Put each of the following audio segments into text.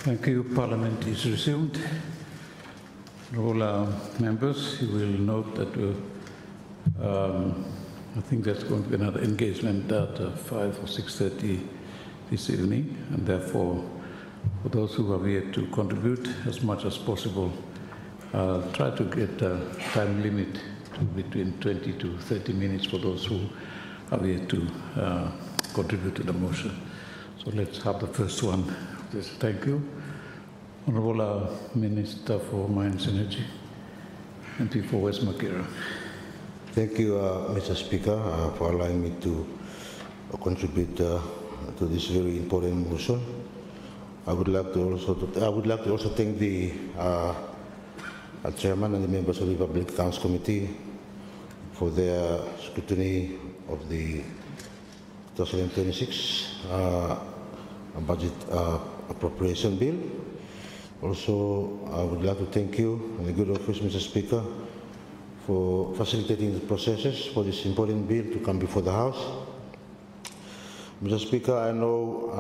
Thank you. Parliament is resumed. All our members, you will note that I think there's going to be another engagement at 5 or 6:30 this evening, and therefore, for those who have yet to contribute as much as possible, try to get a time limit to between 20 to 30 minutes for those who have yet to contribute to the motion. So let's have the first one. Yes, thank you. Honourable Minister for Mines and Energy, MP for West Makera. Thank you, Mr. Speaker, for allowing me to contribute to this very important motion. I would like to also thank the chairman and the members of the Public Accounts Committee for their scrutiny of the 2026 budget appropriation bill. Also, I would like to thank you and the good office, Mr. Speaker, for facilitating the processes for this important bill to come before the House. Mr. Speaker, I know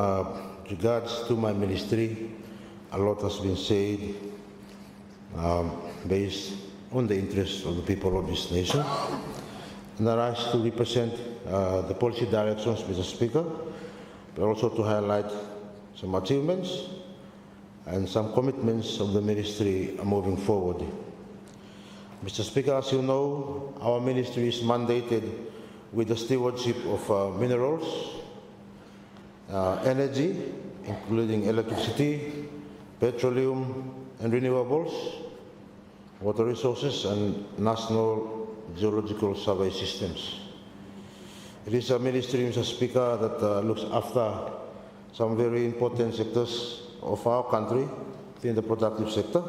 regards to my ministry, a lot has been said based on the interests of the people of this nation. And I rise to represent the policy directions, Mr. Speaker, but also to highlight some achievements and some commitments of the ministry moving forward. Mr. Speaker, as you know, our ministry is mandated with the stewardship of minerals, energy, including electricity, petroleum and renewables, water resources, and national geological survey systems. It is a ministry, Mr. Speaker, that looks after some very important sectors of our country within the productive sector.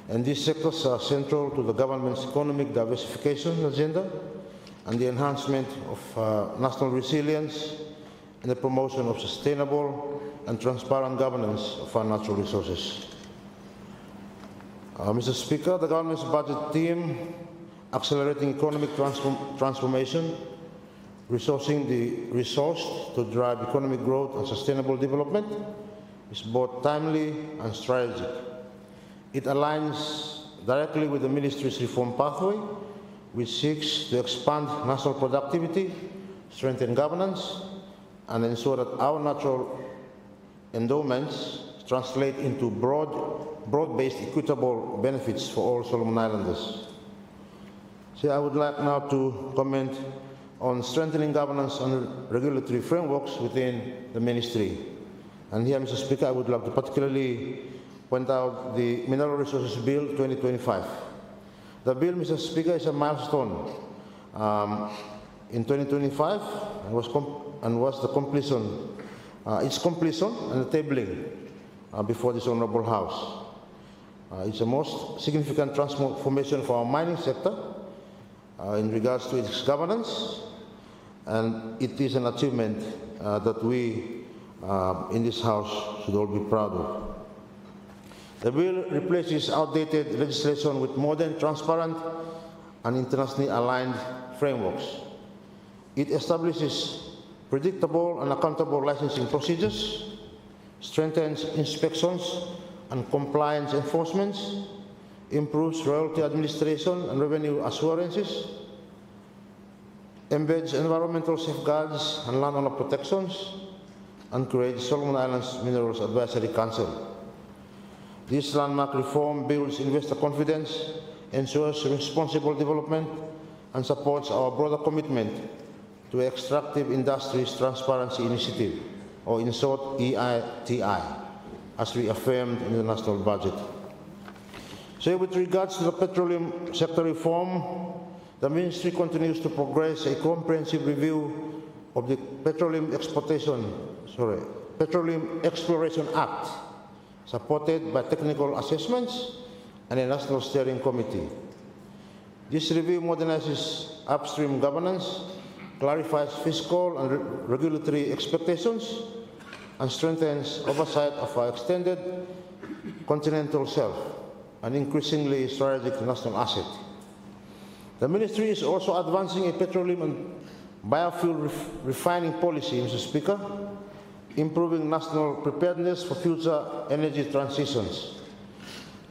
And these sectors are central to the government's economic diversification agenda and the enhancement of national resilience and the promotion of sustainable and transparent governance of our natural resources. Mr. Speaker, the government's budget team, accelerating economic transformation, resourcing the resource to drive economic growth and sustainable development, is both timely and strategic. It aligns directly with the ministry's reform pathway, which seeks to expand national productivity, strengthen governance, and ensure that our natural endowments translate into broad-based equitable benefits for all Solomon Islanders. So I would like now to comment on strengthening governance and regulatory frameworks within the ministry. And here, Mr. Speaker, I would like to particularly point out the Mineral Resources Bill 2025. The bill, Mr. Speaker, is a milestone in 2025 and was the completion, its completion and the tabling before this Honourable House. It's the most significant transformation for our mining sector in regards to its governance, and it is an achievement that we in this House should all be proud of. The bill replaces outdated legislation with modern, transparent, and internationally aligned frameworks. It establishes predictable and accountable licensing procedures, strengthens inspections and compliance enforcements, improves royalty administration and revenue assurances, embeds environmental safeguards and landowner protections, and creates Solomon Islands Minerals Advisory Council. This landmark reform builds investor confidence, ensures responsible development, and supports our broader commitment to Extractive Industries Transparency Initiative, or in short, EITI, as we affirmed in the national budget. So with regards to the petroleum sector reform, the ministry continues to progress a comprehensive review of the Petroleum Exploration Act, supported by technical assessments and a national steering committee. This review modernizes upstream governance, clarifies fiscal and regulatory expectations, and strengthens oversight of our extended continental shelf, an increasingly strategic national asset. The ministry is also advancing a petroleum and biofuel refining policy, Mr. Speaker, improving national preparedness for future energy transitions.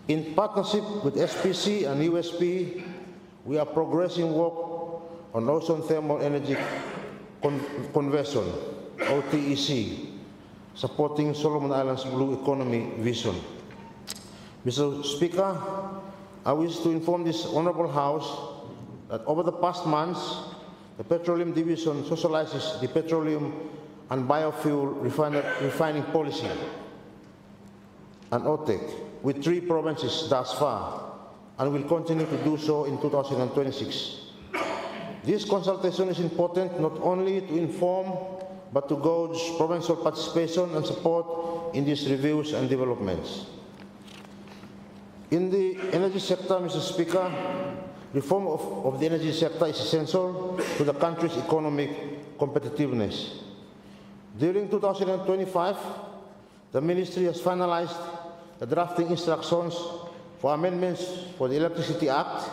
In partnership with SPC and USP, we are progressing work on ocean thermal energy conversion, OTEC, supporting Solomon Islands Blue Economy vision. Mr. Speaker, I wish to inform this Honorable House that over the past months, the Petroleum Division socializes the petroleum and biofuel refining policy and OTEC with 3 provinces thus far, and will continue to do so in 2026. This consultation is important not only to inform, but to gauge provincial participation and support in these reviews and developments. In the energy sector, Mr. Speaker, reform of the energy sector is essential to the country's economic competitiveness. During 2025, the Ministry has finalized the drafting instructions for amendments for the Electricity Act,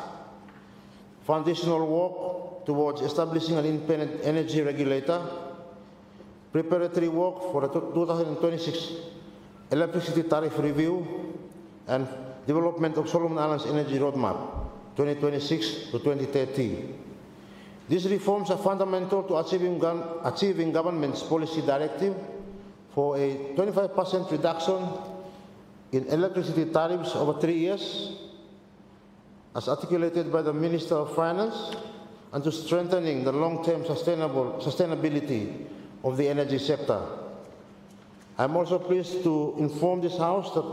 foundational work towards establishing an independent energy regulator, preparatory work for the 2026 electricity tariff review, and development of Solomon Islands Energy Roadmap 2026 to 2030. These reforms are fundamental to achieving government's policy directive for a 25% reduction in electricity tariffs over 3 years, as articulated by the Minister of Finance, and to strengthening the long-term sustainability of the energy sector. I'm also pleased to inform this House that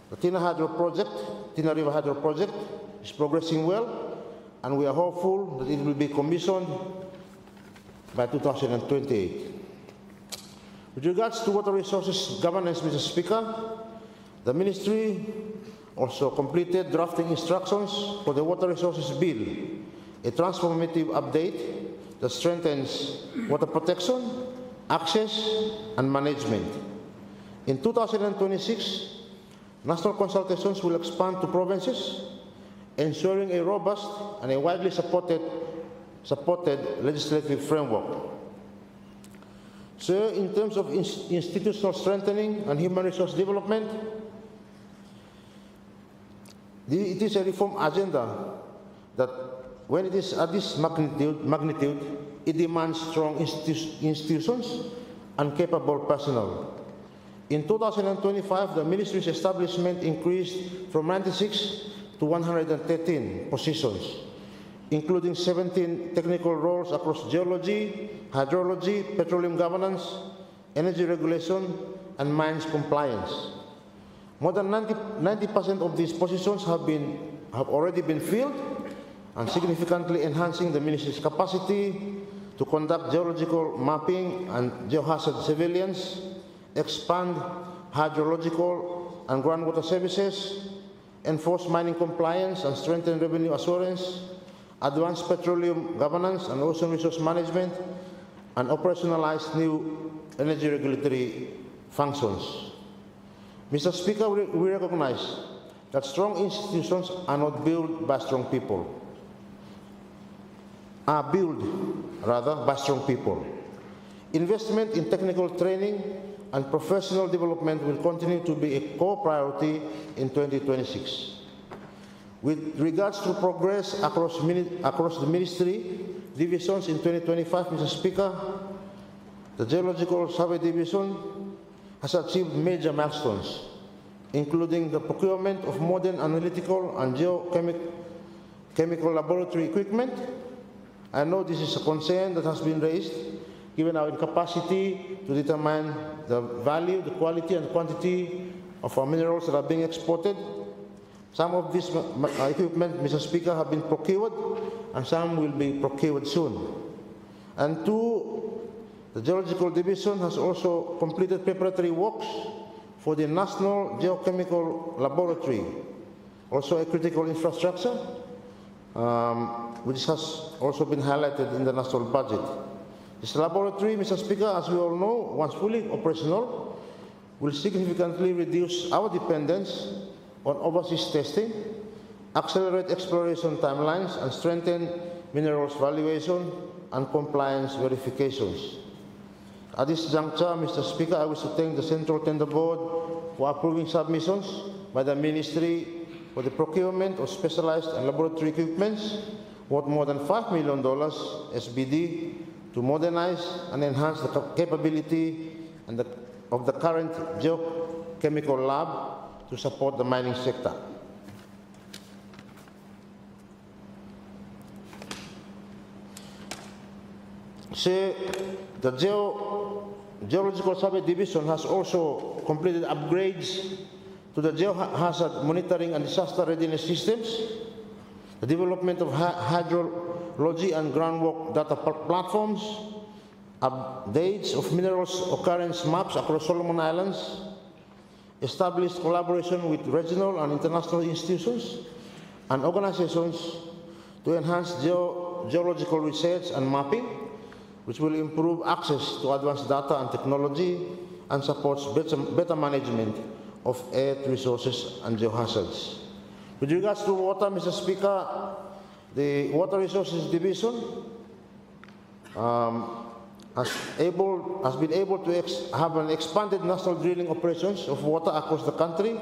the Tina River Hydro Project is progressing well, and we are hopeful that it will be commissioned by 2028. With regards to water resources governance, Mr. Speaker, the Ministry also completed drafting instructions for the Water Resources Bill, a transformative update that strengthens water protection, access, and management. In 2026, national consultations will expand to provinces, ensuring a robust and a widely supported legislative framework. So, in terms of institutional strengthening and human resource development, it is a reform agenda that, when it is at this magnitude, it demands strong institutions and capable personnel. In 2025, the Ministry's establishment increased from 96 to 113 positions, including 17 technical roles across geology, hydrology, petroleum governance, energy regulation, and mines compliance. More than 90% of these positions have already been filled, and significantly enhancing the Ministry's capacity to conduct geological mapping and geohazard surveillance, expand hydrological and groundwater services, enforce mining compliance and strengthen revenue assurance, advance petroleum governance and ocean resource management, and operationalize new energy regulatory functions. Mr. Speaker, we recognize that strong institutions are not built by strong people, are built rather by strong people. Investment in technical training and professional development will continue to be a core priority in 2026. With regards to progress across the ministry divisions in 2025, Mr. Speaker, the Geological Survey Division has achieved major milestones, including the procurement of modern analytical and geochemical laboratory equipment. I know this is a concern that has been raised, given our incapacity to determine the value, the quality, and quantity of our minerals that are being exported. Some of this equipment, Mr. Speaker, have been procured, and some will be procured soon. And two, the Geological Division has also completed preparatory works for the National Geochemical Laboratory, also a critical infrastructure, which has also been highlighted in the national budget. This laboratory, Mr. Speaker, as we all know, once fully operational, will significantly reduce our dependence on overseas testing, accelerate exploration timelines, and strengthen minerals valuation and compliance verifications. At this juncture, Mr. Speaker, I wish to thank the Central Tender Board for approving submissions by the Ministry for the procurement of specialized and laboratory equipments worth more than $5 million SBD to modernize and enhance the capability of the current geochemical lab to support the mining sector. The Geological Survey Division has also completed upgrades to the geohazard monitoring and disaster readiness systems, the development of hydrology and groundwork data platforms, updates of minerals occurrence maps across Solomon Islands, established collaboration with regional and international institutions and organizations to enhance geological research and mapping, which will improve access to advanced data and technology and supports better management of earth resources and geohazards. With regards to water, Mr. Speaker, the Water Resources Division has been able to have an expanded national drilling operations of water across the country,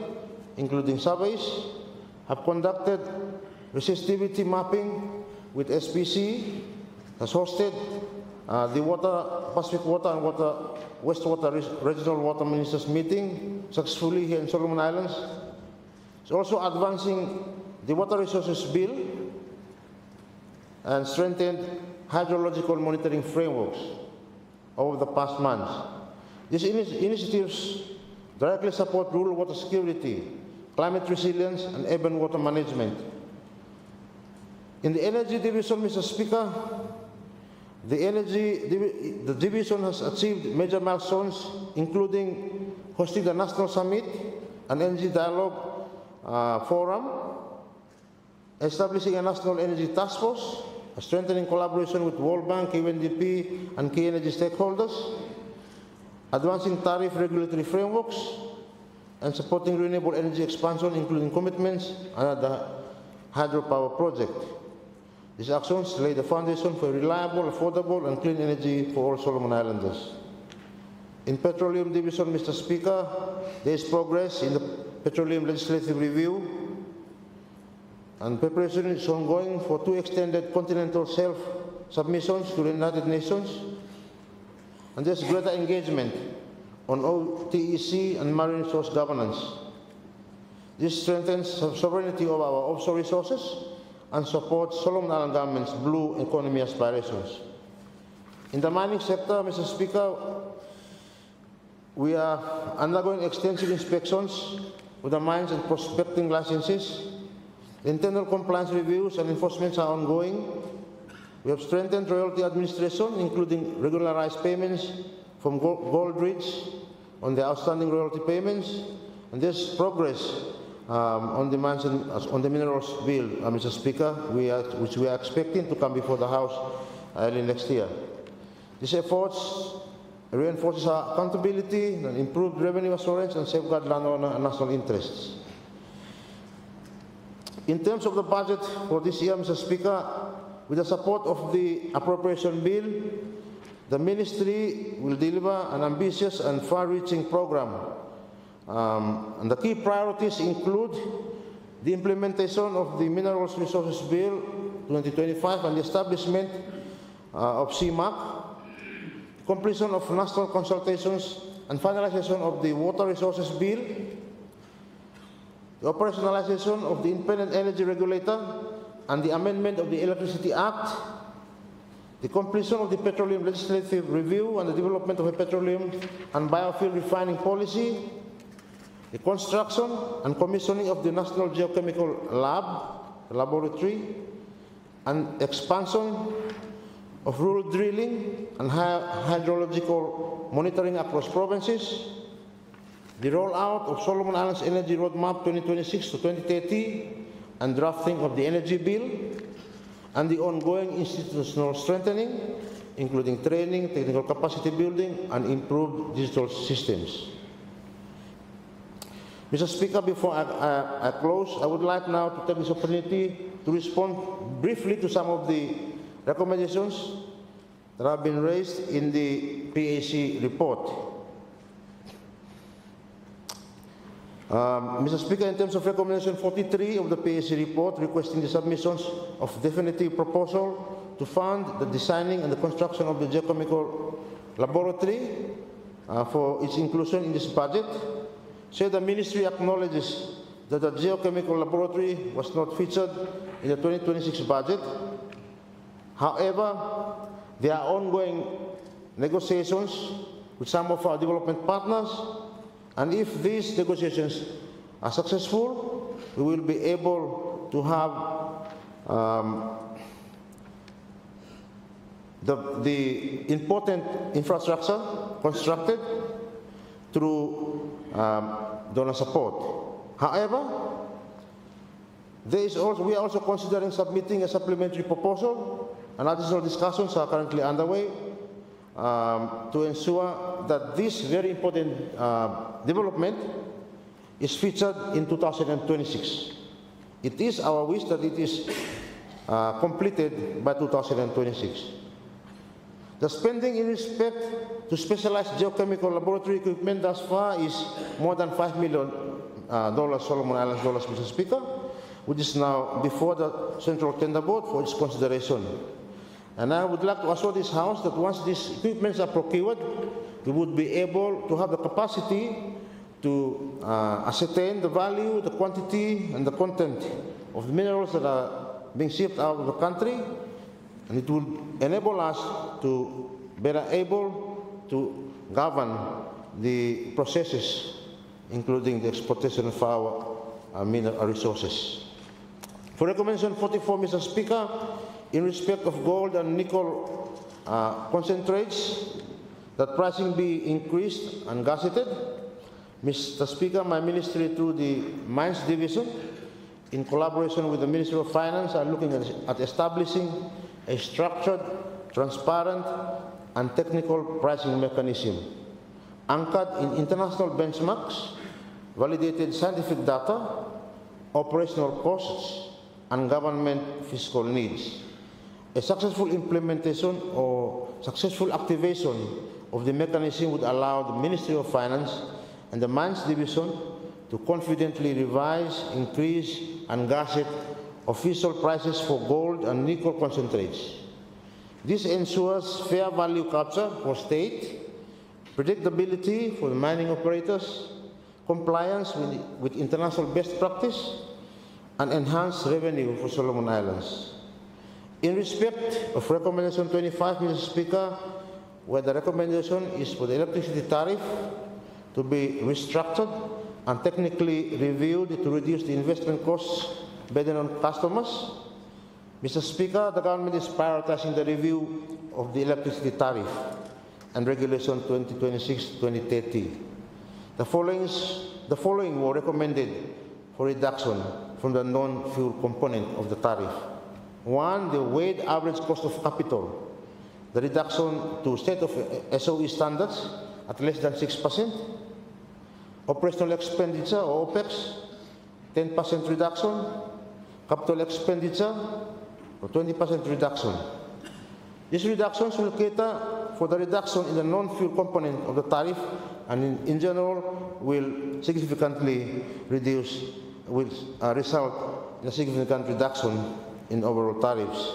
including surveys, have conducted resistivity mapping with SPC, has hosted the Pacific Water and Wastewater Regional Water Ministers meeting successfully here in Solomon Islands. It's also advancing the Water Resources Bill and strengthened hydrological monitoring frameworks over the past months. These initiatives directly support rural water security, climate resilience, and urban water management. In the Energy Division, Mr. Speaker, the division has achieved major milestones, including hosting the National Summit, an Energy Dialogue Forum, establishing a National Energy Task Force, strengthening collaboration with World Bank, UNDP, and key energy stakeholders, advancing tariff regulatory frameworks, and supporting renewable energy expansion, including commitments under the hydropower project. These actions lay the foundation for reliable, affordable, and clean energy for all Solomon Islanders. In Petroleum Division, Mr. Speaker, there is progress in the Petroleum Legislative Review, and preparation is ongoing for 2 extended continental shelf submissions to the United Nations, and there's greater engagement on OTEC and marine resource governance. This strengthens sovereignty of our offshore resources and supports Solomon Island government's blue economy aspirations. In the mining sector, Mr. Speaker, we are undergoing extensive inspections with the mines and prospecting licenses. Internal compliance reviews and enforcements are ongoing. We have strengthened royalty administration, including regularized payments from Gold Ridge on the outstanding royalty payments, and there's progress on the minerals bill, Mr. Speaker, which we are expecting to come before the House early next year. These efforts reinforces our accountability and improved revenue assurance and safeguard landowner and national interests. In terms of the budget for this year, Mr. Speaker, with the support of the appropriation bill, the ministry will deliver an ambitious and far-reaching program. And the key priorities include the implementation of the Minerals Resources Bill 2025 and the establishment of CMAC, completion of national consultations and finalization of the Water Resources Bill, the operationalization of the Independent Energy Regulator and the amendment of the Electricity Act, the completion of the Petroleum Legislative Review and the development of a petroleum and biofuel refining policy, the construction and commissioning of the National Geochemical Laboratory, and expansion of rural drilling and hydrological monitoring across provinces, the rollout of Solomon Islands Energy Roadmap 2026 to 2030, and drafting of the Energy Bill, and the ongoing institutional strengthening, including training, technical capacity building, and improved digital systems. Mr. Speaker, before I close, I would like now to take this opportunity to respond briefly to some of the recommendations that have been raised in the PAC report. Mr. Speaker, in terms of recommendation 43 of the PAC report requesting the submissions of definitive proposal to fund the designing and the construction of the geochemical laboratory for its inclusion in this budget, so the ministry acknowledges that the geochemical laboratory was not featured in the 2026 budget. However, there are ongoing negotiations with some of our development partners, and if these negotiations are successful, we will be able to have the important infrastructure constructed through donor support. However, we are also considering submitting a supplementary proposal, and additional discussions are currently underway to ensure that this very important development is featured in 2026. It is our wish that it is completed by 2026. The spending in respect to specialized geochemical laboratory equipment thus far is more than $5 million Solomon Islands dollars, Mr. Speaker, which is now before the Central Tender Board for its consideration. And I would like to assure this House that once these equipments are procured, we would be able to have the capacity to ascertain the value, the quantity, and the content of the minerals that are being shipped out of the country, and it will enable us to better able to govern the processes, including the exploitation of our mineral resources. For recommendation 44, Mr. Speaker, in respect of gold and nickel concentrates, that pricing be increased and gazetted. Mr. Speaker, my ministry through the Mines Division, in collaboration with the Ministry of Finance, are looking at establishing a structured, transparent, and technical pricing mechanism anchored in international benchmarks, validated scientific data, operational costs, and government fiscal needs. A successful implementation or successful activation of the mechanism would allow the Ministry of Finance and the Mines Division to confidently revise, increase, and gazette official prices for gold and nickel concentrates. This ensures fair value capture for state, predictability for the mining operators, compliance with international best practice, and enhanced revenue for Solomon Islands. In respect of recommendation 25, Mr. Speaker, where the recommendation is for the electricity tariff to be restructured and technically reviewed to reduce the investment costs burden on customers, Mr. Speaker, the government is prioritizing the review of the electricity tariff and regulation 2026-2030. The following were recommended for reduction from the non-fuel component of the tariff. One, the weighted average cost of capital, the reduction to state of SOE standards at less than 6%. Operational expenditure, or OPEX, 10% reduction. Capital expenditure, or 20% reduction. These reductions will cater for the reduction in the non-fuel component of the tariff, and in general will significantly result in a significant reduction in overall tariffs.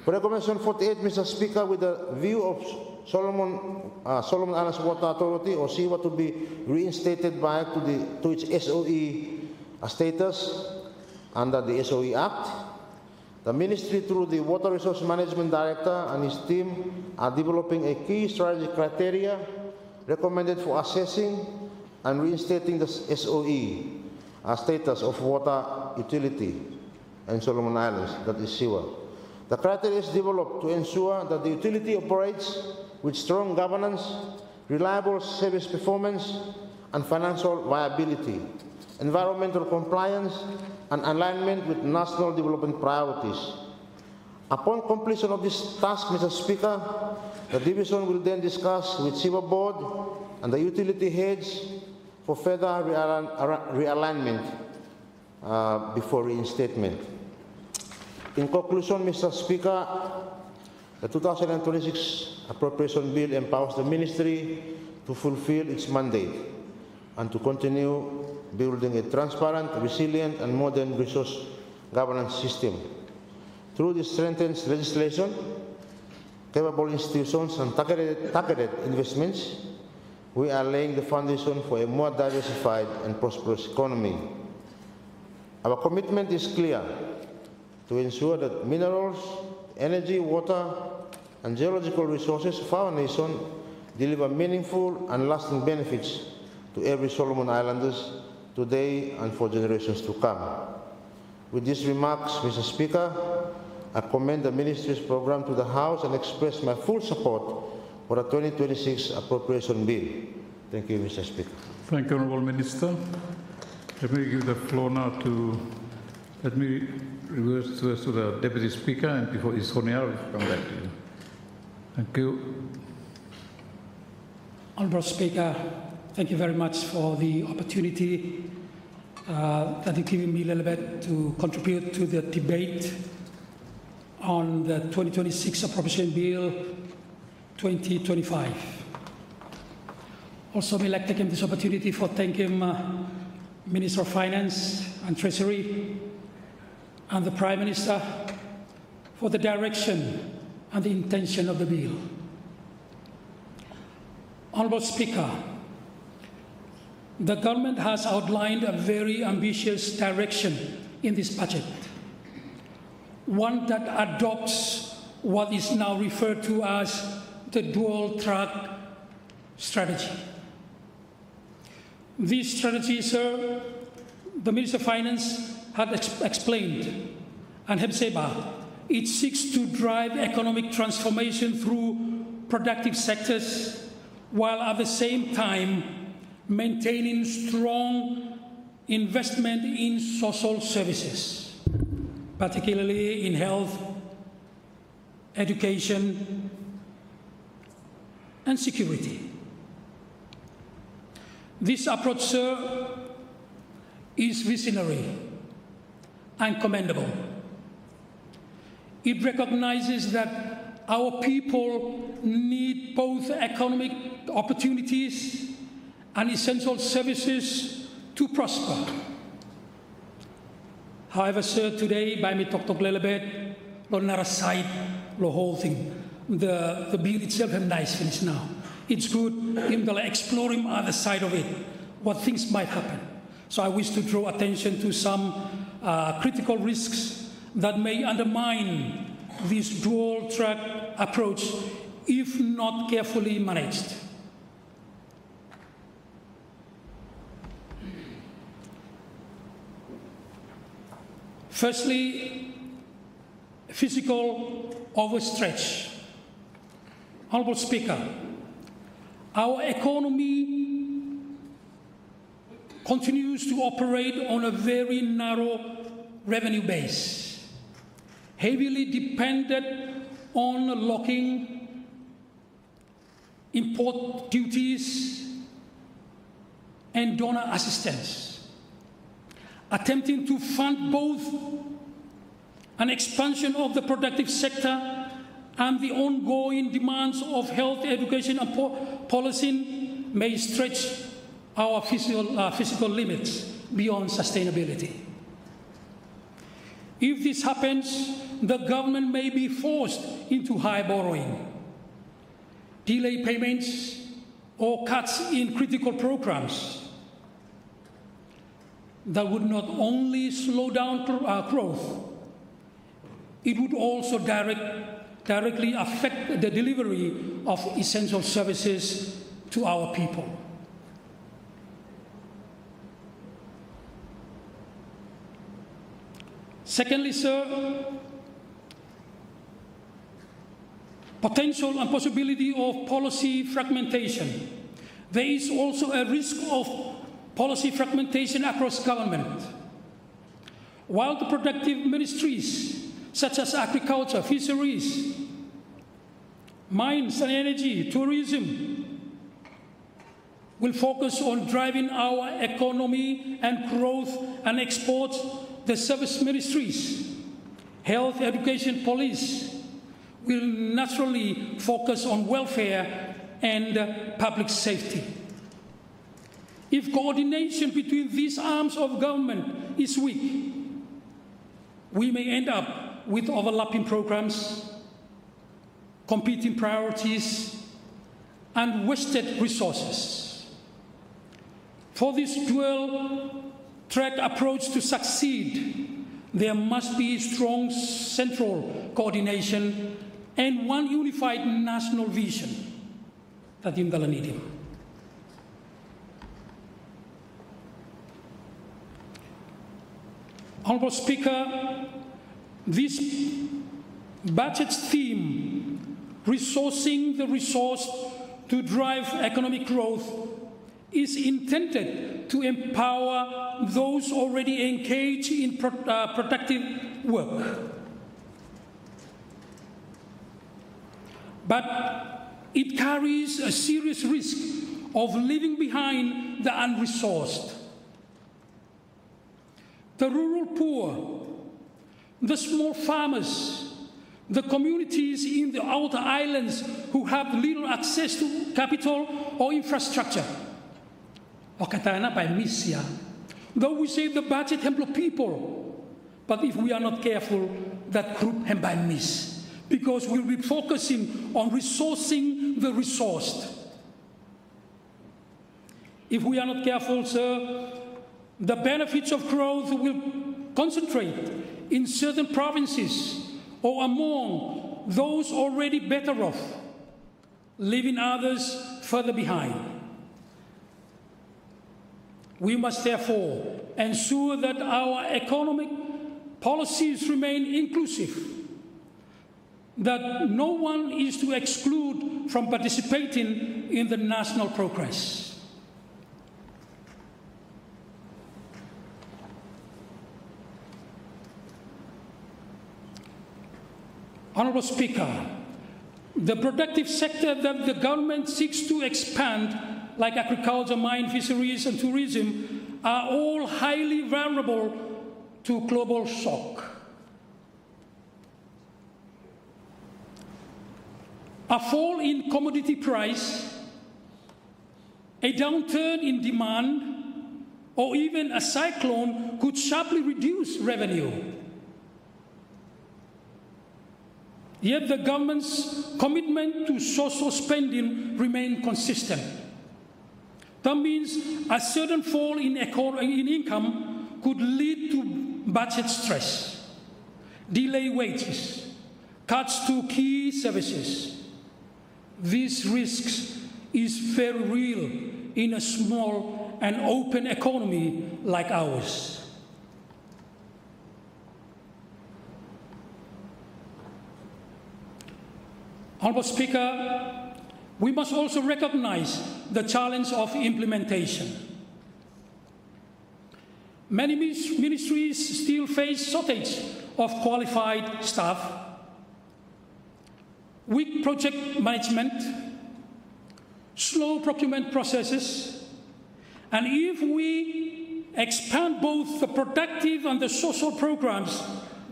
For recommendation 48, Mr. Speaker, with the view of Solomon Islands Water Authority, or SIWA, to be reinstated back to its SOE status under the SOE Act, the Ministry, through the Water Resource Management Director and his team, are developing a key strategic criteria recommended for assessing and reinstating the SOE status of water utility in Solomon Islands, that is SIWA. The criteria is developed to ensure that the utility operates with strong governance, reliable service performance, and financial viability, environmental compliance, and alignment with national development priorities. Upon completion of this task, Mr. Speaker, the Division will then discuss with SIWA Board and the utility heads for further realignment before reinstatement. In conclusion, Mr. Speaker, The 2026 Appropriation Bill empowers the Ministry to fulfill its mandate and to continue building a transparent, resilient, and modern resource governance system. Through this strengthened legislation, capable institutions, and targeted investments, we are laying the foundation for a more diversified and prosperous economy. Our commitment is clear: to ensure that minerals, energy, water, and geological resources of our nation deliver meaningful and lasting benefits to every Solomon Islanders today and for generations to come. With these remarks, Mr. Speaker, I commend the Ministry's program to the House and express my full support for the 2026 Appropriation Bill. Thank you, Mr. Speaker. Thank you, Honourable Minister. Let me give the floor now to, let me reverse to the Deputy Speaker, and before Sonia will come back to you. Thank you. Honourable Speaker, thank you very much for the opportunity that you've given me a little bit to contribute to the debate on the 2026 Appropriation Bill 2025. Also, I'd like to take this opportunity for thanking Minister of Finance and Treasury and the Prime Minister for the direction and the intention of the bill. Honourable Speaker, the government has outlined a very ambitious direction in this budget, one that adopts what is now referred to as the dual-track strategy. This strategy, sir, the Minister of Finance had explained, and Hepzibah, it seeks to drive economic transformation through productive sectors, while at the same time maintaining strong investment in social services, particularly in health, education, and security. This approach, sir, is visionary and commendable. It recognizes that our people need both economic opportunities and essential services to prosper. However, sir, today, by me talk a little bit, on another side, the whole thing, the bill itself is nice finish now. It's good in the exploring other side of it, what things might happen. So I wish to draw attention to some critical risks that may undermine this dual-track approach if not carefully managed. Firstly, physical overstretch. Honourable Speaker, our economy continues to operate on a very narrow revenue base, heavily dependent on locking import duties and donor assistance, attempting to fund both an expansion of the productive sector and the ongoing demands of health, education, and policy may stretch our physical limits beyond sustainability. If this happens, the government may be forced into high borrowing, delay payments, or cuts in critical programs that would not only slow down growth, it would also directly affect the delivery of essential services to our people. Secondly, sir, potential and possibility of policy fragmentation. There is also a risk of policy fragmentation across government. While the productive ministries, such as agriculture, fisheries, mines and energy, tourism, will focus on driving our economy and growth and exports, the service ministries, health, education, police, will naturally focus on welfare and public safety. If coordination between these arms of government is weak, we may end up with overlapping programs, competing priorities, and wasted resources. For this dual-track approach to succeed, there must be strong central coordination and one unified national vision. Tatim Dalanidim. Honorable Speaker, this budget theme, resourcing the resource to drive economic growth, is intended to empower those already engaged in productive work. But it carries a serious risk of leaving behind the unresourced. The rural poor, the small farmers, the communities in the outer islands who have little access to capital or infrastructure. Though we say the budget help people, but if we are not careful, that group by miss, because we'll be focusing on resourcing the resourced. If we are not careful, sir, the benefits of growth will concentrate in certain provinces or among those already better off, leaving others further behind. We must therefore ensure that our economic policies remain inclusive, that no one is to exclude from participating in the national progress. Honourable Speaker, the productive sector that the government seeks to expand, like agriculture, mine, fisheries and tourism, are all highly vulnerable to global shock. A fall in commodity price, a downturn in demand, or even a cyclone could sharply reduce revenue. Yet the government's commitment to social spending remains consistent. That means a certain fall in income could lead to budget stress, delay wages, cuts to key services. These risks is very real in a small and open economy like ours. Honourable Speaker, we must also recognize the challenge of implementation. Many ministries still face shortage of qualified staff, weak project management, slow procurement processes, and if we expand both the productive and the social programs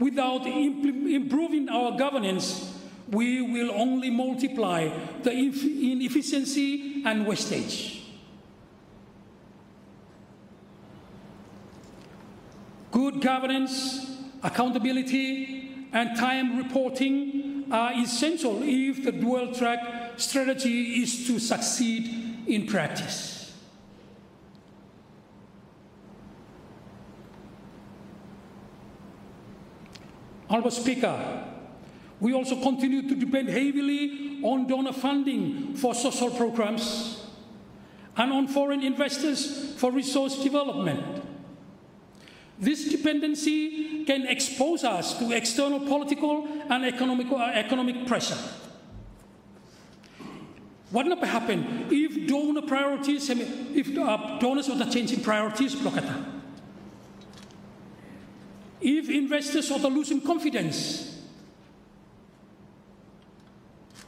without improving our governance, we will only multiply the inefficiency and wastage. Good governance, accountability, and time reporting are essential if the dual-track strategy is to succeed in practice. Honourable Speaker, we also continue to depend heavily on donor funding for social programs and on foreign investors for resource development. This dependency can expose us to external political and economic pressure. What will happen if donor priorities, if donors are changing priorities, if investors are losing confidence?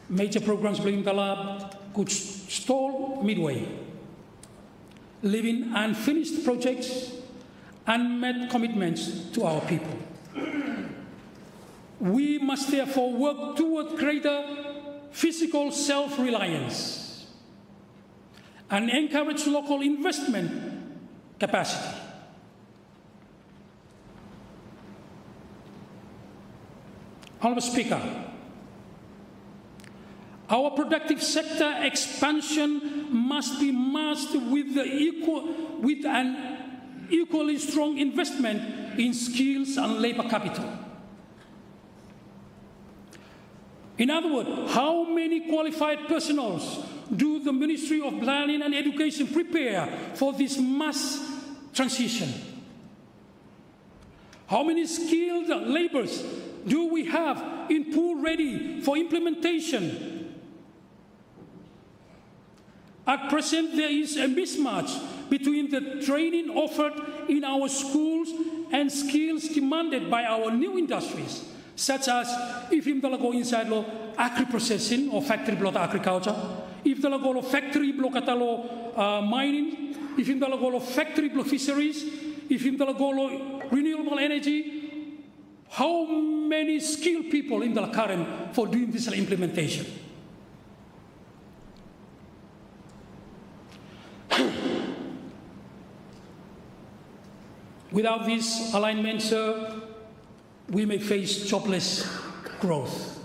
Major programs being developed could stall midway, leaving unfinished projects, unmet commitments to our people. We must therefore work toward greater physical self-reliance and encourage local investment capacity. Honourable Speaker, our productive sector expansion must be matched with an equally strong investment in skills and labour capital. In other words, how many qualified personnel do the Ministry of Planning and Education prepare for this mass transition? How many skilled labourers do we have in pool ready for implementation? At present, there is a mismatch between the training offered in our schools and skills demanded by our new industries, such as if you go inside lo agri-processing or factory block agriculture, if you go factory block mining, if you go factory block fisheries, if you go renewable energy, how many skilled people in the current for doing this implementation? Without this alignment, sir, we may face jobless growth,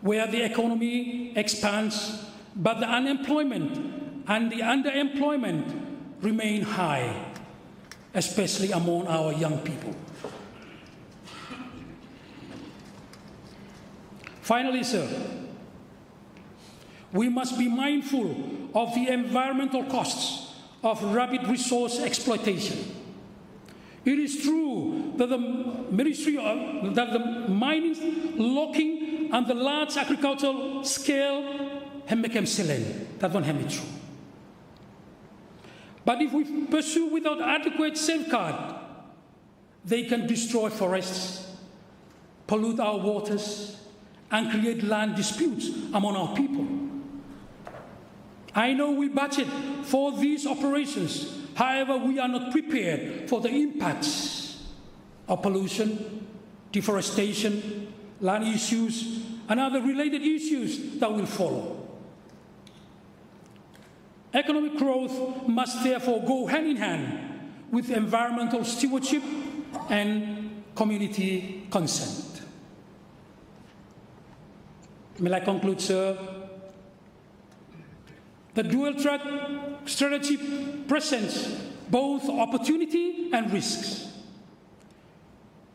where the economy expands, but the unemployment and the underemployment remain high, especially among our young people. Finally, sir, we must be mindful of the environmental costs of rapid resource exploitation. It is true that the mining, logging, and the large agricultural scale have become silent. That won't have true. But if we pursue without adequate safeguard, they can destroy forests, pollute our waters, and create land disputes among our people. I know we budget for these operations. However, we are not prepared for the impacts of pollution, deforestation, land issues, and other related issues that will follow. Economic growth must therefore go hand in hand with environmental stewardship and community consent. May I conclude, sir? The dual-track strategy presents both opportunity and risks.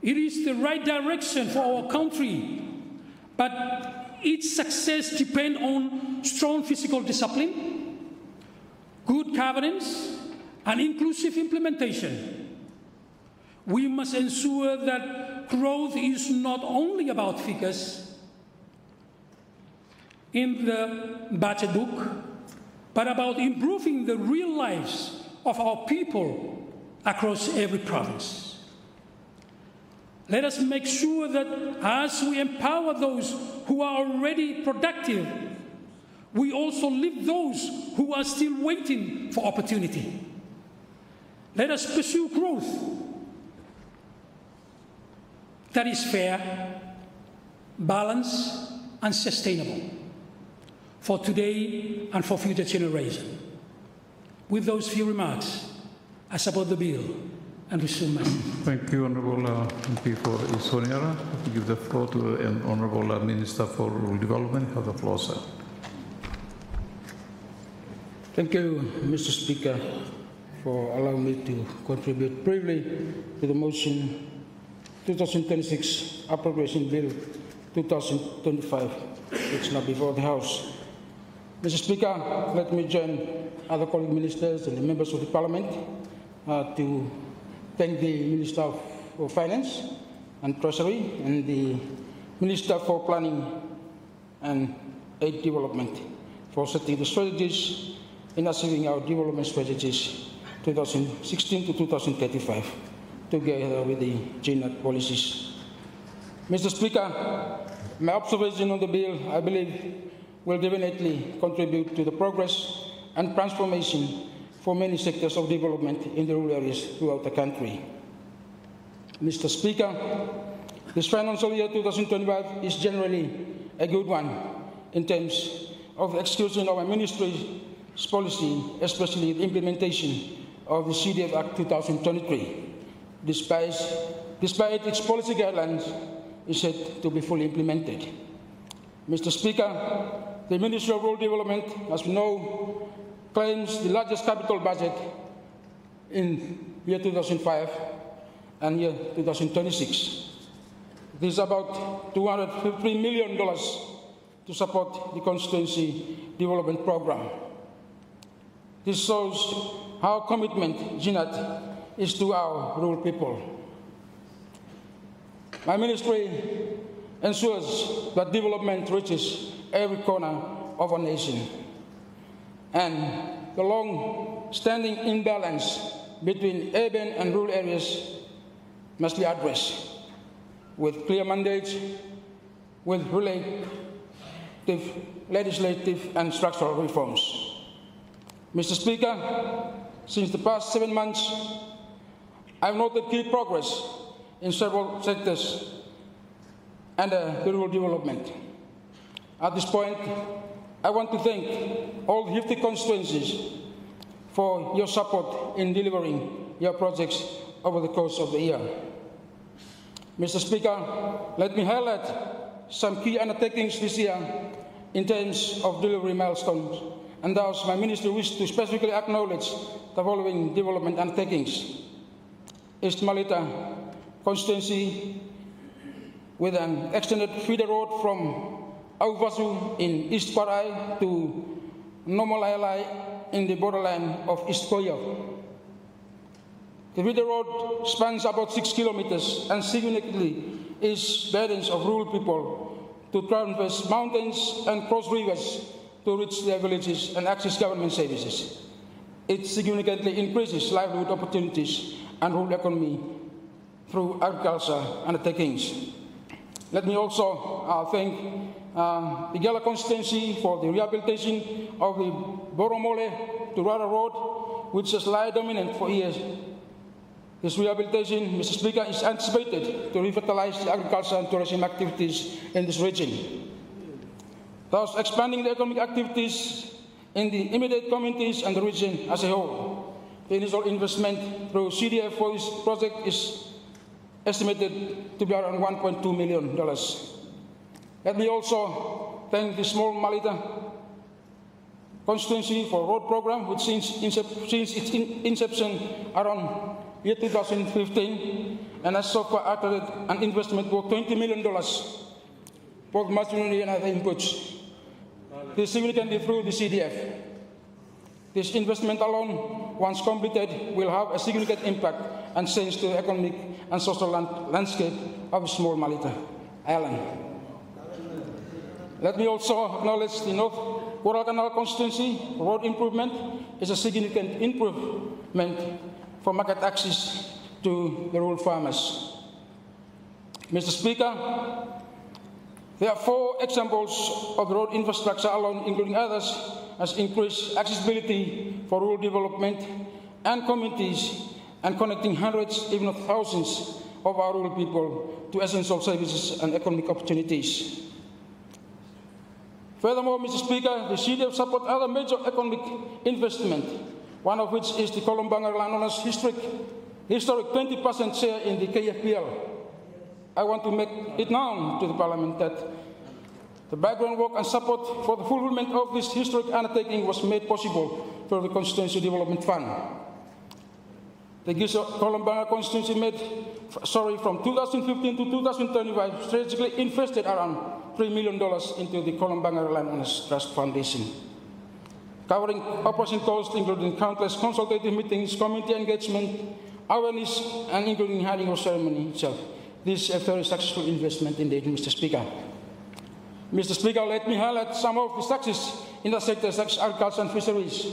It is the right direction for our country, but its success depends on strong fiscal discipline, good governance, and inclusive implementation. We must ensure that growth is not only about figures in the budget book, but about improving the real lives of our people across every province. Let us make sure that as we empower those who are already productive, we also lift those who are still waiting for opportunity. Let us pursue growth that is fair, balanced, and sustainable for today and for future generations. With those few remarks, I support the bill and resume my seat. Thank you, Honourable MP for Isoniara. I give the floor to the Honourable Minister for Rural Development. Have the floor, sir. Thank you, Mr. Speaker, for allowing me to contribute briefly to the motion 2026 Appropriation Bill 2025, which is now before the House. Mr. Speaker, let me join other colleague ministers and the members of the Parliament to thank the Minister of Finance and Treasury and the Minister for Planning and Aid Development for setting the strategies in achieving our development strategies 2016 to 2035, together with the GNAT policies. Mr. Speaker, my observation on the bill, I believe, will definitely contribute to the progress and transformation for many sectors of development in the rural areas throughout the country. Mr. Speaker, This financial year 2025 is generally a good one in terms of the execution of our ministry's policy, especially the implementation of the CDF Act 2023. Despite its policy guidelines, is set to be fully implemented. Mr. Speaker, the Ministry of Rural Development, as we know, claims the largest capital budget in year 2005 and year 2026. This is about $253 million to support the constituency development program. This shows how commitment GNAT is to our rural people. My ministry ensures that development reaches every corner of our nation, and the long-standing imbalance between urban and rural areas must be addressed with clear mandates, with legislative and structural reforms. Mr. Speaker, since the past 7 months, I have noted key progress in several sectors under the rural development. At this point, I want to thank all the 50 constituencies for your support in delivering your projects over the course of the year. Mr. Speaker, let me highlight some key undertakings this year in terms of delivery milestones, and thus my ministry wishes to specifically acknowledge the following development undertakings. East Malita constituency with an extended feeder road from Auvasu in East Parai to Nomolalai in the borderline of East Koyo. The feeder road spans about 6 kilometers and significantly is burdens of rural people to traverse mountains and cross rivers to reach their villages and access government services. It significantly increases livelihood opportunities and rural economy through agriculture undertakings. Let me also thank the Gala constituency for the rehabilitation of the Boromole to Rara Road, which has lie dominant for years. This rehabilitation, Mr. Speaker, is anticipated to revitalize the agriculture and tourism activities in this region, thus expanding the economic activities in the immediate communities and the region as a whole. The initial investment through CDF for this project is estimated to be around $1.2 million. Let me also thank the Small Malita constituency for road program, which since its inception around year 2015, and has so far attracted an investment worth $20 million, both machinery and other inputs. This significantly through the CDF. This investment alone, once completed, will have a significant impact and change to the economic and social landscape of Small Malita Island. Let me also acknowledge the North Coral Canal constituency. Road improvement is a significant improvement for market access to the rural farmers. Mr. Speaker, there are 4 examples of road infrastructure alone, including others, has increased accessibility for rural development and communities and connecting hundreds, if not thousands, of our rural people to essential services and economic opportunities. Furthermore, Mr. Speaker, the CDF supports other major economic investment, one of which is the Kolombangar landowner's historic 20% share in the KFPL. I want to make it known to the Parliament that the background work and support for the fulfillment of this historic undertaking was made possible through the Constituency Development Fund. The Kolombangar constituency from 2015 to 2025 strategically invested around $3 million into the Kolombangar Landowners Trust Foundation, covering operation costs including countless consultative meetings, community engagement, awareness, and including having a ceremony itself. This is a very successful investment indeed, Mr. Speaker. Mr. Speaker, let me highlight some of the success in the sector such as agriculture and fisheries.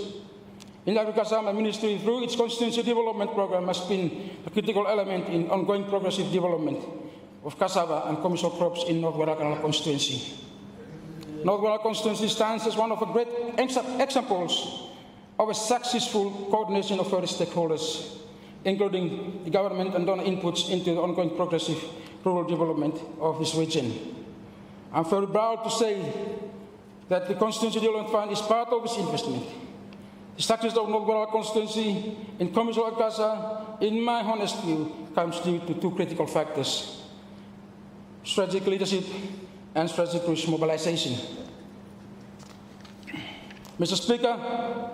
In agriculture, my ministry, through its constituency development program, has been a critical element in ongoing progressive development of cassava and commercial crops in North Warakanaal constituency. North Warakanaal constituency stands as one of the great examples of a successful coordination of various stakeholders, including the government and donor inputs into the ongoing progressive rural development of this region. I'm very proud to say that the Constituency Development Fund is part of this investment. The success of North Goral constituency in Commercial Agasa, in my honest view, comes due to two critical factors: strategic leadership and strategic resource mobilization. Mr. Speaker,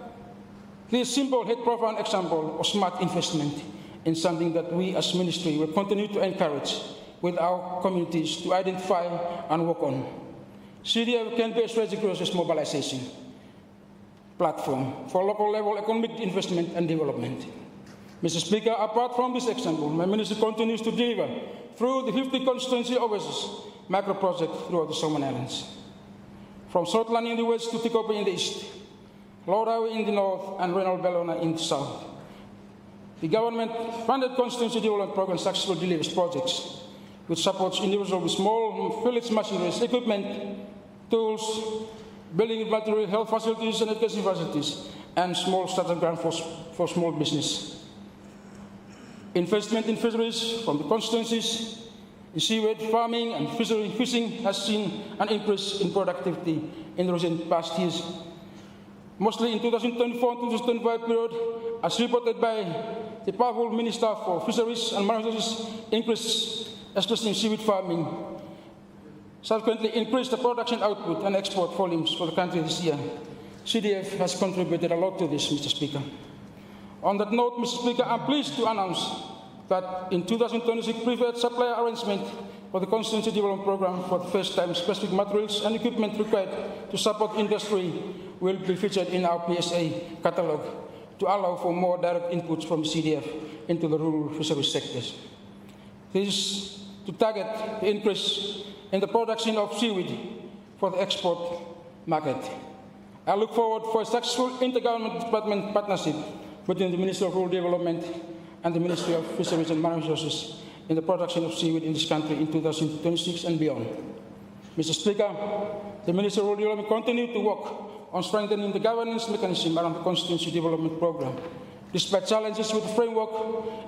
this simple yet profound example of smart investment in something that we as ministry will continue to encourage with our communities to identify and work on. CDF can be a strategic resource mobilization platform for local level economic investment and development. Mr. Speaker, apart from this example, my ministry continues to deliver through the 50 constituency overseas macro project throughout the Solomon Islands. From Shortland in the west to Tikopi in the east, Lorawi in the north, and Renal Bellona in the south. The government-funded constituency development program successfully delivers projects which supports individuals with small village machineries, equipment, tools, building material, health facilities and education facilities, and small startup grant for small business. Investment in fisheries from the constituencies, in seaweed farming and fishing has seen an increase in productivity in the recent past years. Mostly in 2024 and 2025 period, as reported by the powerful Minister for Fisheries and Marine Resources, increased, especially in seaweed farming, subsequently increased the production output and export volumes for the country this year. CDF has contributed a lot to this, Mr. Speaker. On that note, Mr. Speaker, I'm pleased to announce that in 2026 preferred supplier arrangement for the Constituency Development Program for the first time, specific materials and equipment required to support industry will be featured in our PSA catalogue to allow for more direct inputs from CDF into the rural fisheries sectors. This is to target the increase in the production of seaweed for the export market. I look forward for a successful intergovernmental partnership between the Ministry of Rural Development and the Ministry of Fisheries and Marine Resources in the production of seaweed in this country in 2026 and beyond. Mr. Speaker, the Ministry of Rural Development continues to work on strengthening the governance mechanism around the Constituency Development Program. Despite challenges with the framework,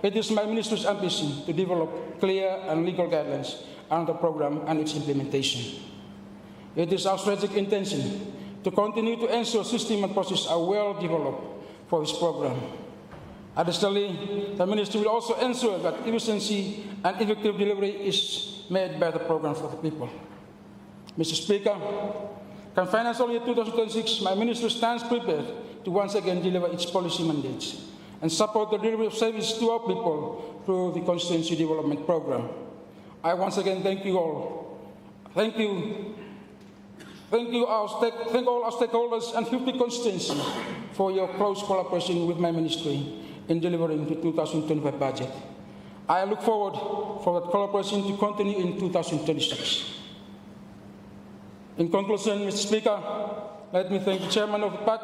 it is my ministry's ambition to develop clear and legal guidelines around the program and its implementation. It is our strategic intention to continue to ensure system and processes are well developed for this program. Additionally, the ministry will also ensure that efficiency and effective delivery is made by the program for the people. Mr. Speaker, come financial year 2026, my ministry stands prepared to once again deliver its policy mandates and support the delivery of services to our people through the Constituency Development Program. I once again thank you all. Thank all our stakeholders and 50 constituencies for your close collaboration with my ministry in delivering the 2025 budget. I look forward for that collaboration to continue in 2026. In conclusion, Mr. Speaker, let me thank the Chairman of the PAC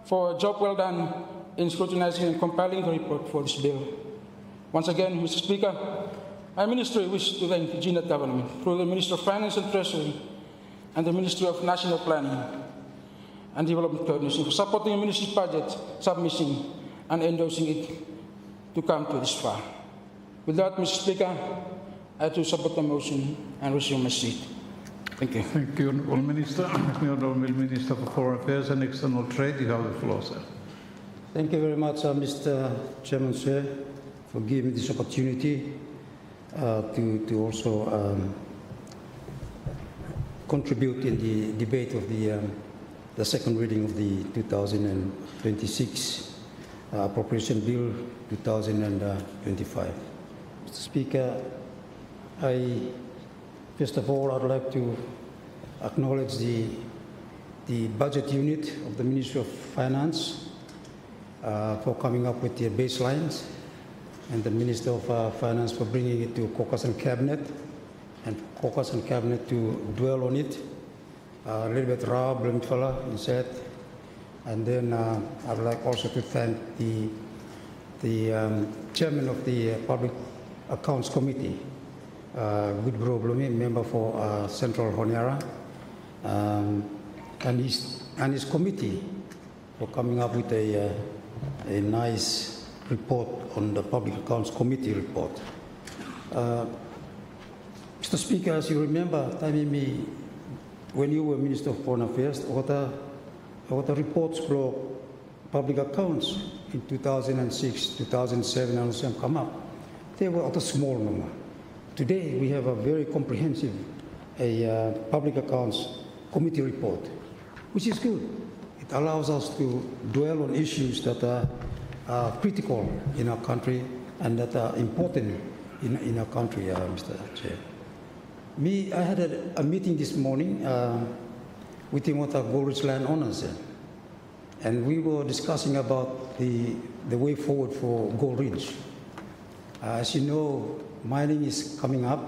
for a job well done in scrutinizing and compiling the report for this bill. Once again, Mr. Speaker, my ministry wishes to thank the GNET government through the Ministry of Finance and Treasury and the Ministry of National Planning and Development Coordination for supporting the ministry's budget submission and endorsing it to come to this far. With that, Mr. Speaker, I too support the motion and resume my seat. Thank you. Thank you, Honourable Minister. Honourable Minister for Foreign Affairs and External Trade, you have the floor, sir. Thank you very much, Mr. Chairman, sir, for giving me this opportunity to also contribute in the debate of the second reading of the 2026 Appropriation Bill 2025. Mr. Speaker, first of all, I'd like to acknowledge the budget unit of the Ministry of Finance for coming up with the baselines, and the Minister of Finance for bringing it to Caucus and Cabinet, and Caucus and Cabinet to dwell on it. A little bit raw, Blimfella instead. And then I'd like also to thank the Chairman of the Public Accounts Committee, Goodbro Blumi, member for Central Honiara, and his committee for coming up with a nice report on the Public Accounts Committee report. Mr. Speaker, as you remember, Taimimi, when you were Minister of Foreign Affairs, what the reports for public accounts in 2006, 2007, and so come up, they were at a small number. Today, we have a very comprehensive public accounts committee report, which is good. It allows us to dwell on issues that are critical in our country and that are important in our country, Mr. Chair. I had a meeting this morning with the Gold land owners, and we were discussing about the way forward for Gold Ridge. As you know, mining is coming up.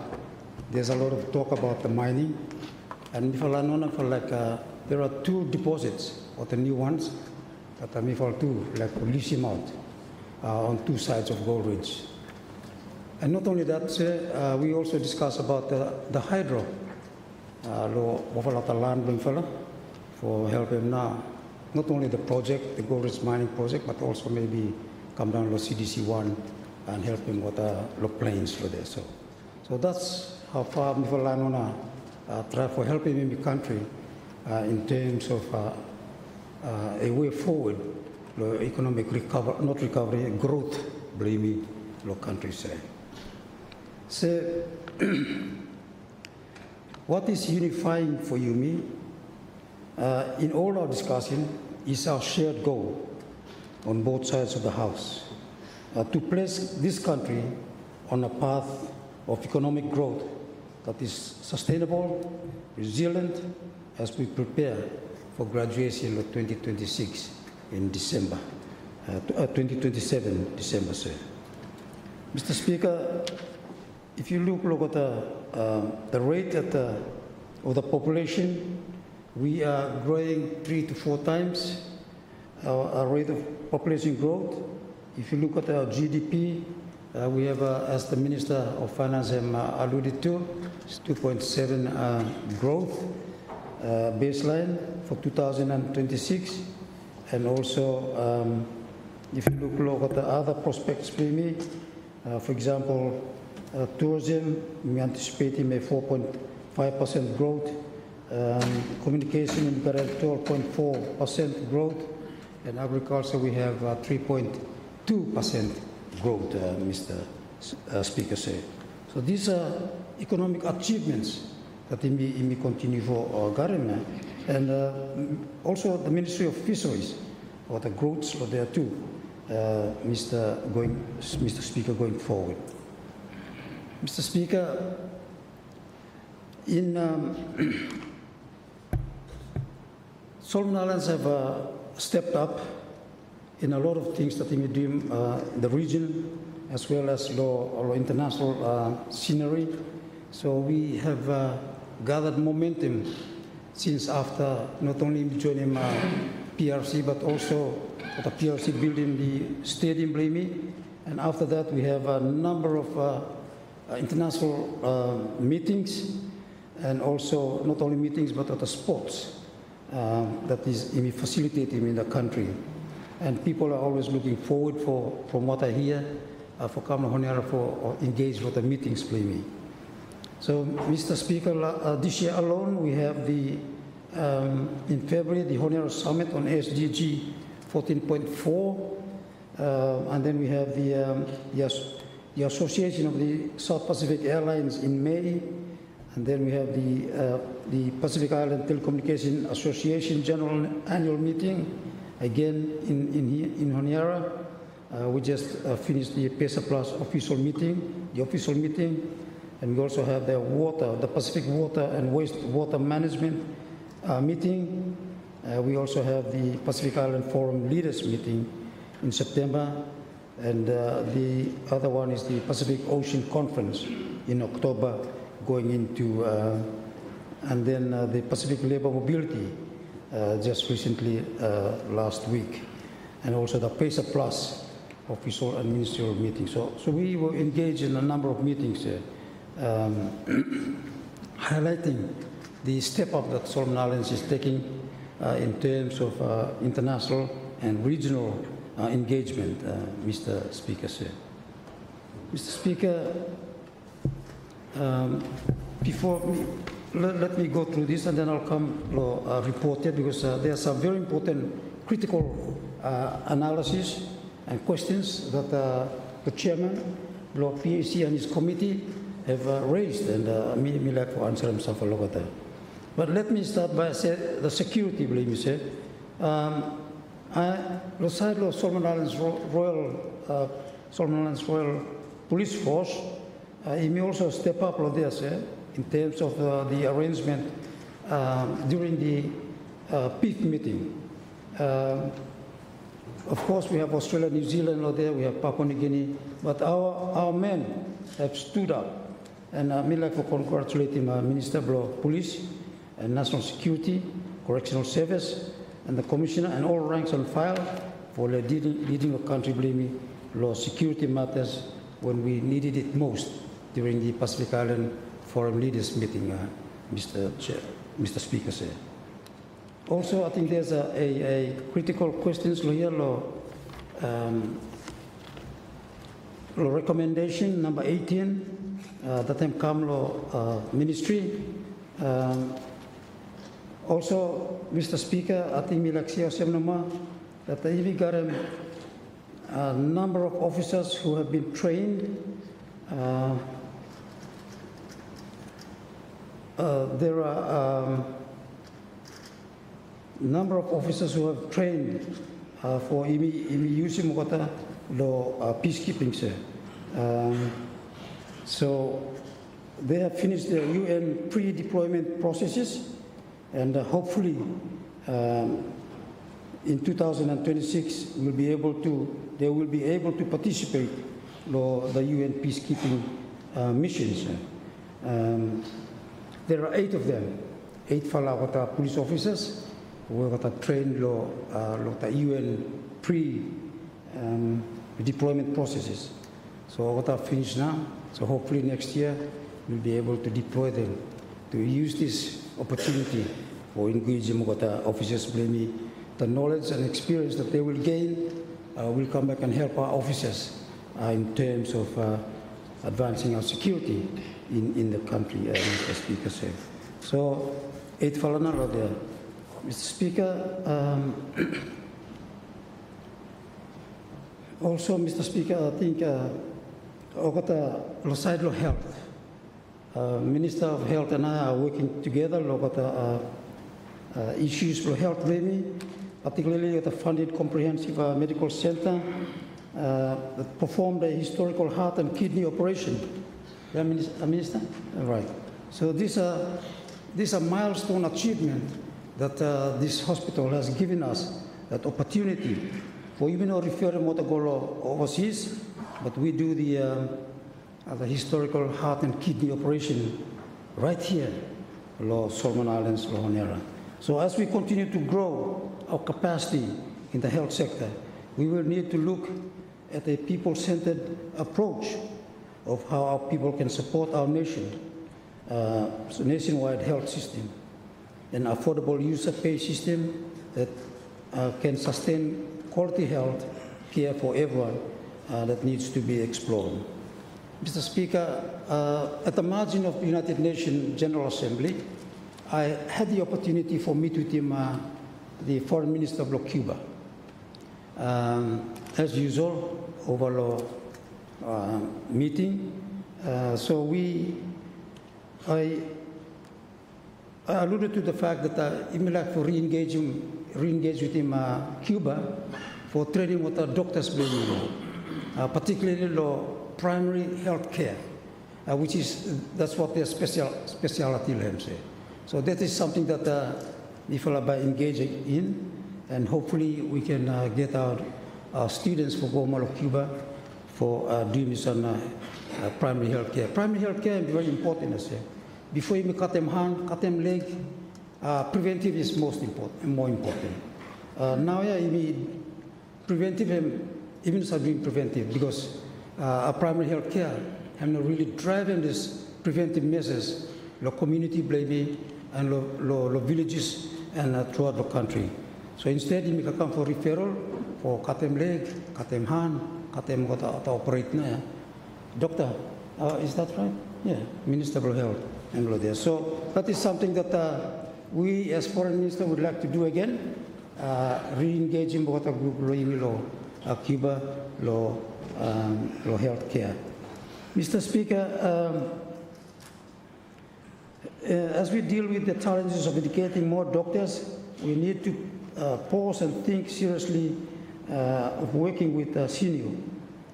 There's a lot of talk about the mining, and there are two deposits, or the new ones, that are like lithium out on two sides of Gold Ridge. And not only that, we also discuss about the hydro, land for helping now, not only the project, the Gold Ridge mining project, but also maybe come down to CDC1 and help him with the planes for there. So that's how far we try for helping in the country in terms of a way forward, economic recovery, not recovery, growth, believe me, the country say. So, what is unifying for you, me, in all our discussion is our shared goal on both sides of the House, to place this country on a path of economic growth that is sustainable, resilient, as we prepare for graduation of 2026 in December, 2027 December, sir. Mr. Speaker, if you look at the rate of the population, we are growing 3 to 4 times our rate of population growth. If you look at our GDP, we have, as the Minister of Finance alluded to, 2.7 growth baseline for 2026. And also, if you look at the other prospects for me, for example, tourism, we anticipating a 4.5% growth. Communication, we got a 12.4% growth. And agriculture, we have 3.2% growth, Mr. Speaker said. So these are economic achievements that we continue for our government. And also the Ministry of Fisheries, or the growths are there too, Mr. Speaker, going forward. Mr. Speaker, in Solomon Islands have stepped up in a lot of things that we do the region, as well as international scenery. So we have gathered momentum since after not only joining PRC, but also the PRC building the stadium, believe me. And after that, we have a number of international meetings, and also not only meetings, but other sports that is facilitated in the country. And people are always looking forward from what I hear, for coming Honiara for engage with the meetings, believe me. So, Mr. Speaker, this year alone, we have in February, the Honiara Summit on SDG 14.4, and then we have the Association of the South Pacific Airlines in May, and then we have the Pacific Island Telecommunication Association General Annual Meeting, again in Honiara. We just finished the PESA Plus official meeting, and we also have the Pacific Water and Wastewater Management meeting. We also have the Pacific Island Forum Leaders meeting in September, and the other one is the Pacific Ocean Conference in October, going into, and then the Pacific Labor Mobility just recently last week, and also the PESA Plus official and ministerial meeting. So we were engaged in a number of meetings highlighting the step up that Solomon Islands is taking in terms of international and regional engagement, Mr. Speaker said. Mr. Speaker, before me, let me go through this and then I'll come report it because there are some very important critical analysis and questions that the chairman, Lord PAC and his committee have raised, and me like to answer them some for Logata. But let me start by saying the security, believe me, say. Loside Lo Solomon Islands Royal Police Force, he may also step up there, say, in terms of the arrangement during the PIF meeting. Of course, we have Australia, New Zealand there, we have Papua New Guinea, but our men have stood up. And I'd like to congratulate him, Minister of Police and National Security, Correctional Service, and the Commissioner, and all ranks and file for leading the country, believe me, law security matters when we needed it most during the Pacific Island Forum Leaders Meeting, Mr. Speaker said. Also, I think there's a critical questions here, recommendation number 18, that time come ministry. Also, Mr. Speaker, I think that we got a number of officers who have been trained. There are number of officers who have trained for using peacekeeping. So they have finished their UN pre-deployment processes, and hopefully in 2026 they will be able to participate in the UN peacekeeping missions. There are 8 of them, 8 police officers who have trained the UN pre-deployment processes. So what are finished now. So hopefully next year we'll be able to deploy them to use this opportunity for engaging officers. Blaming the knowledge and experience that they will gain will come back and help our officers in terms of advancing our security in the country, as Mr. Speaker said. So, 8 Falana there. Mr. Speaker, also, Mr. Speaker, I think Ogata Losaidlo Health. Minister of Health and I are working together Ogata issues for health, particularly at the funded comprehensive medical center that performed a historical heart and kidney operation. Yeah, Minister? Right. So this is a milestone achievement that this hospital has given us, that opportunity for even though referring to go overseas, but we do the historical heart and kidney operation right here, Solomon Islands, Honiara. So as we continue to grow our capacity in the health sector, we will need to look at a people-centered approach of how our people can support our nation, so nationwide health system, an affordable user-pay system that can sustain quality health care for everyone that needs to be explored. Mr. Speaker, at the margin of the United Nations General Assembly, I had the opportunity for meet with him, the Foreign Minister of Cuba. As usual, over meeting. So I alluded to the fact that I would like to re-engage with him, Cuba, for training with our doctors, particularly primary health care, that's what their specialty is. So that is something that we feel by engaging in, and hopefully we can get our students for Gomalo, Cuba, for doing some primary health care. Primary health care is very important, I say. Before you cut them hand, cut them leg, preventive is more important. Now, yeah, you mean preventive, even doing preventive, because our primary health care have not really driven this preventive measures, the community blaming and the villages and throughout the country. So instead, you can come for referral for cut them leg, cut them hand, cut them operate. Doctor, Is that right? Yeah, Minister of Health, Bangladesh. So that is something that we as Foreign Minister would like to do again, re-engage in Bogota Group law, Cuba law healthcare. Mr. Speaker, as we deal with the challenges of educating more doctors, we need to pause and think seriously of working with CNU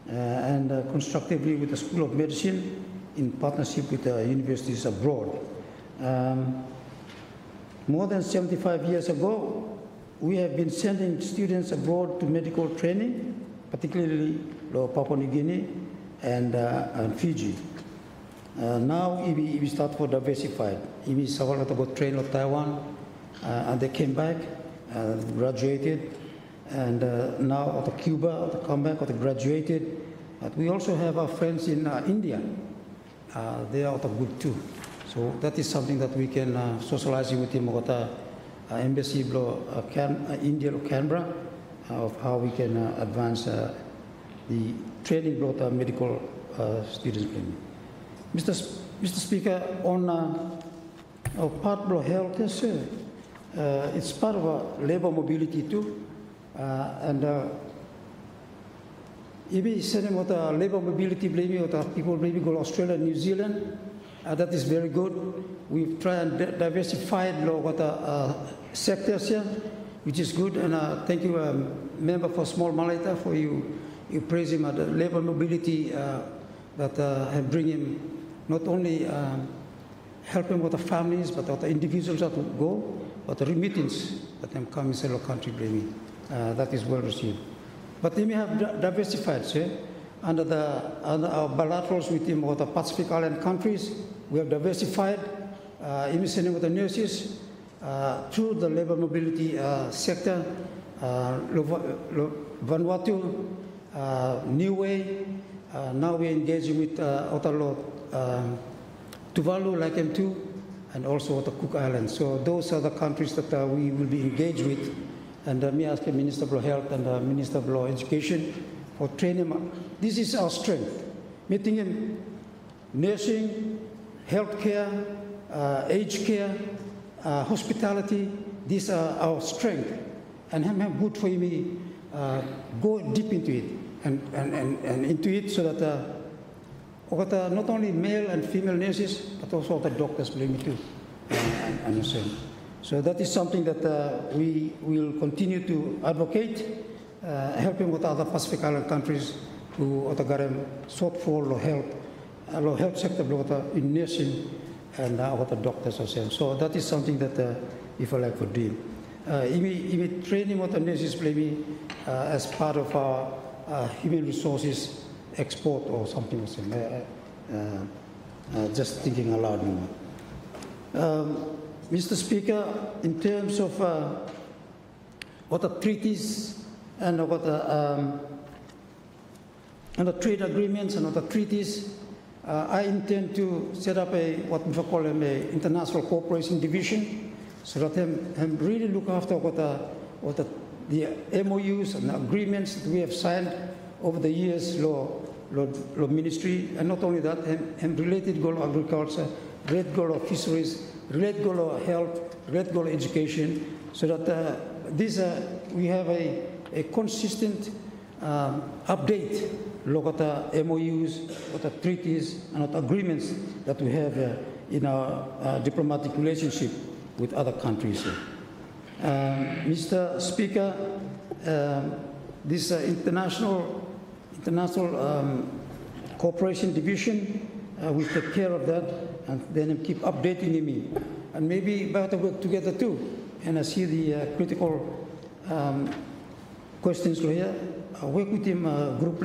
and constructively with the School of Medicine in partnership with universities abroad. More than 75 years ago, we have been sending students abroad to medical training, particularly Papua New Guinea and Fiji. Now we start for diversified. We several got trained in Taiwan, and they came back, graduated, and now out of Cuba, they come back, they graduated. But we also have our friends in India. They are out of good too. So that is something that we can socialize with the Bogota Embassy, India, or Canberra, of how we can advance the training of medical students. Mr. Speaker, on part of health, yes, sir. It's part of labor mobility too, and if we send what labor mobility, people maybe go to Australia and New Zealand. That is very good. We've tried and diversified what sectors here, which is good. And thank you, member for Small Malaita, for you praise him at the labor mobility that have bring him not only helping with the families, but with the individuals that go, but the remittance that them come in several country bringing. That is well received. But they may have diversified, sir. Under our bilaterals with him with the Pacific Island countries, we have diversified, even sending with the nurses through the labor mobility sector, Vanuatu, Niue. Now we're engaging with Otalo, Tuvalu, like them too, and also the Cook Islands. So those are the countries that we will be engaged with. And me ask the Minister of Health and the Minister of Education for training. This is our strength. Meeting in nursing, healthcare, aged care, hospitality. These are our strength. And I'm good for me go deep into it and into it so that not only male and female nurses, but also the doctors believe me too. And so. So that is something that we will continue to advocate, helping with other Pacific Island countries who sought for low health sector in nursing and what the doctors are saying. So that is something that if I like to do. Even training what the nurses maybe as part of our human resources export or something the same. Just thinking aloud. Mr. Speaker, in terms of what the treaties and what the trade agreements and what the treaties, I intend to set up what we call an international cooperation division, so that them really look after what the MOUs and the agreements that we have signed over the years, law ministry, and not only that, and related goal of agriculture, related goal of fisheries, related goal of health, related goal of education, so that we have a consistent update, look at the MOUs, what the treaties, and what agreements that we have in our diplomatic relationship with other countries. Mr. Speaker, this international cooperation division will take care of that, and then keep updating me. And maybe better work together too. And I see the critical questions here. I work with him, group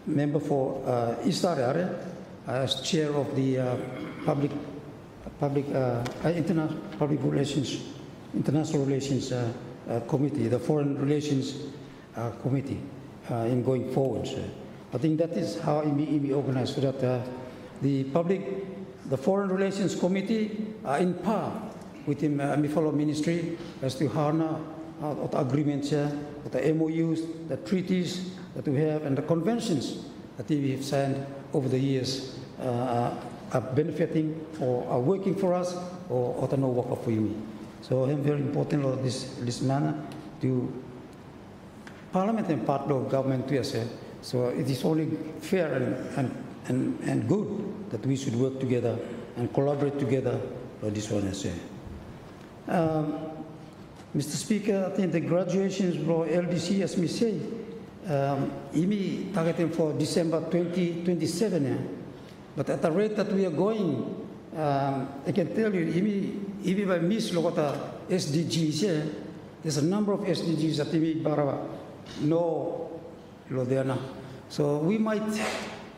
member for East area, as chair of the international relations committee, the foreign relations committee, in going forward. I think that is how we organize, so that the foreign relations committee are in par with him, fellow ministry, as to how the agreements, the MOUs, the treaties that we have, and the conventions that we have signed over the years are benefiting or are working for us or no work for you. So it's very important of this manner to Parliament and part of government to us. So it is only fair and good that we should work together and collaborate together for this one. Mr. Speaker, I think the graduations for LDC, as we say, targeting for December 2027. But at the rate that we are going, I can tell you, if I miss SDGs, there's a number of SDGs that we no Lodena. So we might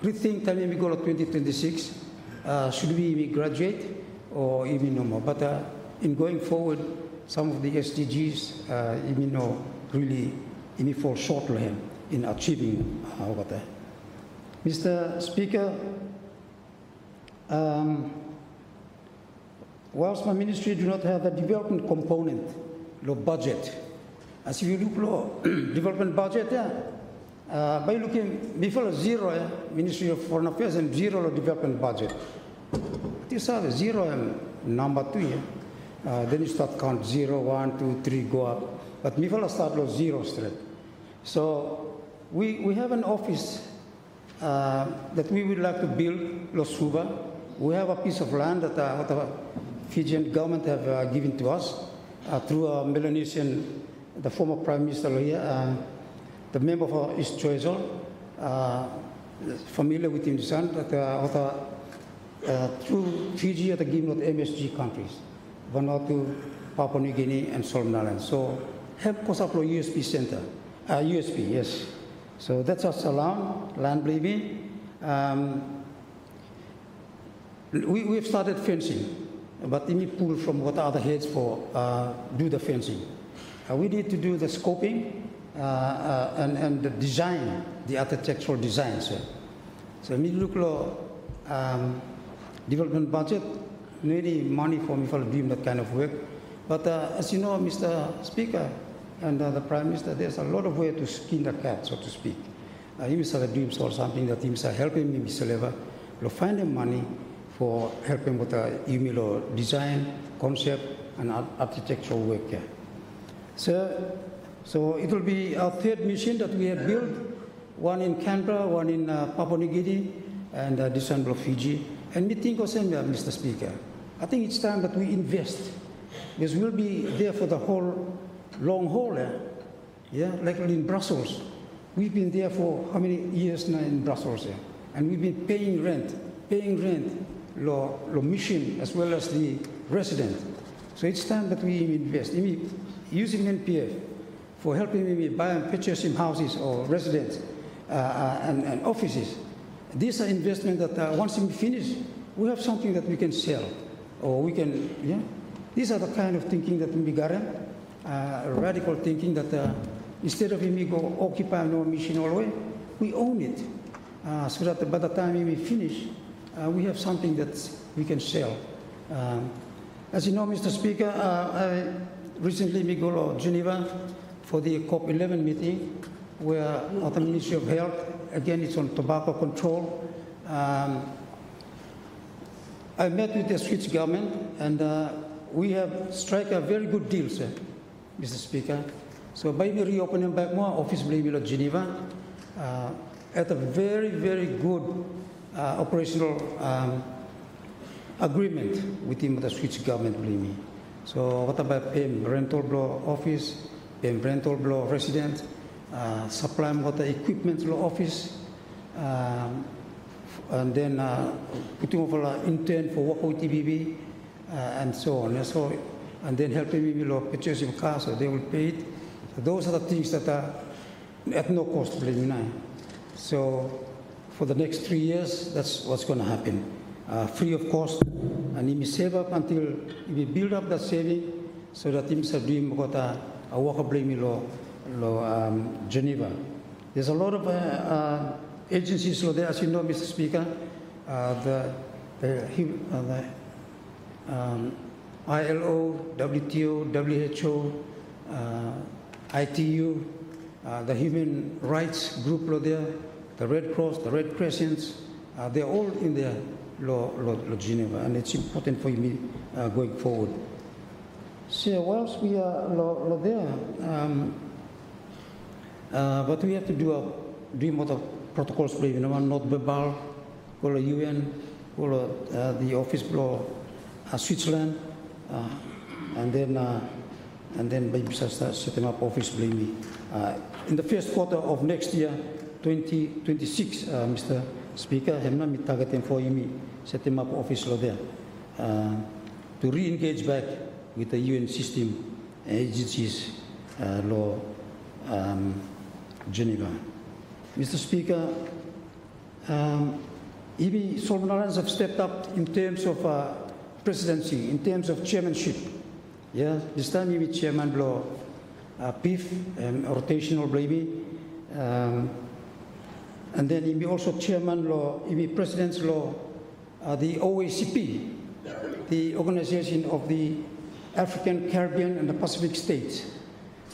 rethink time we go to 2026. Should we graduate or even no more? But in going forward, some of the SDGs, even no really fall short in achieving what. Mr. Speaker, whilst my ministry do not have a development component, budget. As you look at development budget, by looking before zero, Ministry of Foreign Affairs and zero development budget. This is zero number 2. Then you start count 0, 1, 2, 3, go up. But before start with 0 straight. So we have an office that we would like to build, Los Suba. We have a piece of land that the Fijian government have given to us through a Melanesian, the former Prime Minister here, the member for East Choiseul, familiar with him, that through Fiji at the given of MSG countries, Vanuatu, Papua New Guinea, and Solomon Islands. So help us up USP center, USP, yes. So that's us around land believing. We've started fencing, but we pull from what other heads for do the fencing. We need to do the scoping and the design, the architectural designs. So we look at development budget, no any money for me for doing that kind of work. But as you know, Mr. Speaker and the Prime Minister, there's a lot of way to skin the cat, so to speak. He must have dreams or something that he must have helping me, Mr. Lever, to find the money for helping with the email design, concept, and architectural work. So it will be our third mission that we have built, one in Canberra, one in Papua New Guinea, and this one of Fiji. And we think also, Mr. Speaker, I think it's time that we invest, because we'll be there for the whole long haul. Like in Brussels. We've been there for how many years now in Brussels? And we've been paying rent, lo mission as well as the resident. So it's time that we invest. Using NPF for helping me buy and purchase houses or residents and offices. These are investments that once we finish, we have something that we can sell or we can, These are the kind of thinking that we got, radical thinking that instead of we go occupy no mission all the way, we own it. So that by the time we finish, we have something that we can sell. As you know, Mr. Speaker, I recently we go to Geneva for the COP11 meeting, where the Ministry of Health, again, it's on tobacco control. I met with the Swiss government, and we have struck a very good deal, sir, Mr. Speaker. So by reopening back more office in Geneva, at a very, very good operational agreement within the Swiss government, believe me. So what about paying rental blow office, paying rental blow resident, supplying water equipment law office, and then putting over intern for work with TBB, and so on. And then helping me with purchasing cars, so they will pay it. So those are the things that are at no cost, believe me now. So for the next 3 years, that's what's going to happen. Free of cost, and he may save up until he build up that saving so that he must do a work blame law Geneva. There's a lot of agencies there, as you know, Mr. Speaker, the ILO, WTO, WHO, ITU, the human rights group there, the Red Cross, the Red Crescents, they're all in there, Geneva, and it's important for me going forward. So whilst we are there, but we have to do more protocols, not verbal, call UN, call the office below Switzerland, and then maybe start setting up office blaming. In the first quarter of next year, 2026, Mr. Speaker, I'm targeting for you setting up office there to re-engage back with the UN system agencies, Geneva. Mr. Speaker, Solomon Islands have stepped up in terms of presidency, in terms of chairmanship. Yeah, this time we chairman below PIF, rotational baby, and then he also chairman law, he president's law, the OACP, the Organization of the African, Caribbean, and the Pacific States.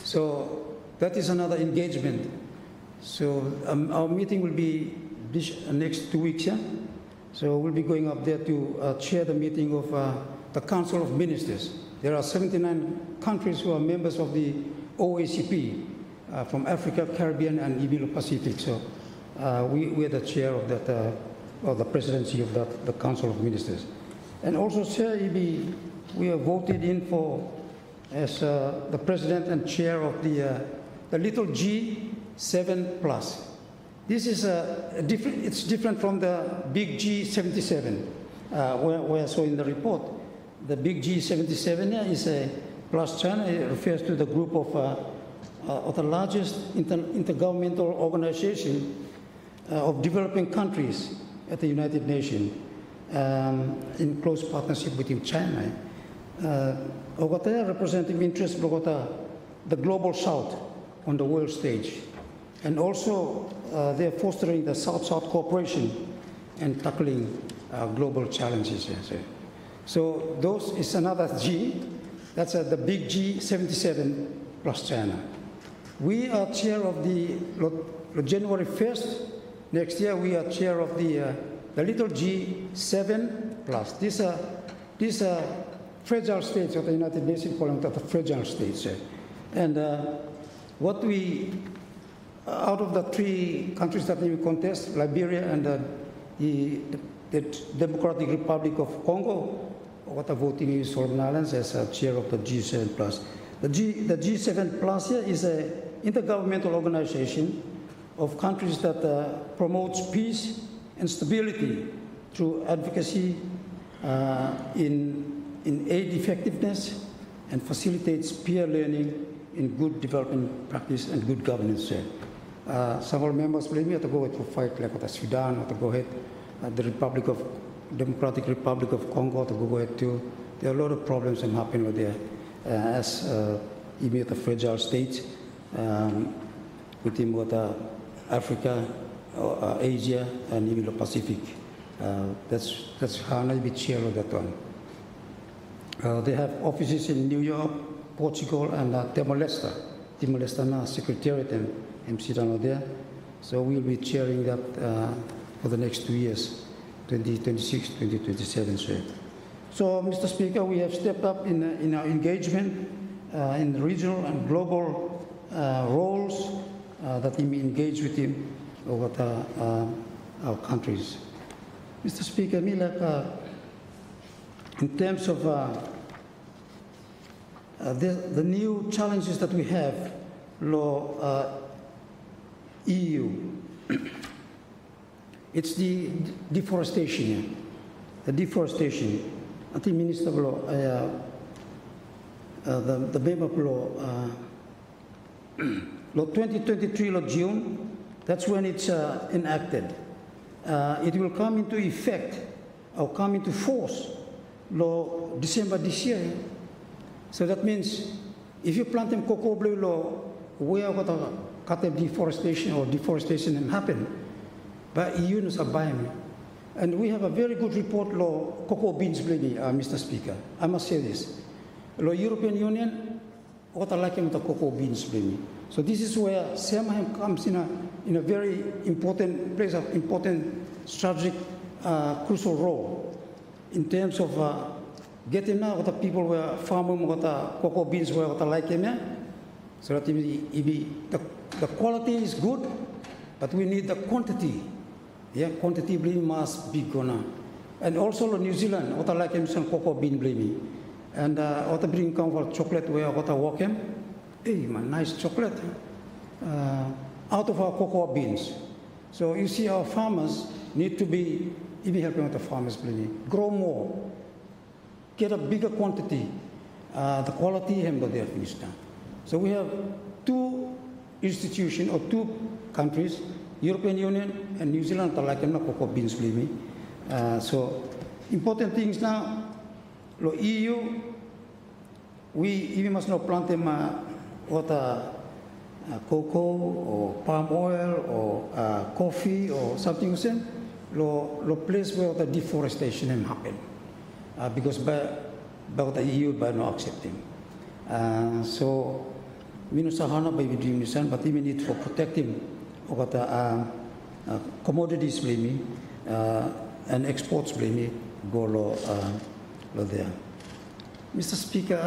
So that is another engagement. So our meeting will be this next 2 weeks, yeah? So we'll be going up there to chair the meeting of the Council of Ministers. There are 79 countries who are members of the OACP from Africa, Caribbean, and Indo-Pacific. So we are the chair of that, or the presidency of that, the Council of Ministers. And also, Chair, we are voted in for as the president and chair of the little G7 plus. This is different. It's different from the big G77, where I saw in the report, the big G77 is a plus China. It refers to the group of the largest intergovernmental organization of developing countries at the United Nations, in close partnership with China. Ogata representing interests of the global South on the world stage, and also they're fostering the South-South cooperation and tackling global challenges. So those is another G. That's the big G77 plus China. We are chair of the January 1st. Next year we are chair of the little G7 plus. These are fragile states of the United Nations, calling that the fragile states. And what we, out of the 3 countries that we contest, Liberia and the Democratic Republic of Congo, what are voting is Solomon Islands as chair of the G7 plus. The G7 plus here is an intergovernmental organization of countries that promotes peace and stability through advocacy in aid effectiveness and facilitates peer learning in good development practice and good governance. Several members believe me to go to fight like Sudan, or to go ahead the Democratic Republic of Congo, to go ahead too. There are a lot of problems that happen over there as even the fragile states within Africa, Asia, and even the Pacific. That's how I be chair of that one. They have offices in New York, Portugal, and Timor-Leste. Timor-Leste now Secretariat and Sudan there. So we'll be chairing that for the next 2 years, 2026, 2027. So, Mr. Speaker, we have stepped up in our engagement in regional and global roles that we engage with him over our countries. Mr. Speaker, in terms of the new challenges that we have, EU, it's the deforestation. The deforestation. I think Minister Law, the member law, law 2023 law June, that's when it's enacted. It will come into effect or come into force law December this year. So that means if you plant them cocoa blue law, where got a cut of deforestation or deforestation happen, but EU is buying. And we have a very good report law cocoa beans blaming, Mr. Speaker. I must say this. Law European Union, what I like him the cocoa beans blaming. So this is where Sam comes in a very important place of important strategic crucial role in terms of getting now the people where farming with the cocoa beans where the like them, so that the quality is good, but we need the quantity. Yeah, quantity blaming must be gonna. And also New Zealand, what I like him some cocoa bean blaming. And what I bring come for chocolate where what I walk him. Hey, man, nice chocolate. Out of our cocoa beans. So you see our farmers need to be, even helping with the farmers blaming, grow more, get a bigger quantity, the quality and the finished. So we have two institutions or two countries, European Union and New Zealand, like cocoa beans, believe me. So important things now, the EU, we must not plant them cocoa or palm oil or coffee or something like that. The place where the deforestation happen, because by the EU by not accepting. So minus sahana by doing this, but even need for protecting what commodities blame and exports blame go lo there. Mr. Speaker,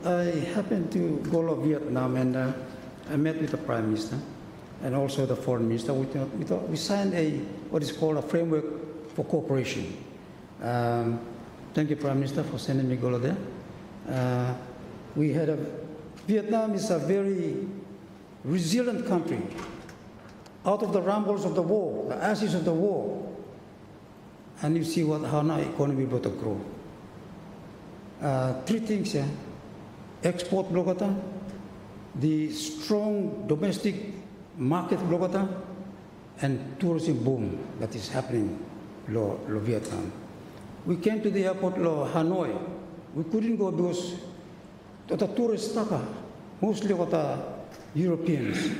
I happened to go to Vietnam and I met with the Prime Minister and also the Foreign Minister. We signed what is called a framework for cooperation. Thank you, Prime Minister, for sending me go there. Vietnam is a very resilient country. Out of the rumbles of the war, the ashes of the war, and you see how now economy about to grow. Three things, yeah. Export blogata, the strong domestic market blogata, and tourism boom that is happening in Vietnam. We came to the airport Hanoi. We couldn't go because the tourists mostly the Europeans.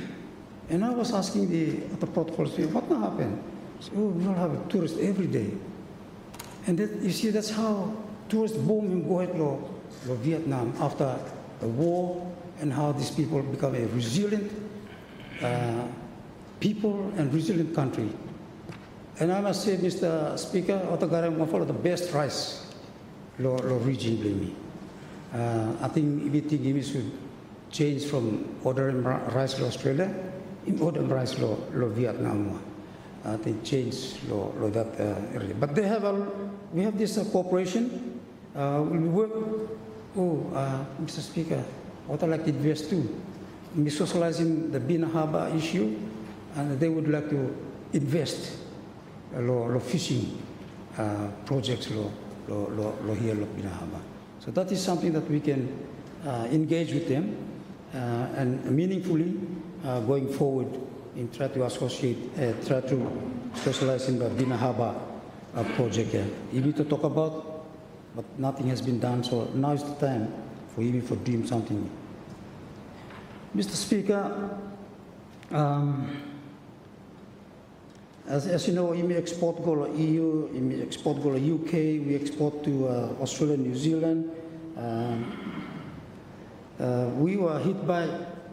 And I was asking the protocols, what will happen? So, we will have tourists every day. And you see, that's how tourists boom in go ahead to Vietnam after the war, and how these people become a resilient people and resilient country. And I must say, Mr. Speaker, Otagarang follow the best rice region, believe me. I think we should change from ordering rice to Australia, ordering rice to Vietnam. I think change that area. But we have this cooperation. We work. Mr. Speaker, what I like to invest too, in socializing the Bina Harbour issue, and they would like to invest fishing projects here in Bina Harbour. So that is something that we can engage with them and meaningfully going forward in try to associate, try to specialize in the Bina Harbour project. You need to talk about, but nothing has been done, so now is the time for even for doing something. Mr. Speaker, as you know, we may export go to EU, we may export go to UK, we export to Australia, New Zealand. We were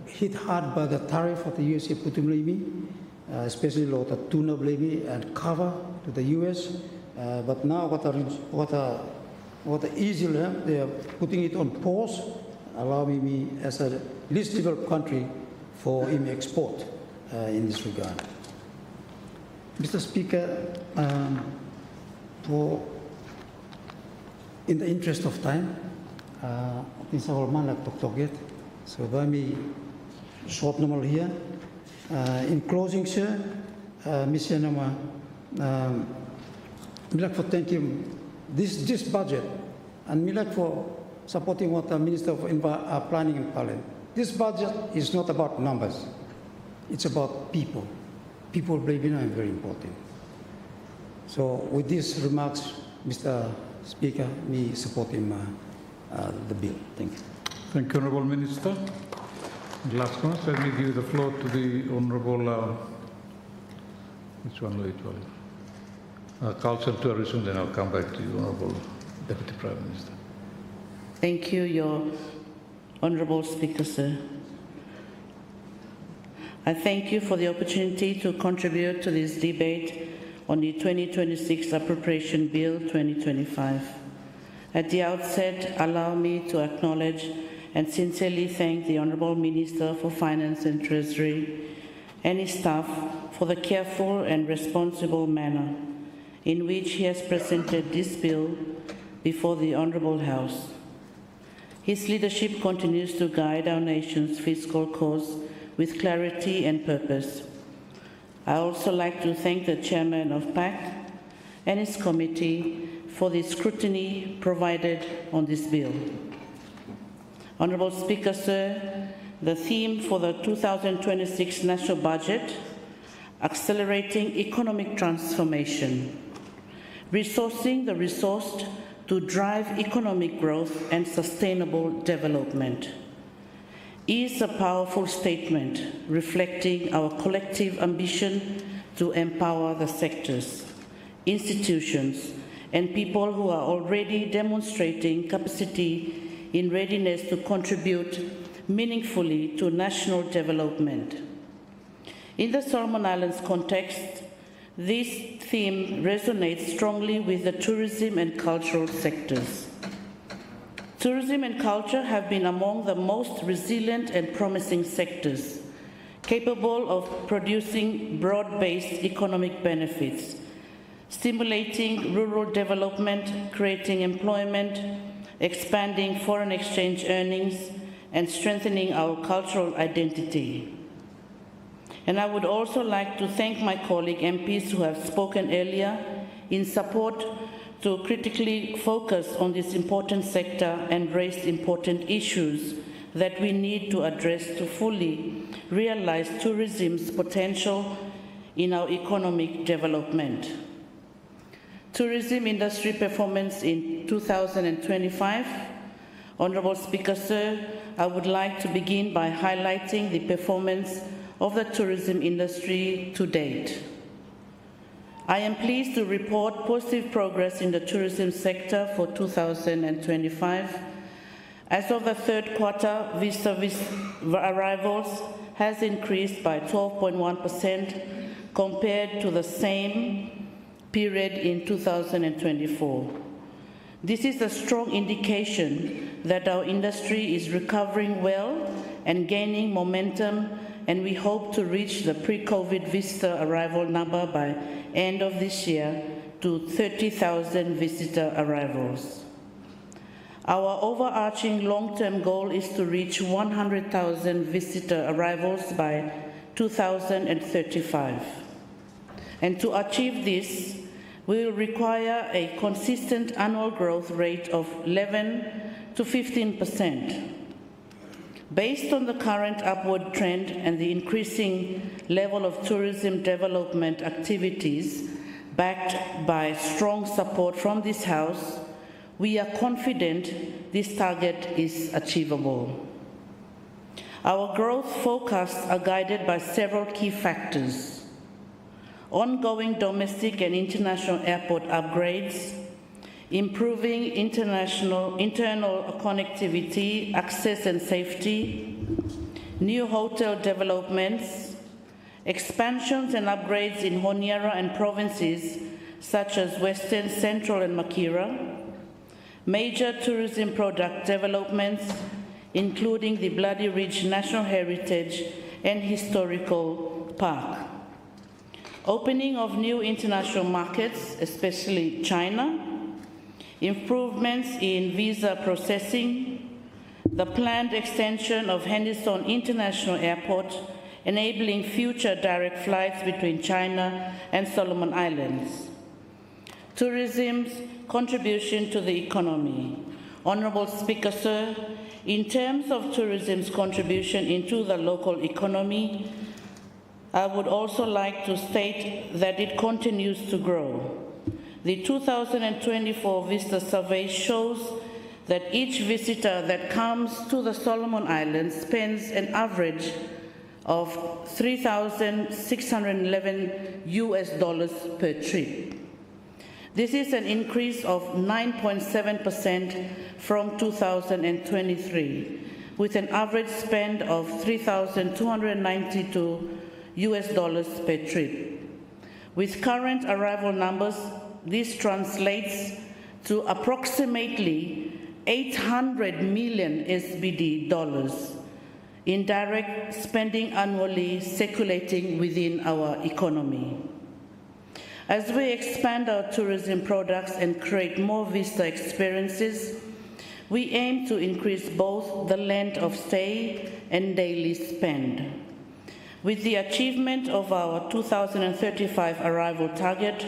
hit hard by the tariff of the USA put in, especially the tuna blame and cover to the US. But now what easily they are putting it on pause, allowing me as a least developed country for export in this regard. Mr. Speaker, in the interest of time, I think I will not talk yet. So by me short normal here. In closing, sir, Mr. Nama, I'd like to thank you this budget, and I'd like for supporting what the Minister of Planning and Parliament. This budget is not about numbers; it's about people. People believing are very important. So, with these remarks, Mr. Speaker, me supporting the bill. Thank you. Thank you, Honourable Minister. Last one, let me give the floor to the Honourable, Culture and Tourism, then I'll come back to you, Honourable Deputy Prime Minister. Thank you, Your Honourable Speaker, sir. I thank you for the opportunity to contribute to this debate on the 2026 Appropriation Bill 2025. At the outset, allow me to acknowledge and sincerely thank the Honourable Minister for Finance and Treasury and his staff for the careful and responsible manner in which he has presented this bill before the Honourable House. His leadership continues to guide our nation's fiscal course with clarity and purpose. I also like to thank the Chairman of PAC and his committee for the scrutiny provided on this bill. Honourable Speaker, sir, the theme for the 2026 national budget, accelerating economic transformation, resourcing the resourced to drive economic growth and sustainable development, is a powerful statement reflecting our collective ambition to empower the sectors, institutions, and people who are already demonstrating capacity in readiness to contribute meaningfully to national development. In the Solomon Islands context, this theme resonates strongly with the tourism and cultural sectors. Tourism and culture have been among the most resilient and promising sectors, capable of producing broad-based economic benefits, stimulating rural development, creating employment, expanding foreign exchange earnings, and strengthening our cultural identity. And I would also like to thank my colleague MPs who have spoken earlier in support to critically focus on this important sector and raise important issues that we need to address to fully realize tourism's potential in our economic development. Tourism industry performance in 2025. Honourable Speaker, sir, I would like to begin by highlighting the performance of the tourism industry to date. I am pleased to report positive progress in the tourism sector for 2025. As of the third quarter, visitor arrivals has increased by 12.1% compared to the same period in 2024. This is a strong indication that our industry is recovering well and gaining momentum, and we hope to reach the pre-COVID visitor arrival number by end of this year to 30,000 visitor arrivals. Our overarching long-term goal is to reach 100,000 visitor arrivals by 2035. And to achieve this, we will require a consistent annual growth rate of 11 to 15%. Based on the current upward trend and the increasing level of tourism development activities backed by strong support from this House, we are confident this target is achievable. Our growth forecasts are guided by several key factors: ongoing domestic and international airport upgrades, improving internal connectivity, access and safety, new hotel developments, expansions and upgrades in Honiara and provinces such as Western, Central and Makira, major tourism product developments, including the Bloody Ridge National Heritage and Historical Park, opening of new international markets, especially China, improvements in visa processing, the planned extension of Henderson International Airport, enabling future direct flights between China and Solomon Islands. Tourism's contribution to the economy. Honourable Speaker, sir, in terms of tourism's contribution into the local economy, I would also like to state that it continues to grow. The 2024 visitor survey shows that each visitor that comes to the Solomon Islands spends an average of $3,611 per trip. This is an increase of 9.7% from 2023, with an average spend of $3,292 per trip. With current arrival numbers, this translates to approximately 800 million SBD dollars in direct spending annually circulating within our economy. As we expand our tourism products and create more vista experiences, we aim to increase both the length of stay and daily spend. With the achievement of our 2035 arrival target,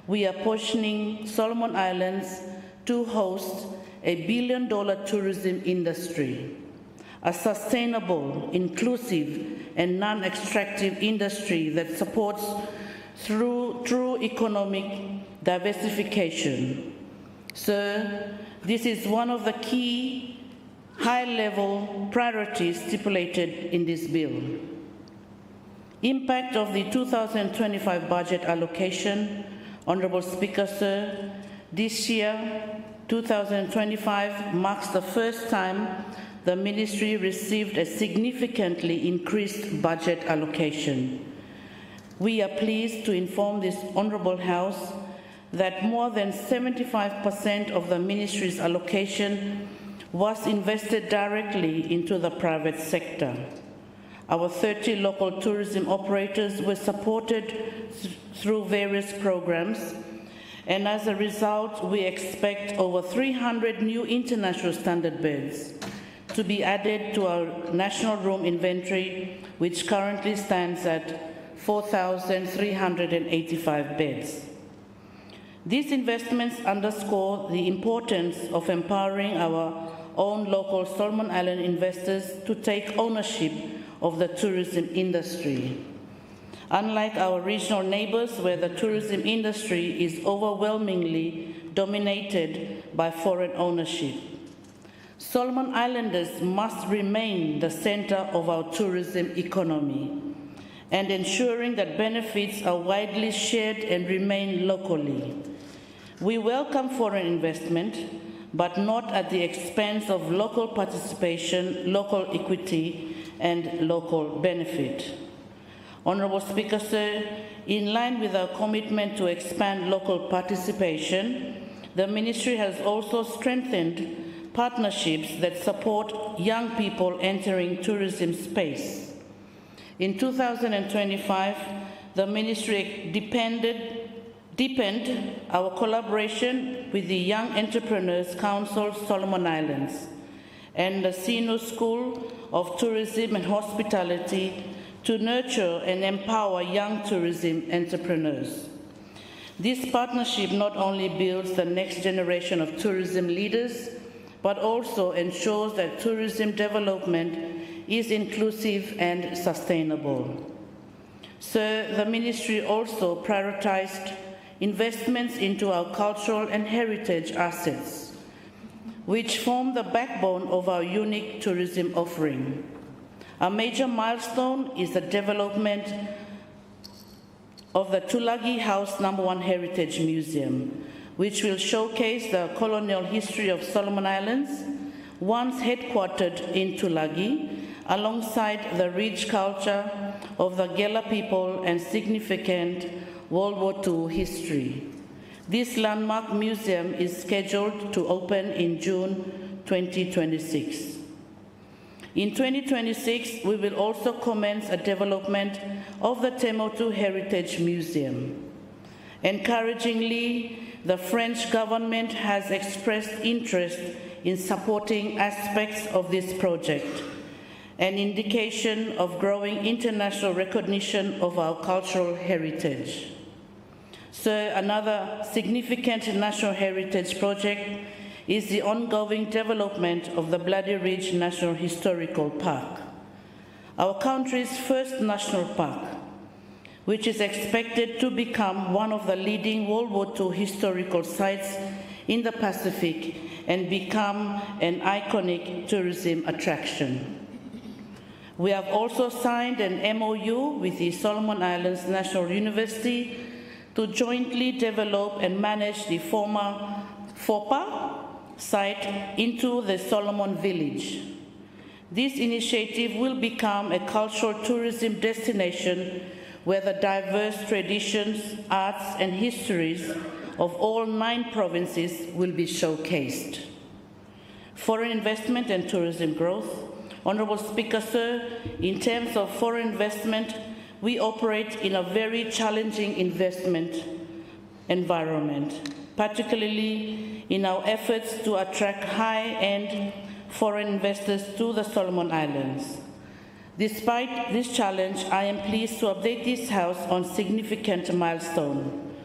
we are positioning Solomon Islands to host a $1 billion tourism industry, a sustainable, inclusive, and non-extractive industry that supports through true economic diversification. Sir, this is one of the key high-level priorities stipulated in this bill. Impact of the 2025 budget allocation. Honourable Speaker, sir, this year, 2025, marks the first time the Ministry received a significantly increased budget allocation. We are pleased to inform this Honourable House that more than 75% of the Ministry's allocation was invested directly into the private sector. Our 30 local tourism operators were supported through various programs, and as a result, we expect over 300 new international standard beds to be added to our national room inventory, which currently stands at 4,385 beds. These investments underscore the importance of empowering our own local Solomon Island investors to take ownership of the tourism industry. Unlike our regional neighbors, where the tourism industry is overwhelmingly dominated by foreign ownership, Solomon Islanders must remain the center of our tourism economy, and ensuring that benefits are widely shared and remain locally. We welcome foreign investment, but not at the expense of local participation, local equity, and local benefit. Honourable Speaker, sir, in line with our commitment to expand local participation, the Ministry has also strengthened partnerships that support young people entering tourism space. In 2025, the Ministry deepened our collaboration with the Young Entrepreneurs Council Solomon Islands and the Sinu School of Tourism and Hospitality to nurture and empower young tourism entrepreneurs. This partnership not only builds the next generation of tourism leaders, but also ensures that tourism development is inclusive and sustainable. Sir, the Ministry also prioritized investments into our cultural and heritage assets, which form the backbone of our unique tourism offering. A major milestone is the development of the Tulagi House No. 1 Heritage Museum, which will showcase the colonial history of Solomon Islands, once headquartered in Tulagi, alongside the rich culture of the Gela people and significant World War II history. This landmark museum is scheduled to open in June 2026. In 2026, we will also commence a development of the Temotu Heritage Museum. Encouragingly, the French government has expressed interest in supporting aspects of this project, an indication of growing international recognition of our cultural heritage. So, another significant national heritage project is the ongoing development of the Bloody Ridge National Historical Park, our country's first national park, which is expected to become one of the leading World War II historical sites in the Pacific and become an iconic tourism attraction. We have also signed an MOU with the Solomon Islands National University to jointly develop and manage the former FOPA site into the Solomon Village. This initiative will become a cultural tourism destination where the diverse traditions, arts, and histories of all 9 provinces will be showcased. Foreign investment and tourism growth. Honourable Speaker, sir, in terms of foreign investment, we operate in a very challenging investment environment, particularly in our efforts to attract high-end foreign investors to the Solomon Islands. Despite this challenge, I am pleased to update this House on significant milestone.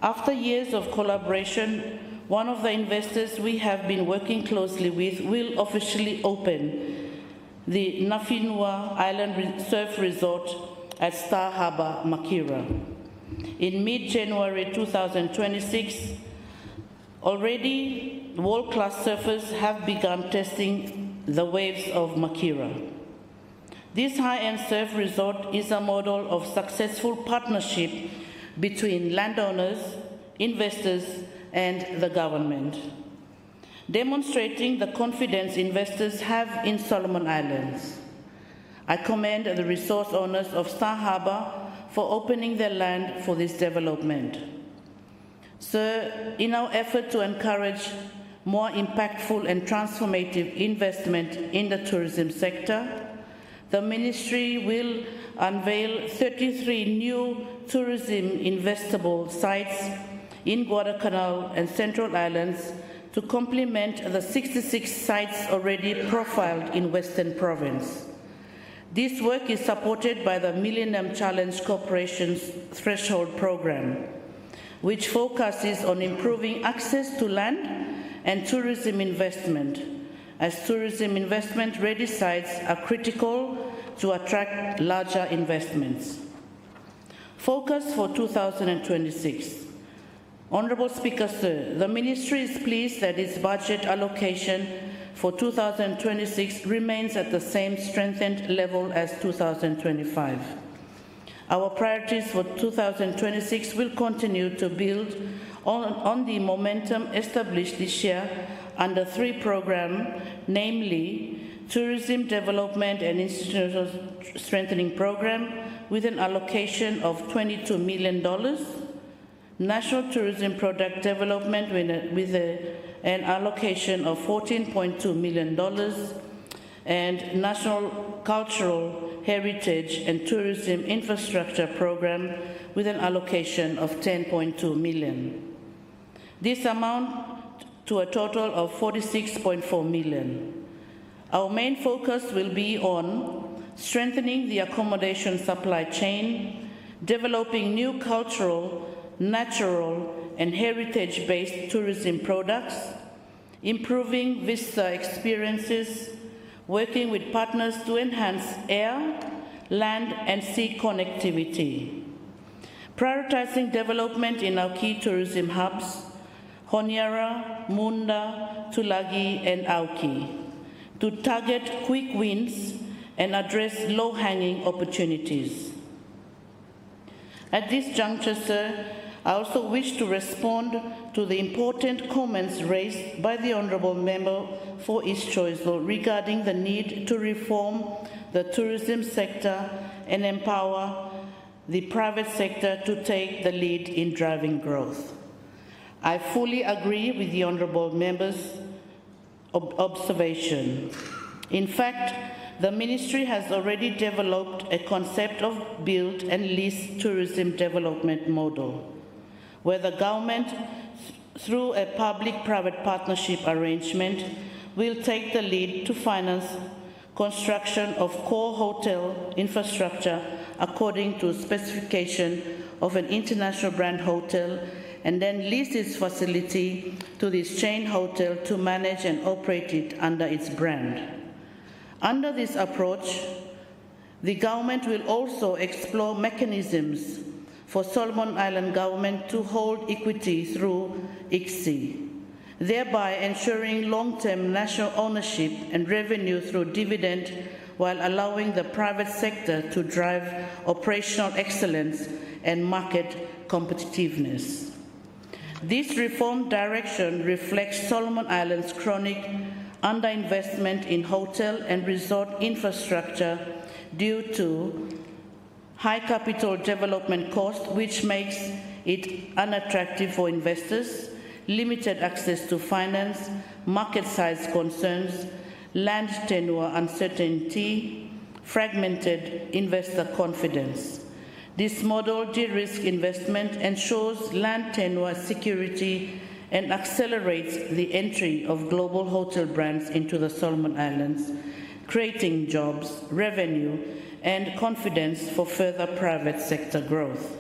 After years of collaboration, one of the investors we have been working closely with will officially open the Nafinua Island Surf Resort at Star Harbour, Makira. In mid-January 2026, already world-class surfers have begun testing the waves of Makira. This high-end surf resort is a model of successful partnership between landowners, investors, and the government, demonstrating the confidence investors have in Solomon Islands. I commend the resource owners of Star Harbour for opening their land for this development. Sir, in our effort to encourage more impactful and transformative investment in the tourism sector, the Ministry will unveil 33 new tourism investable sites in Guadalcanal and Central Islands to complement the 66 sites already profiled in Western Province. This work is supported by the Millennium Challenge Corporation's Threshold Program, which focuses on improving access to land and tourism investment, as tourism investment-ready sites are critical to attract larger investments. Focus for 2026. Honourable Speaker, sir, the Ministry is pleased that its budget allocation for 2026 remains at the same strengthened level as 2025. Our priorities for 2026 will continue to build on the momentum established this year under 3 programs, namely Tourism Development and Institutional Strengthening Program with an allocation of $22 million, National Tourism Product Development with an allocation of $14.2 million, and National Cultural Heritage and Tourism Infrastructure Program with an allocation of $10.2 million. This amount to a total of $46.4 million. Our main focus will be on strengthening the accommodation supply chain, developing new cultural, natural, and heritage-based tourism products, improving visitor experiences, working with partners to enhance air, land, and sea connectivity, prioritizing development in our key tourism hubs, Honiara, Munda, Tulagi, and Auki, to target quick wins and address low-hanging opportunities. At this juncture, sir, I also wish to respond to the important comments raised by the Honourable Member for East Choiseul regarding the need to reform the tourism sector and empower the private sector to take the lead in driving growth. I fully agree with the Honourable Member's observation. In fact, the Ministry has already developed a concept of build and lease tourism development model, where the government, through a public-private partnership arrangement, will take the lead to finance construction of core hotel infrastructure according to specification of an international brand hotel, and then lease its facility to this chain hotel to manage and operate it under its brand. Under this approach, the government will also explore mechanisms for Solomon Island government to hold equity through ICSI, thereby ensuring long-term national ownership and revenue through dividend, while allowing the private sector to drive operational excellence and market competitiveness. This reform direction reflects Solomon Islands' chronic underinvestment in hotel and resort infrastructure due to high capital development cost, which makes it unattractive for investors, limited access to finance, market size concerns, land tenure uncertainty, fragmented investor confidence. This model de-risks investment, ensures land tenure security, and accelerates the entry of global hotel brands into the Solomon Islands, creating jobs, revenue, and confidence for further private sector growth.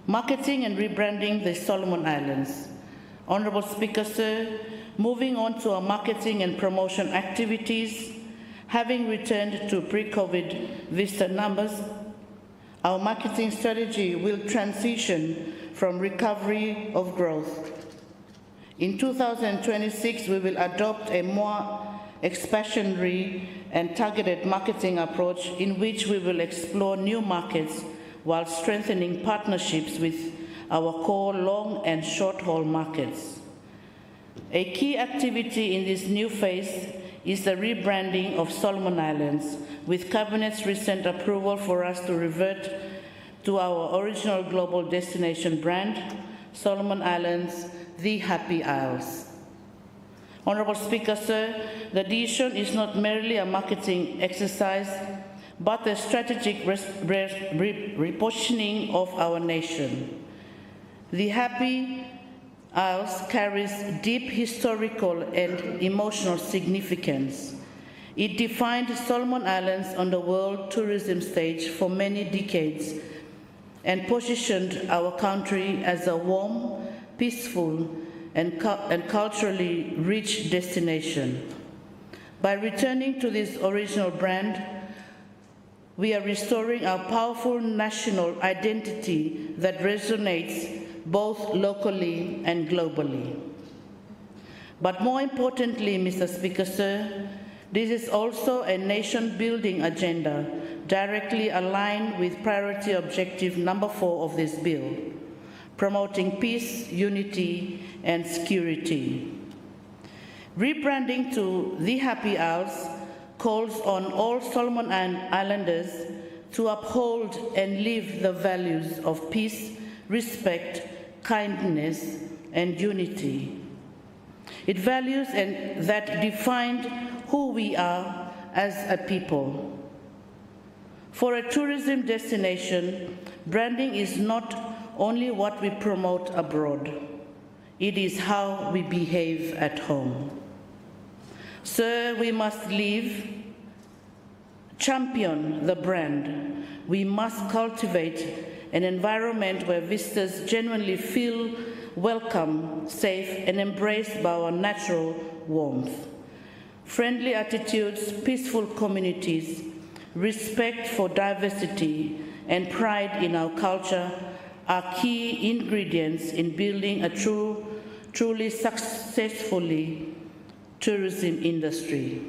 Marketing and rebranding the Solomon Islands. Honourable Speaker, sir, moving on to our marketing and promotion activities, having returned to pre-COVID visitor numbers, our marketing strategy will transition from recovery of growth. In 2026, we will adopt a more expansionary and targeted marketing approach in which we will explore new markets while strengthening partnerships with our core long and short-haul markets. A key activity in this new phase is the rebranding of Solomon Islands, with Cabinet's recent approval for us to revert to our original global destination brand, Solomon Islands, the Happy Isles. Honourable Speaker, sir, the decision is not merely a marketing exercise, but a strategic repositioning of our nation. The Happy Isles carries deep historical and emotional significance. It defined Solomon Islands on the world tourism stage for many decades and positioned our country as a warm, peaceful, and culturally rich destination. By returning to this original brand, we are restoring our powerful national identity that resonates both locally and globally. But more importantly, Mr. Speaker, sir, this is also a nation-building agenda directly aligned with priority objective number 4 of this bill, promoting peace, unity, and security. Rebranding to the Happy Isles calls on all Solomon Islanders to uphold and live the values of peace, respect, kindness, and unity. It values and that defined who we are as a people. For a tourism destination, branding is not only what we promote abroad, it is how we behave at home. Sir, we must champion the brand. We must cultivate an environment where visitors genuinely feel welcome, safe, and embraced by our natural warmth. Friendly attitudes, peaceful communities, respect for diversity, and pride in our culture are key ingredients in building a truly successful tourism industry.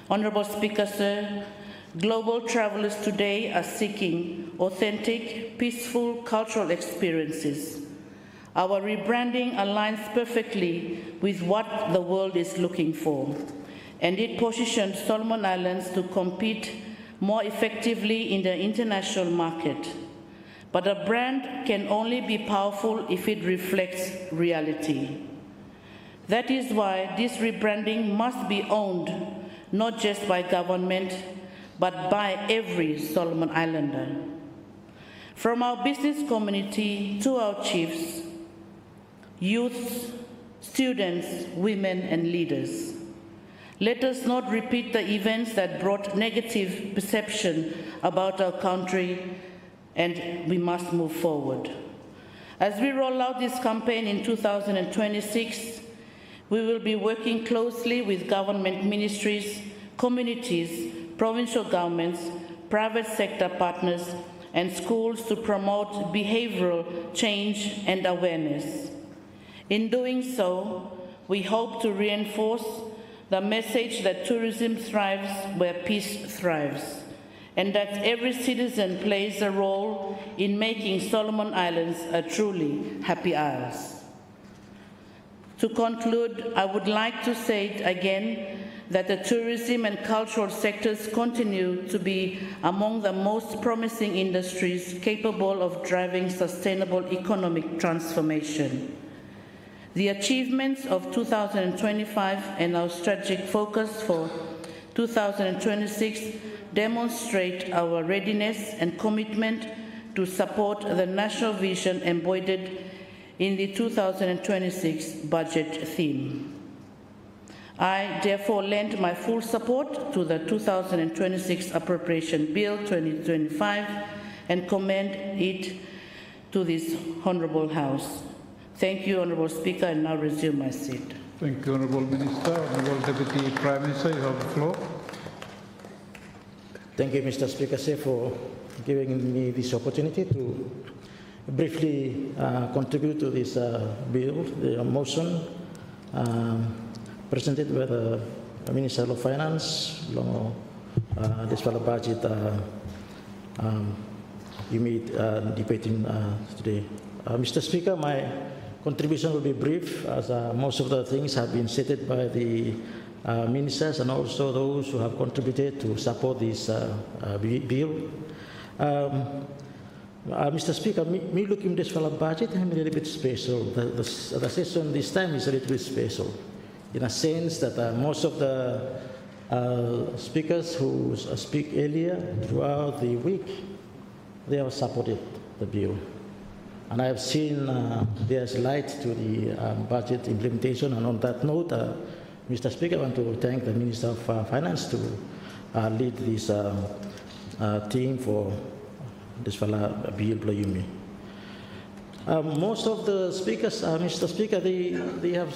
Honourable Speaker, sir, global travelers today are seeking authentic, peaceful cultural experiences. Our rebranding aligns perfectly with what the world is looking for, and it positions Solomon Islands to compete more effectively in the international market. But a brand can only be powerful if it reflects reality. That is why this rebranding must be owned not just by government, but by every Solomon Islander. From our business community to our chiefs, youths, students, women, and leaders. Let us not repeat the events that brought negative perception about our country, and we must move forward. As we roll out this campaign in 2026, we will be working closely with government ministries, communities, provincial governments, private sector partners, and schools to promote behavioral change and awareness. In doing so, we hope to reinforce the message that tourism thrives where peace thrives, and that every citizen plays a role in making Solomon Islands a truly happy isles. To conclude, I would like to say it again that the tourism and cultural sectors continue to be among the most promising industries capable of driving sustainable economic transformation. The achievements of 2025 and our strategic focus for 2026 demonstrate our readiness and commitment to support the national vision embodied in the 2026 budget theme. I therefore lend my full support to the 2026 Appropriation Bill 2025 and commend it to this Honourable House. Thank you, Honourable Speaker, and now resume my seat. Thank you, Honourable Minister. Honourable Deputy Prime Minister, you have the floor. Thank you, Mr. Speaker, sir, for giving me this opportunity to briefly contribute to this bill, the motion presented by the Minister of Finance, this for the budget you made debating today. Mr. Speaker, my contribution will be brief, as most of the things have been stated by the ministers and also those who have contributed to support this bill. Mr. Speaker, me looking this for the budget, I'm a little bit special. The session this time is a little bit special, in a sense that most of the speakers who speak earlier throughout the week, they have supported the bill. And I have seen there's light to the budget implementation. And on that note, Mr. Speaker, I want to thank the Minister of Finance to lead this team for this bill. Most of the speakers, Mr. Speaker, they have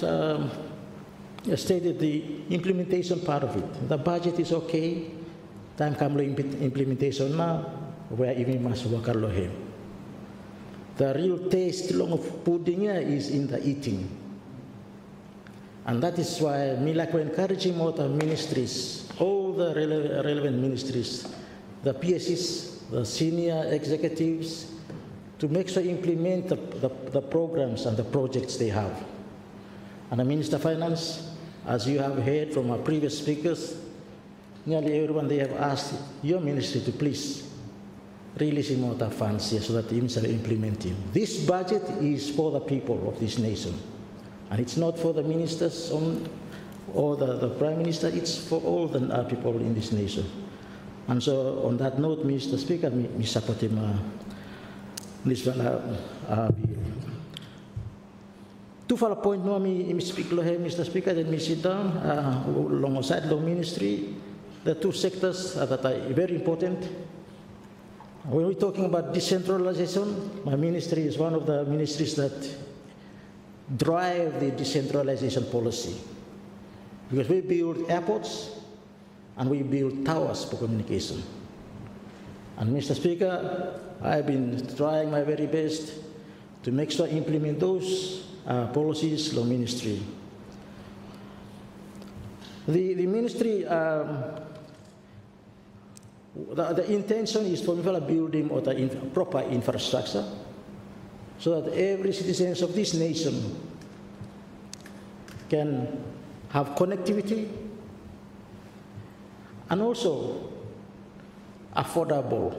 stated the implementation part of it. The budget is okay. Time comes implementation now, where even must work alone. The real taste of pudding is in the eating. And that is why me like to encourage more the ministries, all the relevant ministries, the PSs, the senior executives, to make sure implement the programs and the projects they have. And the Minister of Finance, as you have heard from our previous speakers, nearly everyone they have asked your ministry to please release more the funds here so that the ministry are implementing. This budget is for the people of this nation. And it's not for the ministers or the Prime Minister, it's for all the people in this nation. And so on that note, Mr. Speaker, I support him this bill. To follow point, no, I speak Mr. Speaker, then me sit down alongside the ministry. The two sectors that are very important. When we're talking about decentralization, my ministry is one of the ministries that drive the decentralization policy. Because we build airports and we build towers for communication. And Mr. Speaker, I've been trying my very best to make sure I implement those policies, the ministry. The ministry, the intention is for building or the proper infrastructure so that every citizen of this nation can have connectivity and also affordable.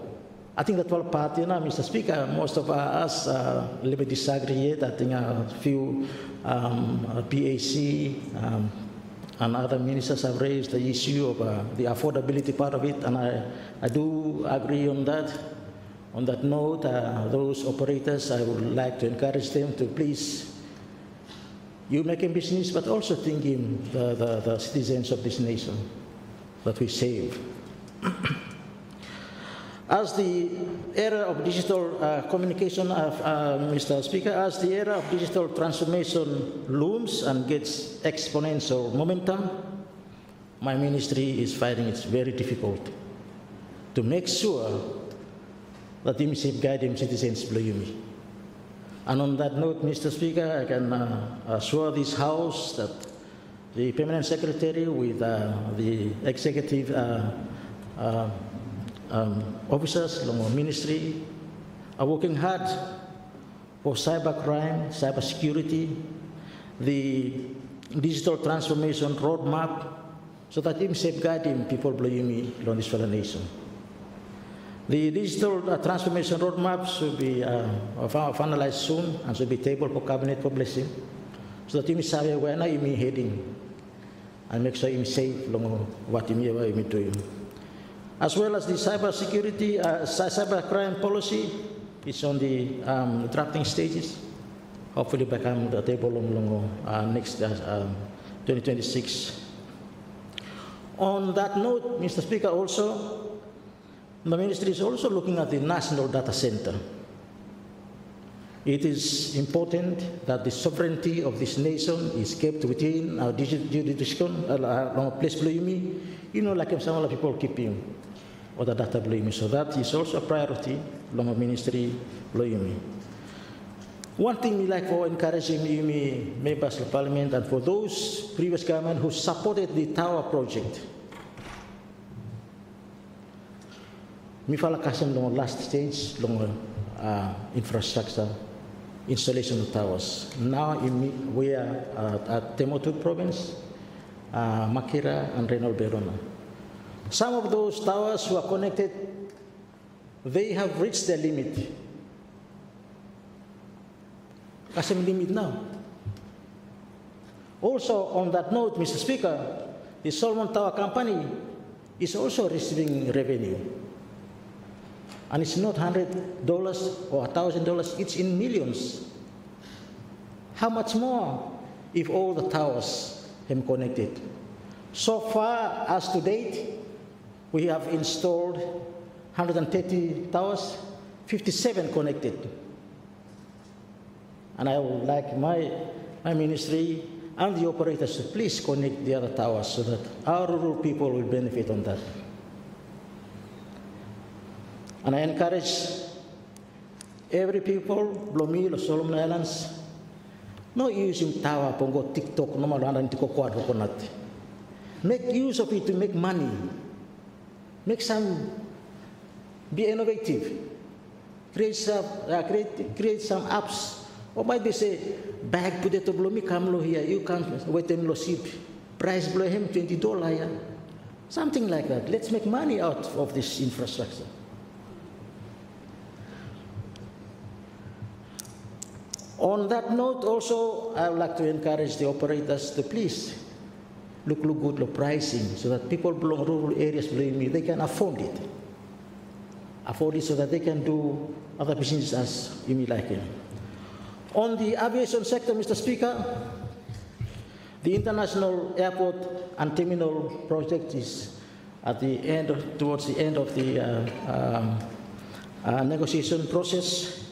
I think that all party, Mr. Speaker, most of us a little bit disagree. I think a few PAC and other ministers have raised the issue of the affordability part of it, and I do agree on that. On that note, those operators, I would like to encourage them to please, you making business, but also thinking the citizens of this nation that we save. As the era of digital communication, Mr. Speaker, as the era of digital transformation looms and gets exponential momentum, my ministry is finding it very difficult to make sure that the guiding citizens believe me. And on that note, Mr. Speaker, I can assure this House that the Permanent Secretary with the executive officers along our ministry are working hard for cybercrime, cybersecurity, the digital transformation roadmap so that im safeguarding people blayumi on this nation. The digital transformation roadmap should be finalized soon and should be tabled for cabinet for blessing so that im sabi where na im heading and make sure im safe long what im doing. As well as the cyber security, cyber crime policy is on the drafting stages. Hopefully become the table on next 2026. On that note, Mr. Speaker, also, the ministry is also looking at the national data center. It is important that the sovereignty of this nation is kept within our jurisdiction, place blayumi, like some other people keeping or the data blayumi. So that is also a priority along the ministry blayumi. One thing we like for encouraging members of parliament and for those previous government who supported the tower project. We kasem long last stage long infrastructure installation of towers. Now we are at Temotu province, Makira and Renal Berona. Some of those towers who are connected, they have reached their limit. Kasem limit now. Also, on that note, Mr. Speaker, the Solomon Tower Company is also receiving revenue. And it's not $100 or $1,000, it's in millions. How much more if all the towers have connected? So far as to date, we have installed 130 towers, 57 connected. And I would like my ministry and the operators to please connect the other towers so that our rural people will benefit on that. And I encourage every people, Blomi, Los Solomon Islands, no using tower, pongo TikTok, no malanda tiko quadro konat. Make use of it to make money. Make some, be innovative. Create some apps. Or might be say, bag potato blomi kamlo here, you can't wait and lo sip. Price blow him $20, yeah. Something like that. Let's make money out of this infrastructure. On that note, also, I would like to encourage the operators to please look good the pricing so that people belong rural areas, believe me, they can afford it. Afford it so that they can do other businesses as you may like it. On the aviation sector, Mr. Speaker, the International Airport and Terminal project is at the end, towards the end of the negotiation process.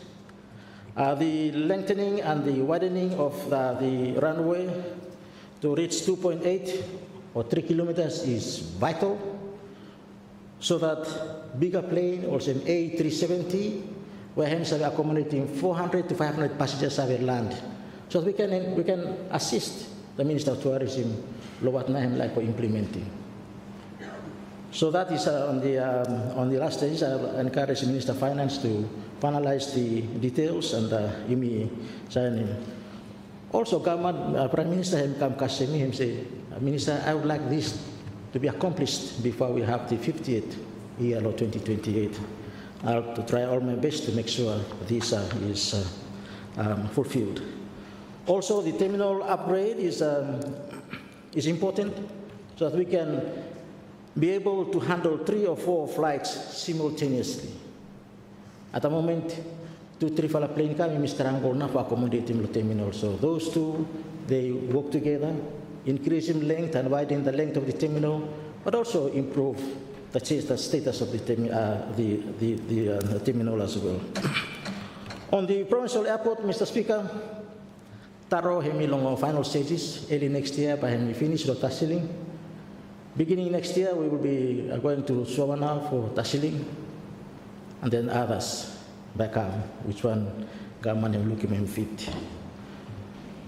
The lengthening and the widening of the runway to reach 2.8 or 3 kilometers is vital, so that bigger plane, also an A370, where hence are accommodating 400 to 500 passengers have land, so that we can assist the Minister of Tourism, Lowat Nahem, like for implementing. So that is on the last stage. I encourage the Minister of Finance to finalize the details and signing. Also, government, Prime Minister Hemkam Kasemi him say, Minister, I would like this to be accomplished before we have the 50th year of 2028. I'll to try all my best to make sure this is fulfilled. Also, the terminal upgrade is important so that we can be able to handle 3 or 4 flights simultaneously. At the moment, 2-3 fala plane kami Mr. Angol na for accommodating the terminal. So those two, they work together, increasing length and widening the length of the terminal, but also improve the status of the terminal as well. On the provincial airport, Mr. Speaker, Taro Hemilong final stages early next year by Hemi finish the tasseling. Beginning next year, we will be going to Sawana for tasseling, and then others back up, which one government is looking at fit.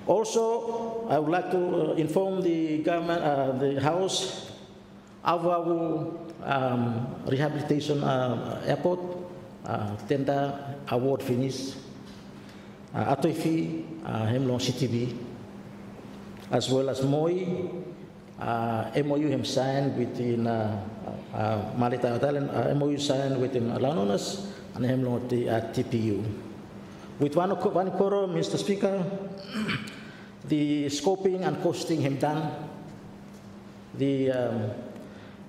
Also, I would like to inform the government, the House, our rehabilitation airport tender award finish. Atoifi, Hemlong CTB, as well as MOI, MOU him signed within Maritime Thailand, MOU signed within Lanonas, and him not the TPU. With one quorum, Mr. Speaker, the scoping and costing him done. The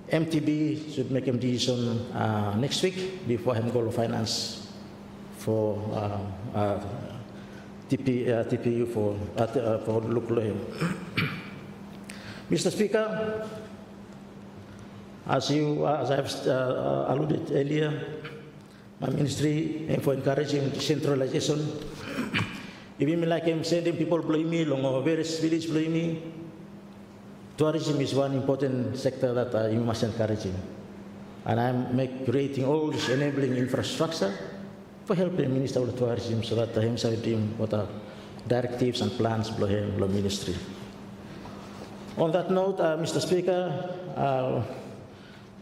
MTB should make a decision next week before him go to finance for TPU for local him. Mr. Speaker, as I have alluded earlier, my ministry aim for encouraging decentralization. Even like I'm sending people below me, along various villages below me, tourism is one important sector that you must encourage. And I'm creating all this enabling infrastructure for helping the Minister of Tourism so that him side him what are directives and plans below him, below ministry. On that note, Mr. Speaker,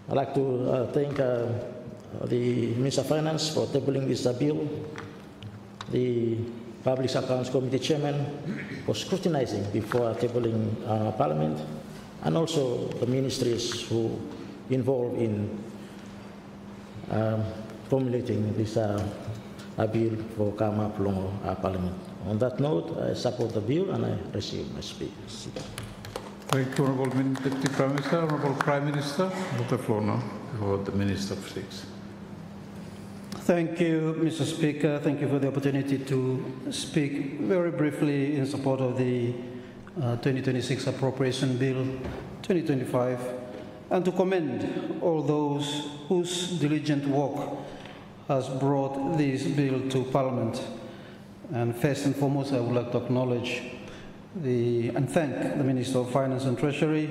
I'd like to thank the Minister of Finance for tabling this bill, the Public Accounts Committee Chairman for scrutinizing before tabling Parliament, and also the ministries who involved in formulating this bill for come up long Parliament. On that note, I support the bill and I resume my speech. Thank you, Honourable Deputy Prime Minister. Honourable Prime Minister, the floor now before the Minister speaks. Thank you, Mr. Speaker. Thank you for the opportunity to speak very briefly in support of the 2026 Appropriation Bill 2025 and to commend all those whose diligent work has brought this bill to Parliament. And first and foremost, I would like to acknowledge and thank the Minister of Finance and Treasury,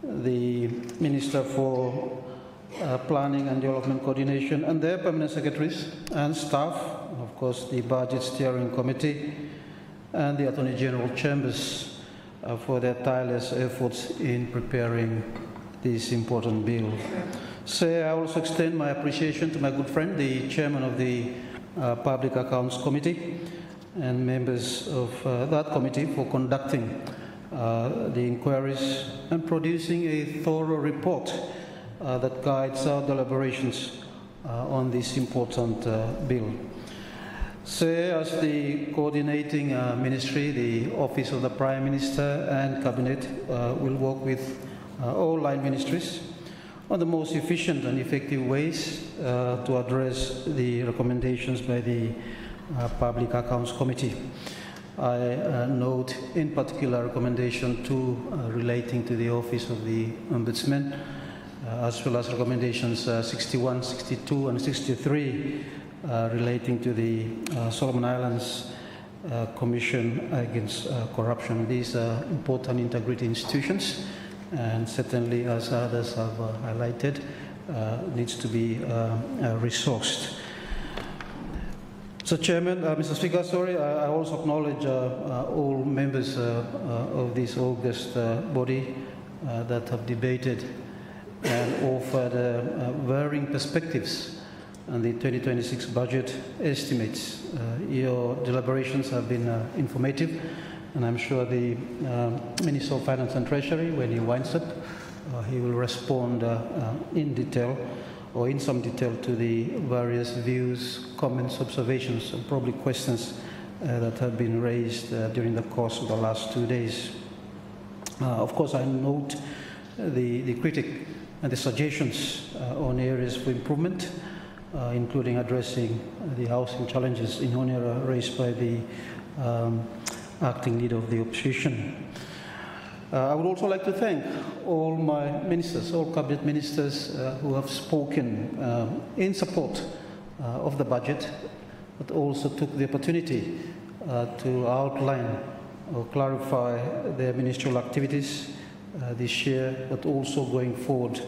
the Minister for Planning and Development Coordination, and their permanent secretaries and staff, and of course the Budget Steering Committee and the Attorney General Chambers for their tireless efforts in preparing this important bill. So I also extend my appreciation to my good friend, the Chairman of the Public Accounts Committee, and members of that committee for conducting the inquiries and producing a thorough report that guides our deliberations on this important bill. So as the coordinating ministry, the Office of the Prime Minister and Cabinet will work with all line ministries on the most efficient and effective ways to address the recommendations by the Public Accounts Committee. I note in particular recommendation 2 relating to the Office of the Ombudsman, as well as recommendations 61, 62, and 63 relating to the Solomon Islands Commission Against Corruption. These are important integrity institutions, and certainly, as others have highlighted, needs to be resourced. So, Chairman, Mr. Speaker, sorry, I also acknowledge all members of this august body that have debated and offered varying perspectives on the 2026 budget estimates. Your deliberations have been informative, and I'm sure the Minister of Finance and Treasury, when he winds up, he will respond in detail or in some detail to the various views, comments, observations, and probably questions that have been raised during the course of the last 2 days. Of course, I note the critique and the suggestions on areas for improvement, including addressing the housing challenges in Honiara raised by the acting leader of the opposition. I would also like to thank all my ministers, all cabinet ministers who have spoken in support of the budget, but also took the opportunity to outline or clarify their ministerial activities this year, but also going forward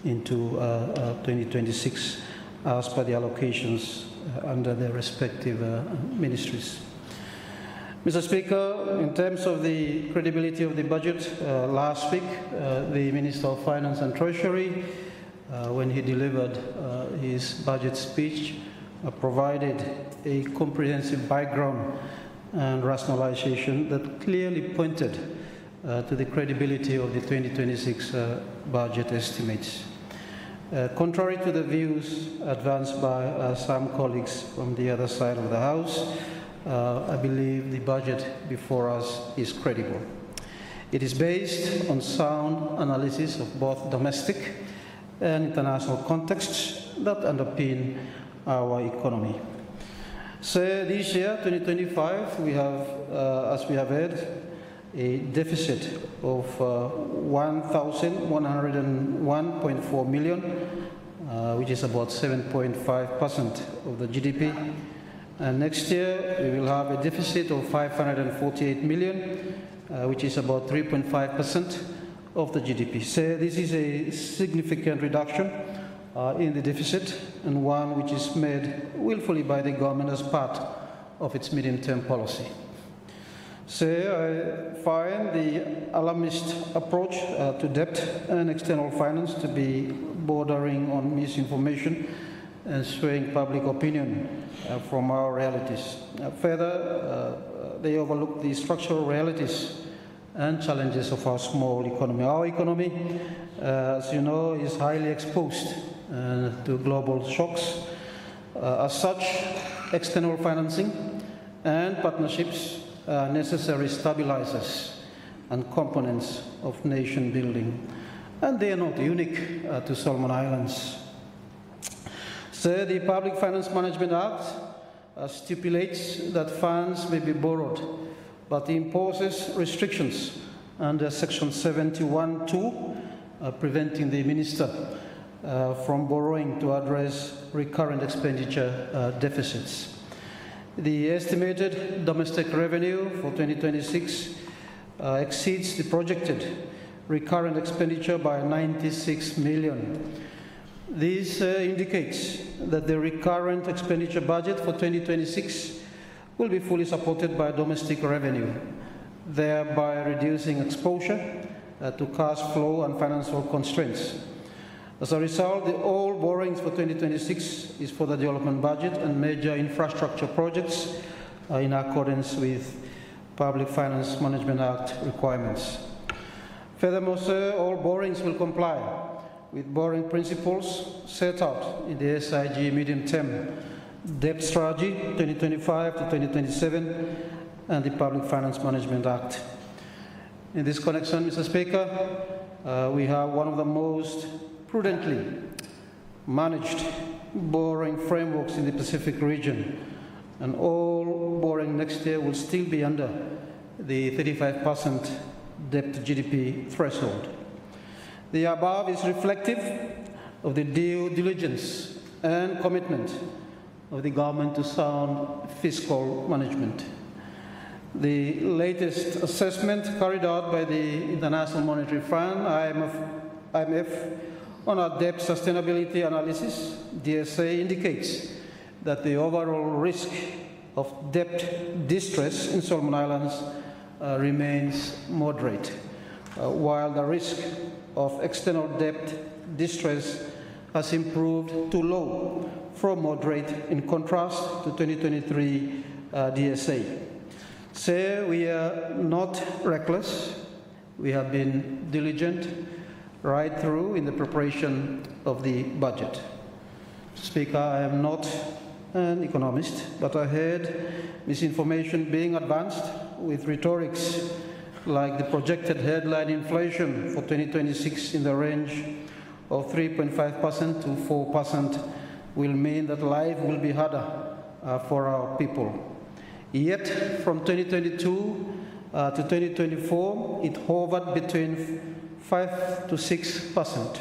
into 2026 as per the allocations under their respective ministries. Mr. Speaker, in terms of the credibility of the budget, last week the Minister of Finance and Treasury, when he delivered his budget speech, provided a comprehensive background and rationalization that clearly pointed to the credibility of the 2026 budget estimates. Contrary to the views advanced by some colleagues from the other side of the House, I believe the budget before us is credible. It is based on sound analysis of both domestic and international contexts that underpin our economy. So this year, 2025, we have, as we have heard, a deficit of 1,101.4 million, which is about 7.5% of the GDP. And next year, we will have a deficit of 548 million, which is about 3.5% of the GDP. So this is a significant reduction in the deficit, and one which is made willfully by the government as part of its medium-term policy. So I find the alarmist approach to debt and external finance to be bordering on misinformation and swaying public opinion from our realities. Further, they overlook the structural realities and challenges of our small economy. Our economy, as you know, is highly exposed to global shocks. As such, external financing and partnerships are necessary stabilizers and components of nation building. And they are not unique to Solomon Islands. So the Public Finance Management Act stipulates that funds may be borrowed, but imposes restrictions under Section 71(2), preventing the Minister from borrowing to address recurrent expenditure deficits. The estimated domestic revenue for 2026 exceeds the projected recurrent expenditure by 96 million. This indicates that the recurrent expenditure budget for 2026 will be fully supported by domestic revenue, thereby reducing exposure to cash flow and financial constraints. As a result, all borrowings for 2026 is for the development budget and major infrastructure projects in accordance with Public Finance Management Act requirements. Furthermore, sir, all borrowings will comply with borrowing principles set out in the SIG medium-term debt strategy 2025 to 2027 and the Public Finance Management Act. In this connection, Mr. Speaker, we have one of the most prudently managed borrowing frameworks in the Pacific region, and all borrowing next year will still be under the 35% debt to GDP threshold. The above is reflective of the due diligence and commitment of the government to sound fiscal management. The latest assessment carried out by the International Monetary Fund, IMF, on our debt sustainability analysis, DSA, indicates that the overall risk of debt distress in Solomon Islands remains moderate, while the risk of external debt distress has improved to low from moderate in contrast to 2023 DSA. So we are not reckless. We have been diligent right through in the preparation of the budget. Speaker, I am not an economist, but I heard misinformation being advanced with rhetorics like the projected headline inflation for 2026 in the range of 3.5% to 4% will mean that life will be harder for our people. Yet, from 2022 to 2024, it hovered between 5 to 6%.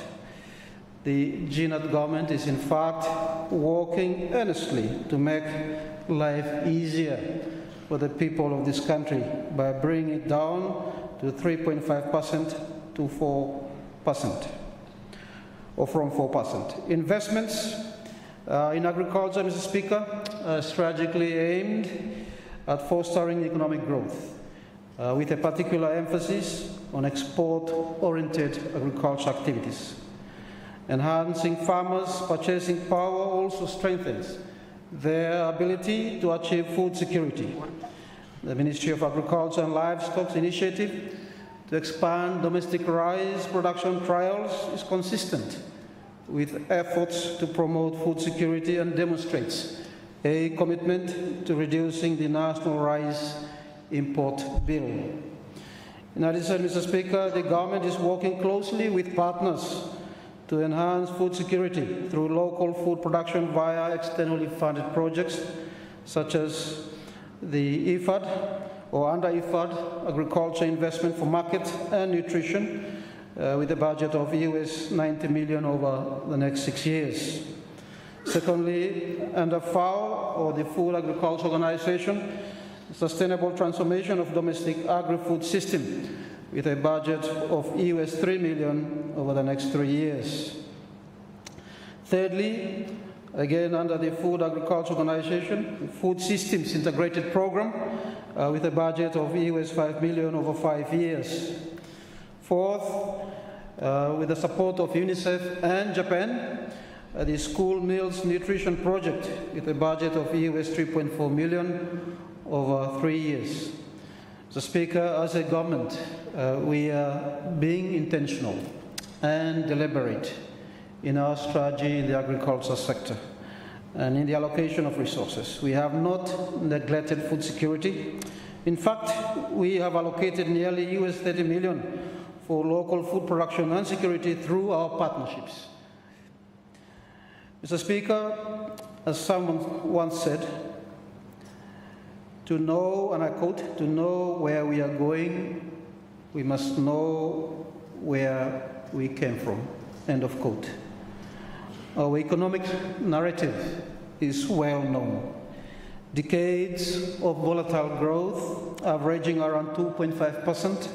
The GNAT government is in fact working earnestly to make life easier for the people of this country by bringing it down to 3.5% to 4%, or from 4%. Investments in agriculture, Mr. Speaker, are strategically aimed at fostering economic growth, with a particular emphasis on export-oriented agriculture activities. Enhancing farmers' purchasing power also strengthens their ability to achieve food security. The Ministry of Agriculture and Livestock's initiative to expand domestic rice production trials is consistent with efforts to promote food security and demonstrates a commitment to reducing the national rice import bill. In addition, Mr. Speaker, the government is working closely with partners to enhance food security through local food production via externally funded projects such as the IFAD or under IFAD, Agriculture Investment for Market and Nutrition, with a budget of US 90 million over the next 6 years. Secondly, under FAO, or the Food Agriculture Organization, sustainable transformation of domestic agri-food system with a budget of US 3 million over the next 3 years. Thirdly, again under the Food Agriculture Organization, Food Systems Integrated Program with a budget of US 5 million over 5 years. Fourth, with the support of UNICEF and Japan, the School Meals Nutrition Project with a budget of US 3.4 million over 3 years. Mr. Speaker, as a government, we are being intentional and deliberate in our strategy in the agriculture sector and in the allocation of resources. We have not neglected food security. In fact, we have allocated nearly US 30 million for local food production and security through our partnerships. Mr. Speaker, as someone once said, to know, and I quote, to know where we are going, we must know where we came from, end of quote. Our economic narrative is well known. Decades of volatile growth, averaging around 2.5%,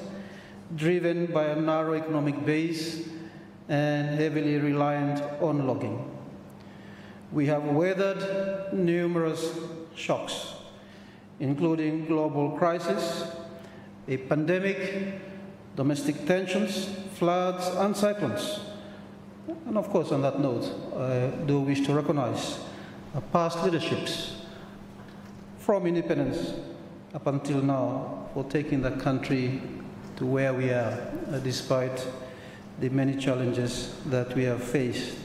driven by a narrow economic base and heavily reliant on logging. We have weathered numerous shocks, including global crisis, a pandemic, domestic tensions, floods, and cyclones. And of course, on that note, I do wish to recognize past leaderships from independence up until now for taking the country to where we are, despite the many challenges that we have faced.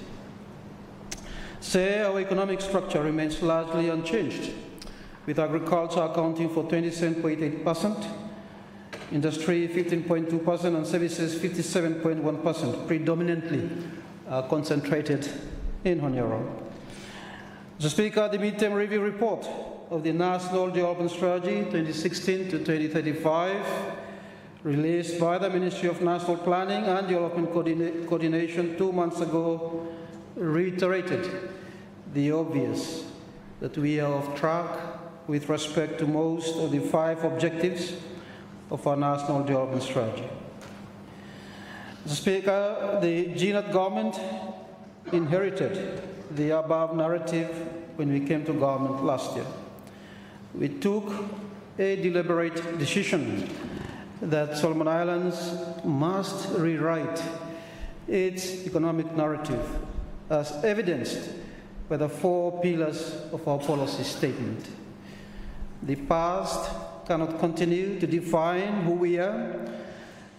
Say our economic structure remains largely unchanged, with agriculture accounting for 27.8%, industry 15.2%, and services 57.1%, predominantly concentrated in Honiara. Mr. Speaker, the midterm review report of the National Development Strategy 2016 to 2035, released by the Ministry of National Planning and Development Coordination 2 months ago, reiterated the obvious, that we are off track with respect to most of the 5 objectives of our National Development Strategy. Mr. Speaker, the GNAT government inherited the above narrative when we came to government last year. We took a deliberate decision that Solomon Islands must rewrite its economic narrative as evidenced by the 4 pillars of our policy statement. The past cannot continue to define who we are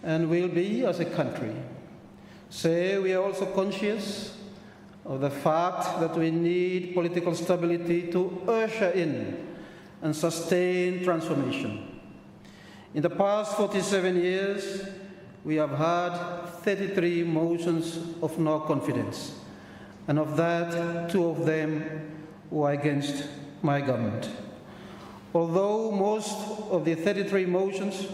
and will be as a country. Say we are also conscious of the fact that we need political stability to usher in and sustain transformation. In the past 47 years, we have had 33 motions of no confidence, and of that, 2 of them were against my government. Although most of the 33 motions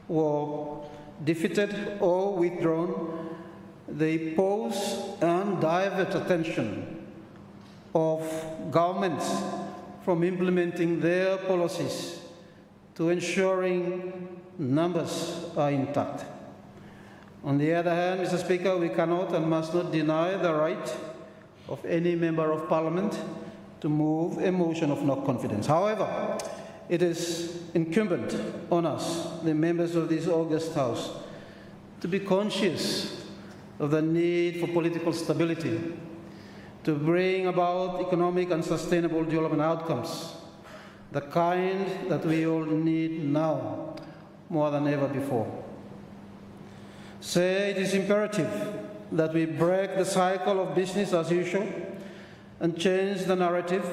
were defeated or withdrawn, they pose and divert attention of governments from implementing their policies to ensuring numbers are intact. On the other hand, Mr. Speaker, we cannot and must not deny the right of any member of Parliament to move a motion of no confidence. However, it is incumbent on us, the members of this august House, to be conscious of the need for political stability to bring about economic and sustainable development outcomes, the kind that we all need now more than ever before. Say it is imperative that we break the cycle of business as usual and change the narrative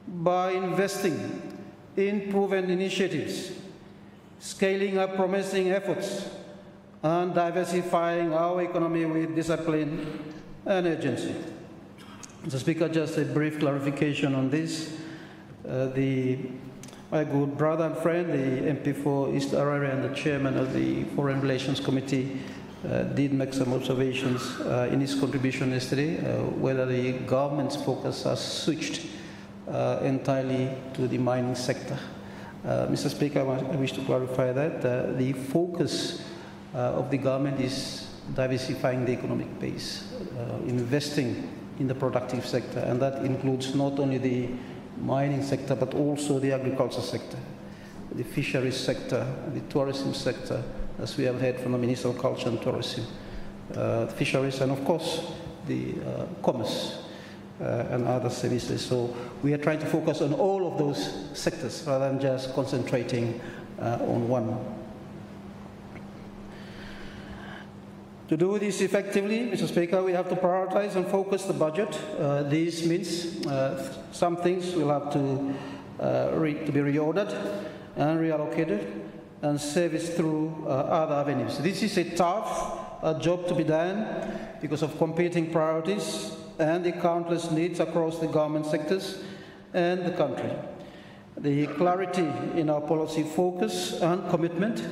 by investing in proven initiatives, scaling up promising efforts, and diversifying our economy with discipline and urgency. Mr. Speaker, just a brief clarification on this. My good brother and friend, the MP for East Araria and the chairman of the Foreign Relations Committee, did make some observations in his contribution yesterday, whether the government's focus has switched entirely to the mining sector. Mr. Speaker, I wish to clarify that the focus of the government is diversifying the economic base, investing in the productive sector, and that includes not only the mining sector but also the agriculture sector, the fisheries sector, the tourism sector, as we have heard from the Minister of Culture and Tourism, fisheries, and of course the commerce and other services. So we are trying to focus on all of those sectors rather than just concentrating on one. To do this effectively, Mr. Speaker, we have to prioritize and focus the budget. This means some things will have to be reordered and reallocated and serviced through other avenues. This is a tough job to be done because of competing priorities and the countless needs across the government sectors and the country. The clarity in our policy focus and commitment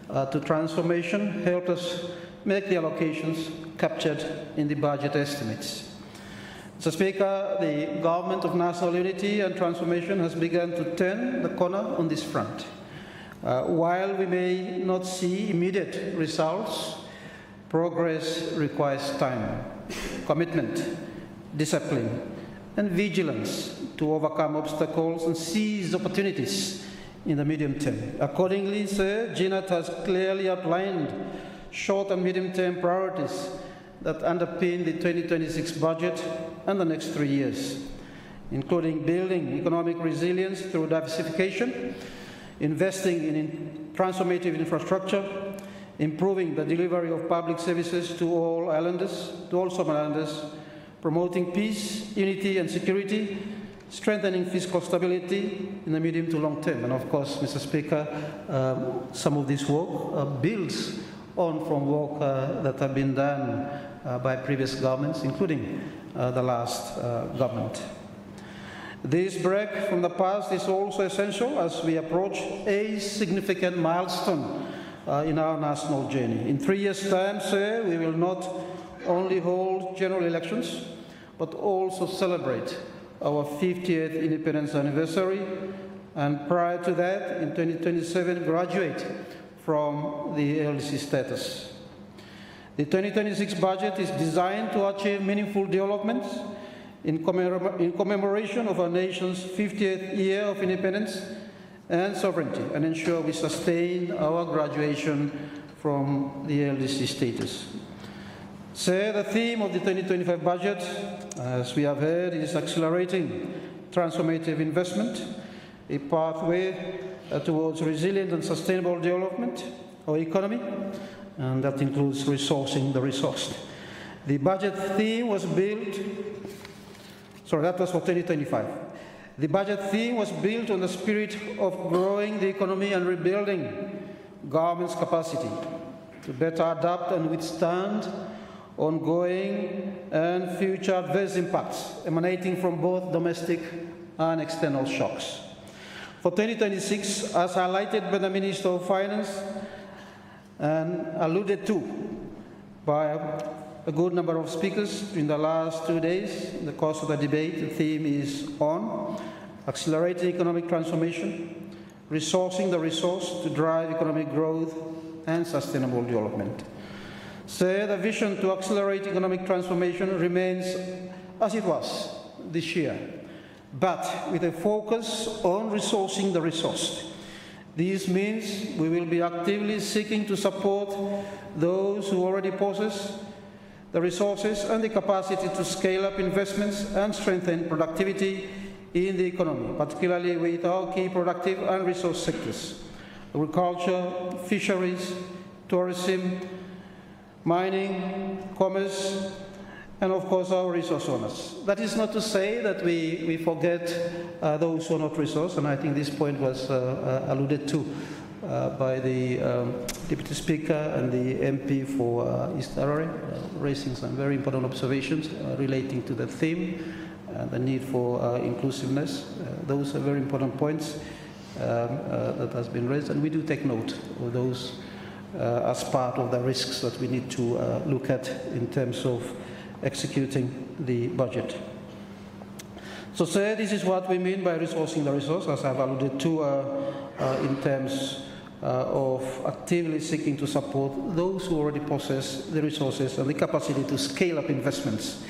to transformation helped us make the allocations captured in the budget estimates. Mr. Speaker, the Government of National Unity and Transformation has begun to turn the corner on this front. While we may not see immediate results, progress requires time, commitment, discipline, and vigilance to overcome obstacles and seize opportunities in the medium term. Accordingly, Sir, GNAT has clearly outlined short and medium-term priorities that underpin the 2026 budget and the next 3 years, including building economic resilience through diversification, investing in transformative infrastructure, improving the delivery of public services to all islanders, to all Somalilanders, promoting peace, unity and security, strengthening fiscal stability in the medium to long term. And of course, Mr. Speaker, some of this work builds on from work that have been done by previous governments, including the last government. This break from the past is also essential as we approach a significant milestone in our national journey. In 3 years' time, sir, we will not only hold general elections, but also celebrate our 50th independence anniversary, and prior to that, in 2027, graduate from the LDC status. The 2026 budget is designed to achieve meaningful developments in commemoration of our nation's 50th year of independence and sovereignty, and ensure we sustain our graduation from the LDC status. So the theme of the 2025 budget, as we have heard, is accelerating transformative investment, a pathway towards resilient and sustainable development of economy, and that includes resourcing the resourced. The budget theme was built, that was for 2025. The budget theme was built on the spirit of growing the economy and rebuilding government's capacity to better adapt and withstand ongoing and future adverse impacts emanating from both domestic and external shocks. For 2026, as highlighted by the Minister of Finance and alluded to by a good number of speakers in the last 2 days in the course of the debate, the theme is on accelerating economic transformation, resourcing the resource to drive economic growth and sustainable development. So the vision to accelerate economic transformation remains as it was this year, but with a focus on resourcing the resourced. This means we will be actively seeking to support those who already possess the resources and the capacity to scale up investments and strengthen productivity in the economy, particularly with our key productive and resource sectors: agriculture, fisheries, tourism, mining, commerce, and of course our resource owners. That is not to say that we forget those who are not resource, and I think this point was alluded to by the Deputy Speaker and the MP for East Harare, raising some very important observations relating to the theme and the need for inclusiveness. Those are very important points that has been raised, and we do take note of those as part of the risks that we need to look at in terms of executing the budget. So, sir, this is what we mean by resourcing the resource, as I've alluded to in terms of actively seeking to support those who already possess the resources and the capacity to scale up investments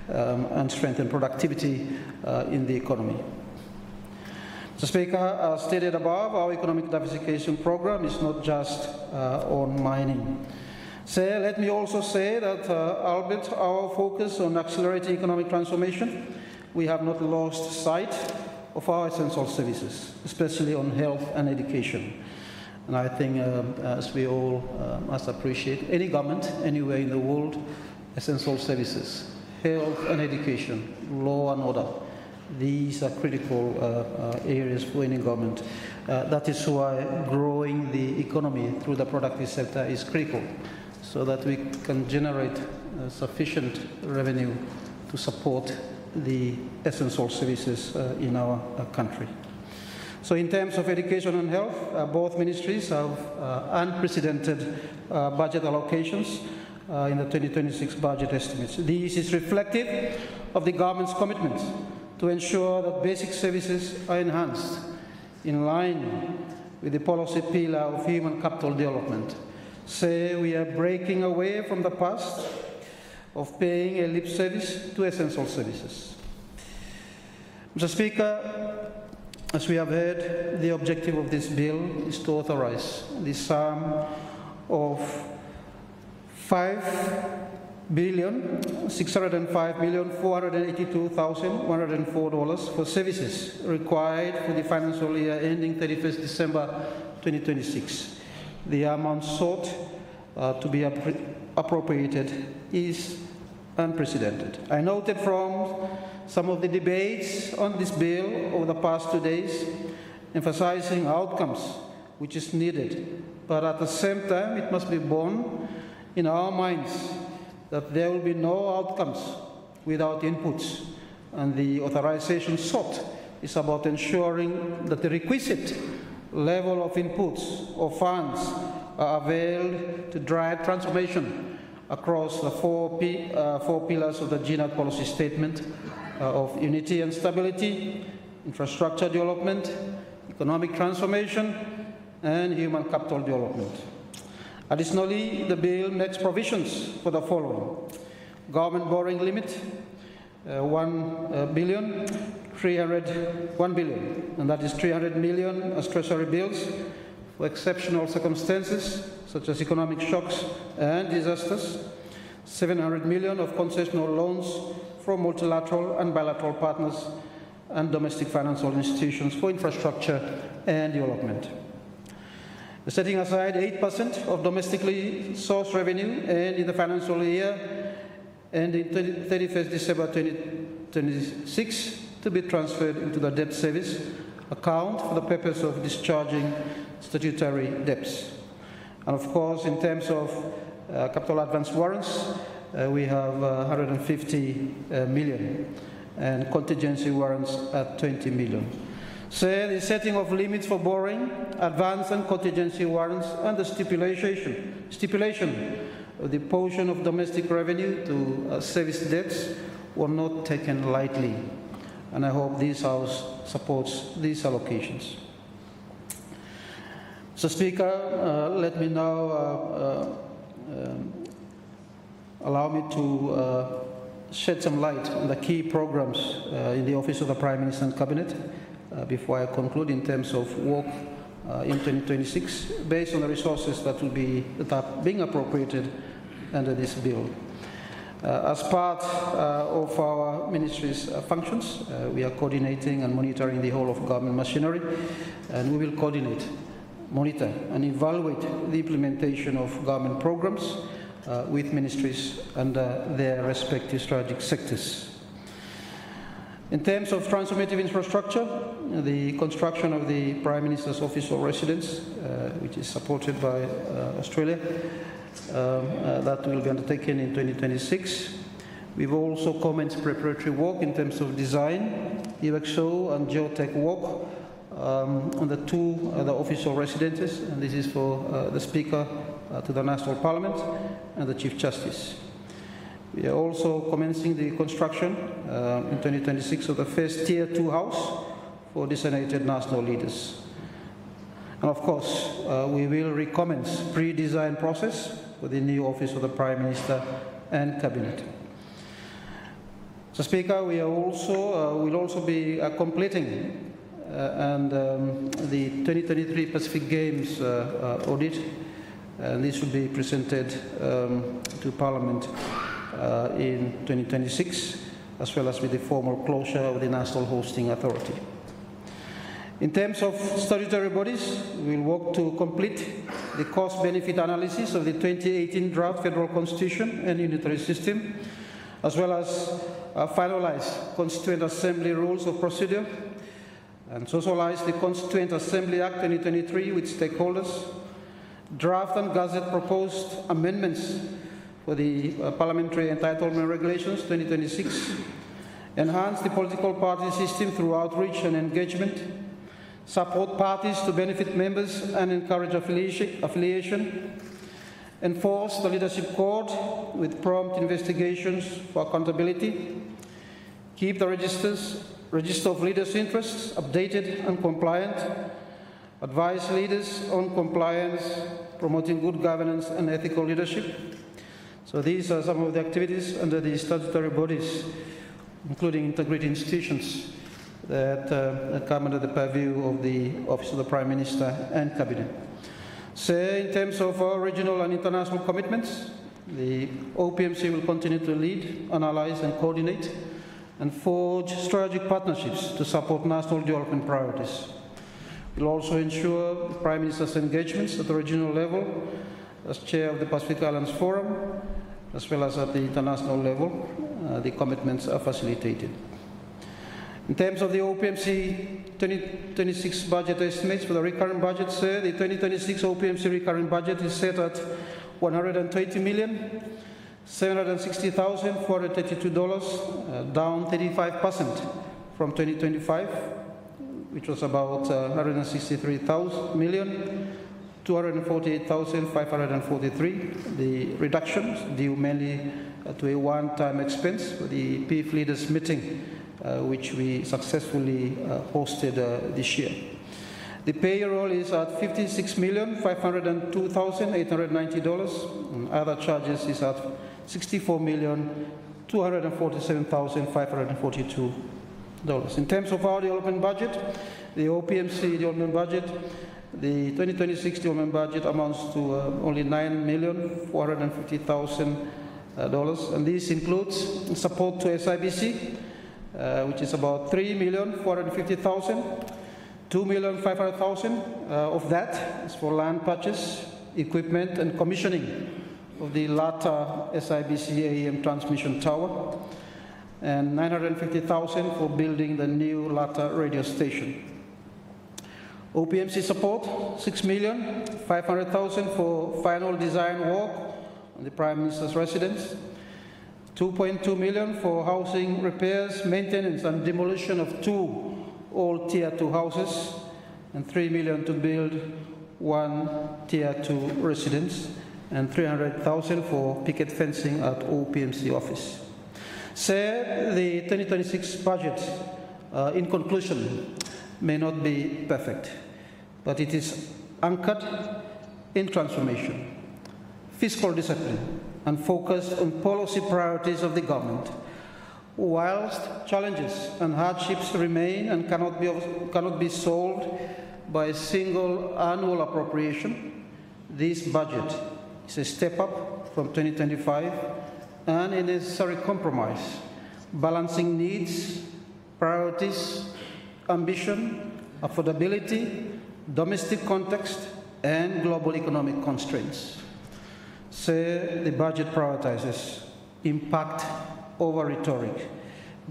and strengthen productivity in the economy. Mr. Speaker, as stated above, our economic diversification program is not just on mining. So let me also say that albeit our focus on accelerating economic transformation, we have not lost sight of our essential services, especially on health and education. And I think, as we all must appreciate, any government anywhere in the world, essential services, health and education, law and order, these are critical areas for any government. That is why growing the economy through the productive sector is critical, so that we can generate sufficient revenue to support the essential services in our country. So in terms of education and health, both ministries have unprecedented budget allocations in the 2026 budget estimates. This is reflective of the government's commitment to ensure that basic services are enhanced in line with the policy pillar of human capital development. So we are breaking away from the past of paying a lip service to essential services. Mr. Speaker, as we have heard, the objective of this bill is to authorize the sum of $5,605,482,104 for services required for the financial year ending 31st December 2026. The amount sought to be appropriated is unprecedented. I noted from some of the debates on this bill over the past 2 days, emphasizing outcomes, which is needed, but at the same time, it must be borne in our minds that there will be no outcomes without inputs, and the authorization sought is about ensuring that the requisite level of inputs or funds are availed to drive transformation across the four pillars of the GNAT policy statement of unity and stability, infrastructure development, economic transformation, and human capital development. Additionally, the bill makes provisions for the following: government borrowing limit, 1 billion, and that is 300 million as treasury bills for exceptional circumstances such as economic shocks and disasters, 700 million of concessional loans from multilateral and bilateral partners and domestic financial institutions for infrastructure and development. Setting aside 8% of domestically sourced revenue, and in the financial year ending 31st December 2026 to be transferred into the debt service account for the purpose of discharging statutory debts. And of course, in terms of capital advance warrants, we have 150 million, and contingency warrants at 20 million. So the setting of limits for borrowing, advance and contingency warrants, and the stipulation of the portion of domestic revenue to service debts were not taken lightly, and I hope this House supports these allocations. Mr. Speaker, let me now allow me to shed some light on the key programs in the Office of the Prime Minister and Cabinet before I conclude in terms of work in 2026 based on the resources that are being appropriated under this bill. As part of our ministry's functions, we are coordinating and monitoring the whole of government machinery, and we will coordinate, monitor and evaluate the implementation of government programs with ministries under their respective strategic sectors. In terms of transformative infrastructure, the construction of the Prime Minister's office or residence, which is supported by Australia, that will be undertaken in 2026. We've also commenced preparatory work in terms of design, UXO and geotech work on the two other official residences, and this is for the Speaker to the National Parliament and the Chief Justice. We are also commencing the construction in 2026 of the first Tier 2 house for designated national leaders. And of course, we will recommence pre-design process for the new office of the Prime Minister and Cabinet. So, Speaker, we are also will also be completing the 2023 Pacific Games audit, and this will be presented to Parliament in 2026, as well as with the formal closure of the National Hosting Authority. In terms of statutory bodies, we will work to complete the cost-benefit analysis of the 2018 draft Federal Constitution and Unitary System, as well as finalize Constituent Assembly rules of procedure, and socialize the Constituent Assembly Act 2023 with stakeholders, draft and gazette proposed amendments for the Parliamentary Entitlement Regulations 2026, enhance the political party system through outreach and engagement, support parties to benefit members and encourage affiliation, enforce the Leadership Code with prompt investigations for accountability, keep the Register of Leaders' Interests updated and compliant, advise leaders on compliance, promoting good governance and ethical leadership. So these are some of the activities under the statutory bodies, including integrated institutions that come under the purview of the Office of the Prime Minister and Cabinet. So in terms of our regional and international commitments, the OPMC will continue to lead, analyze and coordinate and forge strategic partnerships to support national development priorities. We'll also ensure the Prime Minister's engagements at the regional level as Chair of the Pacific Islands Forum, as well as at the international level. The commitments are facilitated. In terms of the OPMC 2026 budget estimates for the recurrent budget, sir, the 2026 OPMC recurrent budget is set at $120,760,432, down 35% from 2025, which was about $163,248,543. The reductions due mainly to a one-time expense for the PIF leaders meeting, which we successfully hosted this year. The payroll is at $56,502,890, and other charges is at $64,247,542. In terms of our development budget, the OPMC development budget, the 2026 development budget amounts to only $9,450,000, and this includes support to SIBC, which is about $3,450,000. $2,500,000 of that is for land purchase, equipment and commissioning of the latter SIBC AEM transmission tower, and $950,000 for building the new latter radio station. OPMC support, $6,500,000 for final design work on the Prime Minister's residence, $2.2 million for housing repairs, maintenance and demolition of 2 old Tier 2 houses, and $3 million to build 1 Tier 2 residence, and $300,000 for picket fencing at OPMC office. Sir, the 2026 budget, in conclusion, may not be perfect, but it is anchored in transformation, fiscal discipline, and focused on policy priorities of the government. Whilst challenges and hardships remain and cannot be solved by a single annual appropriation, this budget is a step up from 2025 and a necessary compromise, balancing needs, priorities, ambition, affordability, domestic context, and global economic constraints. say the budget prioritizes impact over rhetoric,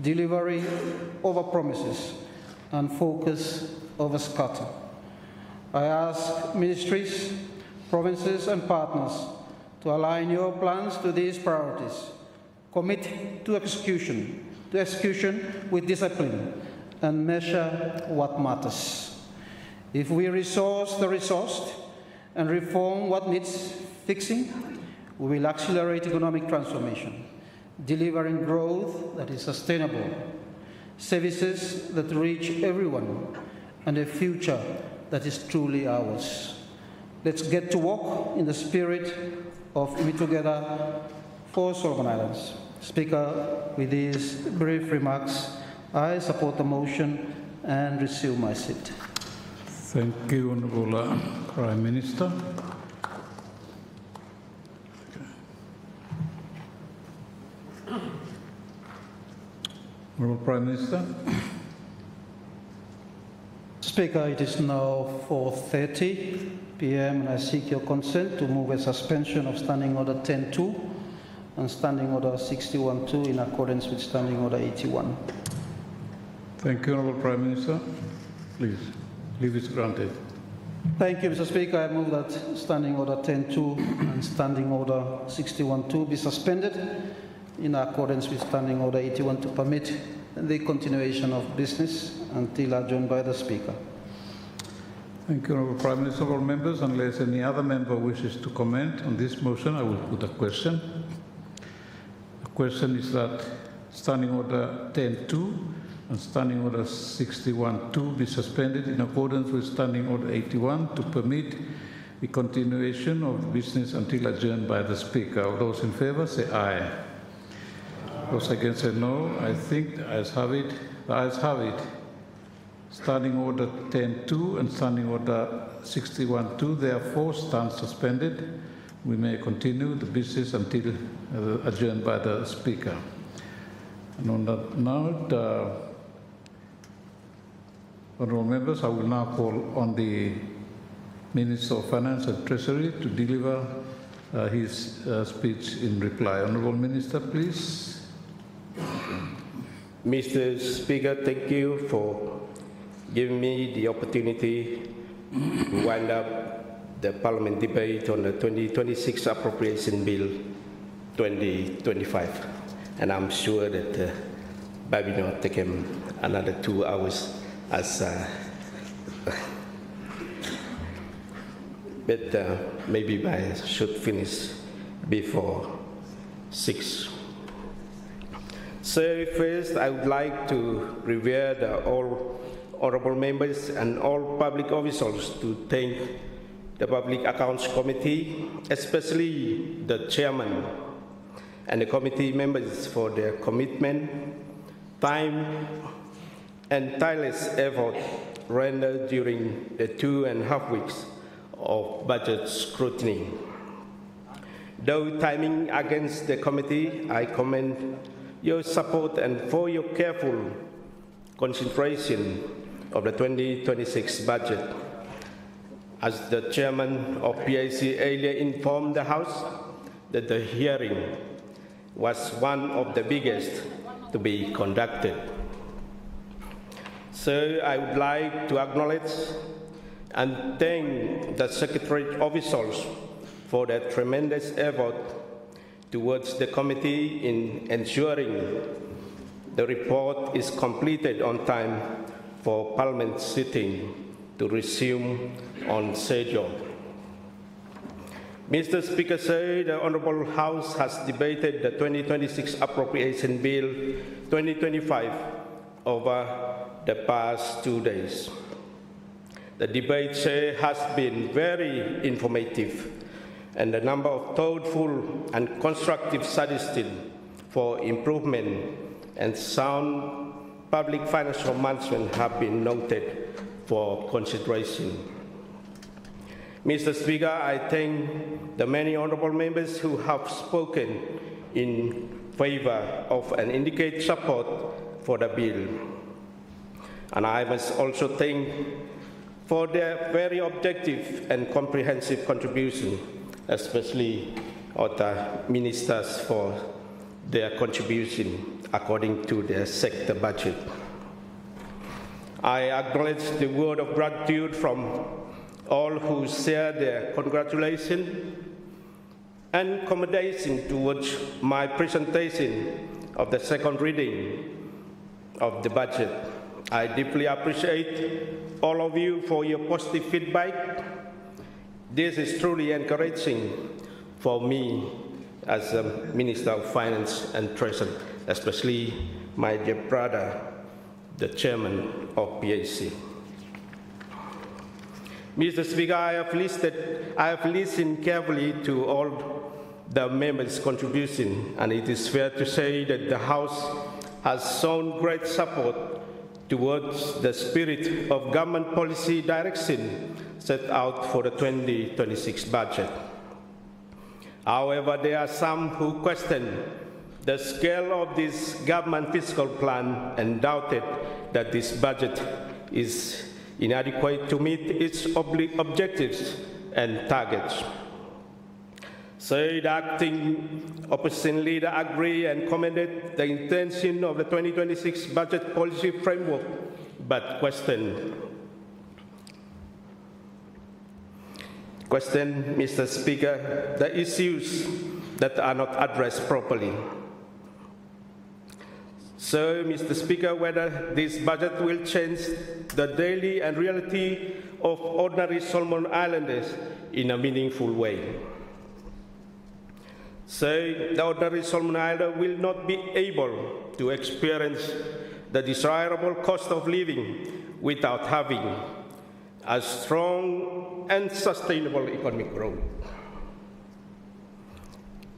delivery over promises, and focus over scatter. I ask ministries, provinces, and partners to align your plans to these priorities. Commit to execution with discipline, and measure what matters. If we resource the resourced and reform what needs fixing, we will accelerate economic transformation, delivering growth that is sustainable, services that reach everyone, and a future that is truly ours. Let's get to work in the spirit of We Together for Solomon Islands. Speaker, with these brief remarks, I support the motion and resume my seat. Thank you, Honourable Prime Minister. Honourable Prime Minister. Speaker, it is now 4:30 p.m. and I seek your consent to move a suspension of Standing Order 10.2 and Standing Order 61.2 in accordance with Standing Order 81. Thank you, Honourable Prime Minister. Please, leave is granted. Thank you, Mr. Speaker. I move that Standing Order 10.2 and Standing Order 61.2 be suspended in accordance with Standing Order 81 to permit the continuation of business until adjourned by the Speaker. Thank you, Honourable Prime Minister. All members, unless any other member wishes to comment on this motion, I will put a question. The question is that Standing Order 10.2 and Standing Order 61.2 be suspended in accordance with Standing Order 81 to permit the continuation of business until adjourned by the Speaker. All those in favour say aye. Those against say no. I think the ayes have it. The ayes have it. Standing Order 10.2 and Standing Order 61.2 therefore stand suspended. We may continue the business until adjourned by the Speaker. And on that note, honourable members, I will now call on the Minister of Finance and Treasury to deliver his speech in reply. Honourable Minister, please. Mr. Speaker, thank you for giving me the opportunity to wind up the Parliament debate on the 2026 Appropriation Bill 2025. And I'm sure that maybe not take him another 2 hours as but maybe I should finish before 6. So first, I would like to revere all honourable members and all public officials to thank the Public Accounts Committee, especially the chairman and the committee members for their commitment, time, and tireless effort rendered during the 2.5 weeks of budget scrutiny. Though timing against the committee, I commend your support and for your careful consideration of the 2026 budget. As the chairman of PAC earlier informed the House that the hearing was one of the biggest to be conducted. So I would like to acknowledge and thank the Secretariat officials for their tremendous effort towards the committee in ensuring the report is completed on time for Parliament sitting to resume on schedule. Mr. Speaker, sir, the Honourable House has debated the 2026 Appropriation Bill 2025 over the past 2 days. The debate, sir, has been very informative, and a number of thoughtful and constructive suggestions for improvement and sound public financial management have been noted for consideration. Mr. Speaker, I thank the many honourable members who have spoken in favour of and indicate support for the bill. And I must also thank for their very objective and comprehensive contribution, especially other ministers for their contribution according to their sector budget. I acknowledge the word of gratitude from all who share their congratulations and commendation towards my presentation of the second reading of the budget. I deeply appreciate all of you for your positive feedback. This is truly encouraging for me as a Minister of Finance and Treasury, especially my dear brother, the Chairman of PAC. Mr. Speaker, I have listened carefully to all the members' contribution, and it is fair to say that the House has shown great support towards the spirit of government policy direction set out for the 2026 budget. However, there are some who question the scale of this government fiscal plan and doubted that this budget is inadequate to meet its objectives and targets. So the acting opposition leader agreed and commended the intention of the 2026 budget policy framework, but questioned, Mr. Speaker, the issues that are not addressed properly. So, Mr. Speaker, whether this budget will change the daily and reality of ordinary Solomon Islanders in a meaningful way. So, the ordinary Solomon Islander will not be able to experience the desirable cost of living without having a strong and sustainable economic growth.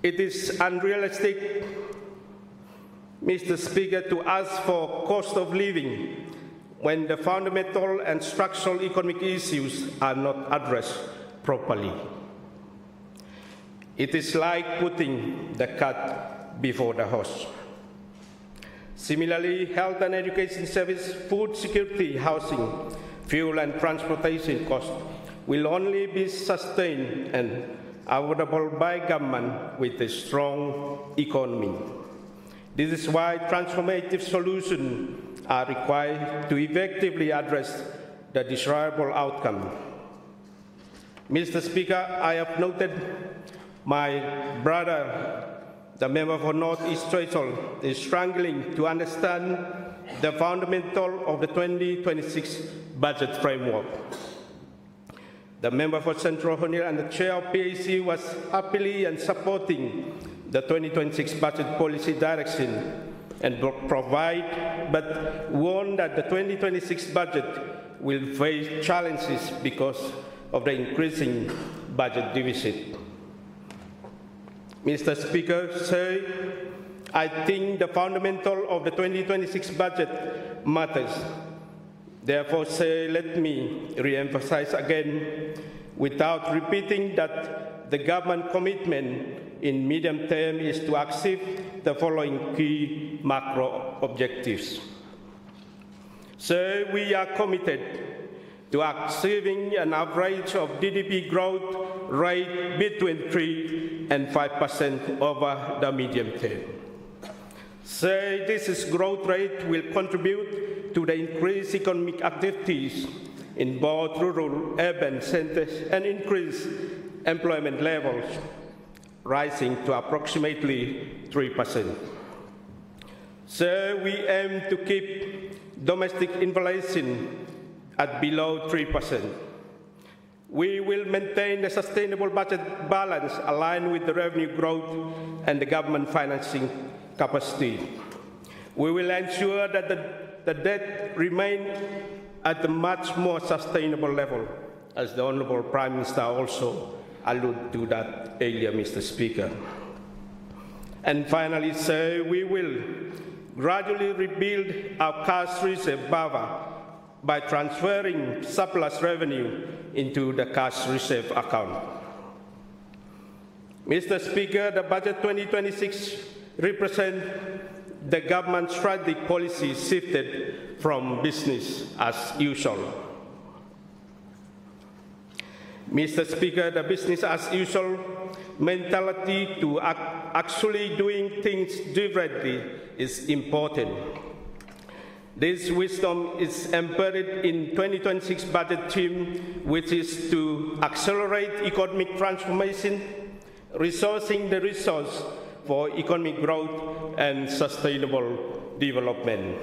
It is unrealistic, Mr. Speaker, to ask for cost of living when the fundamental and structural economic issues are not addressed properly. It is like putting the cart before the horse. Similarly, health and education service, food security, housing, fuel and transportation costs will only be sustained and affordable by government with a strong economy. This is why transformative solutions are required to effectively address the desirable outcome. Mr. Speaker, I have noted my brother, the member for North East Treasury, is struggling to understand the fundamental of the 2026 budget framework. The member for Central Honey and the chair of PAC was happily and supporting the 2026 budget policy direction and but warned that the 2026 budget will face challenges because of the increasing budget deficit. Mr. Speaker, so I think the fundamental of the 2026 budget matters. Therefore, let me re-emphasize again, without repeating, that the government commitment in medium term is to achieve the following key macro objectives. So we are committed to achieving an average of GDP growth rate between 3 and 5% over the medium term. So this growth rate will contribute to the increased economic activities in both rural and urban centers and increase employment levels, rising to approximately 3%. So we aim to keep domestic inflation at below 3%. We will maintain a sustainable budget balance aligned with the revenue growth and the government financing capacity. We will ensure that the debt remains at a much more sustainable level, as the Honourable Prime Minister also alluded to that earlier, Mr. Speaker. And finally, sir, we will gradually rebuild our cash reserve buffer by transferring surplus revenue into the cash reserve account. Mr. Speaker, the budget 2026 represents the government's strategic policy shifted from business as usual. Mr. Speaker, the business as usual mentality to actually doing things differently is important. This wisdom is embedded in 2026 budget theme, which is to accelerate economic transformation, resourcing the resource for economic growth and sustainable development.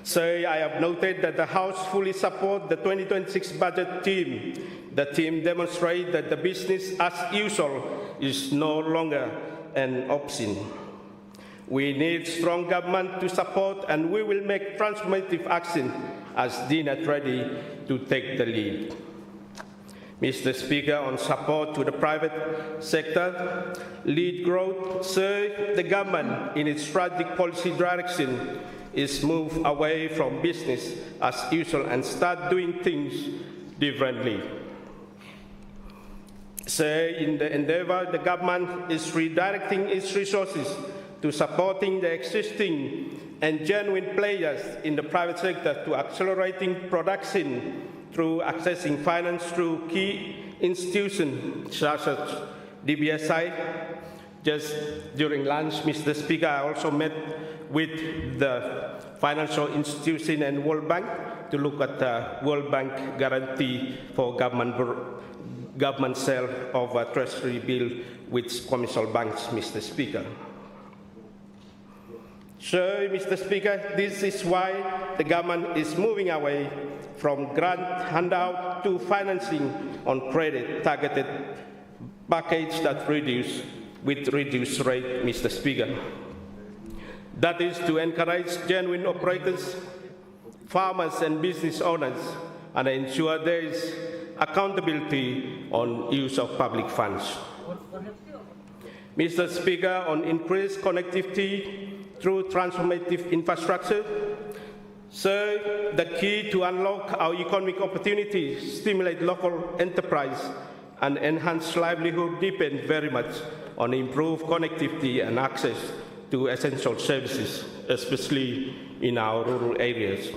So I have noted that the House fully supports the 2026 budget theme. The theme demonstrates that the business as usual is no longer an option. We need strong government to support, and we will make transformative action as DNAT ready to take the lead. Mr. Speaker, on support to the private sector, lead growth, so the government in its strategic policy direction is move away from business as usual and start doing things differently. So in the endeavor, the government is redirecting its resources to supporting the existing and genuine players in the private sector to accelerating production through accessing finance through key institutions such as DBSI. Just during lunch, Mr. Speaker, I also met with the financial institution and World Bank to look at the World Bank guarantee for government sale of a treasury bill with commercial banks, Mr. Speaker. So, Mr. Speaker, this is why the government is moving away from grant handout to financing on credit targeted package that reduce with reduced rate, Mr. Speaker. That is to encourage genuine operators, farmers and business owners, and ensure there is accountability on use of public funds. Mr. Speaker, on increased connectivity through transformative infrastructure, so the key to unlock our economic opportunities, stimulate local enterprise, and enhance livelihood depend very much on improved connectivity and access to essential services, especially in our rural areas.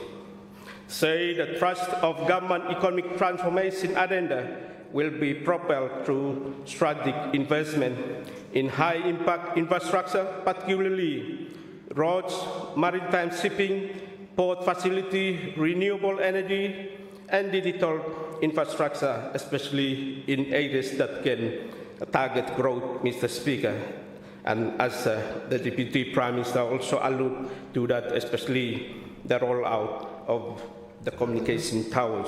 So the thrust of government economic transformation agenda will be propelled through strategic investment in high-impact infrastructure, particularly roads, maritime shipping, port facility, renewable energy, and digital infrastructure, especially in areas that can target growth, Mr. Speaker. And as the Deputy Prime Minister also alluded to that, especially the rollout of the communication towers.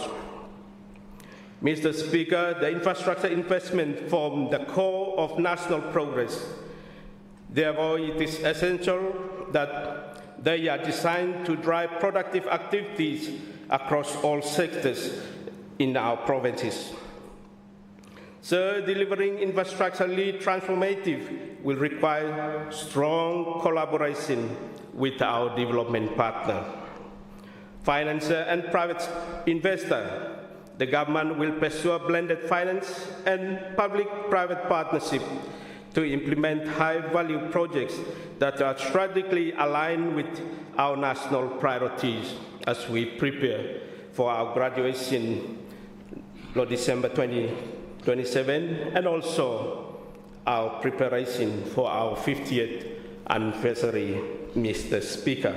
Mr. Speaker, the infrastructure investment form the core of national progress. Therefore, it is essential that they are designed to drive productive activities across all sectors in our provinces. So, delivering infrastructure-led transformative will require strong collaboration with our development partner. Financier and private investor, the government will pursue blended finance and public-private partnership to implement high-value projects that are strategically aligned with our national priorities as we prepare for our graduation on December 2027 and also our preparation for our 50th anniversary, Mr. Speaker.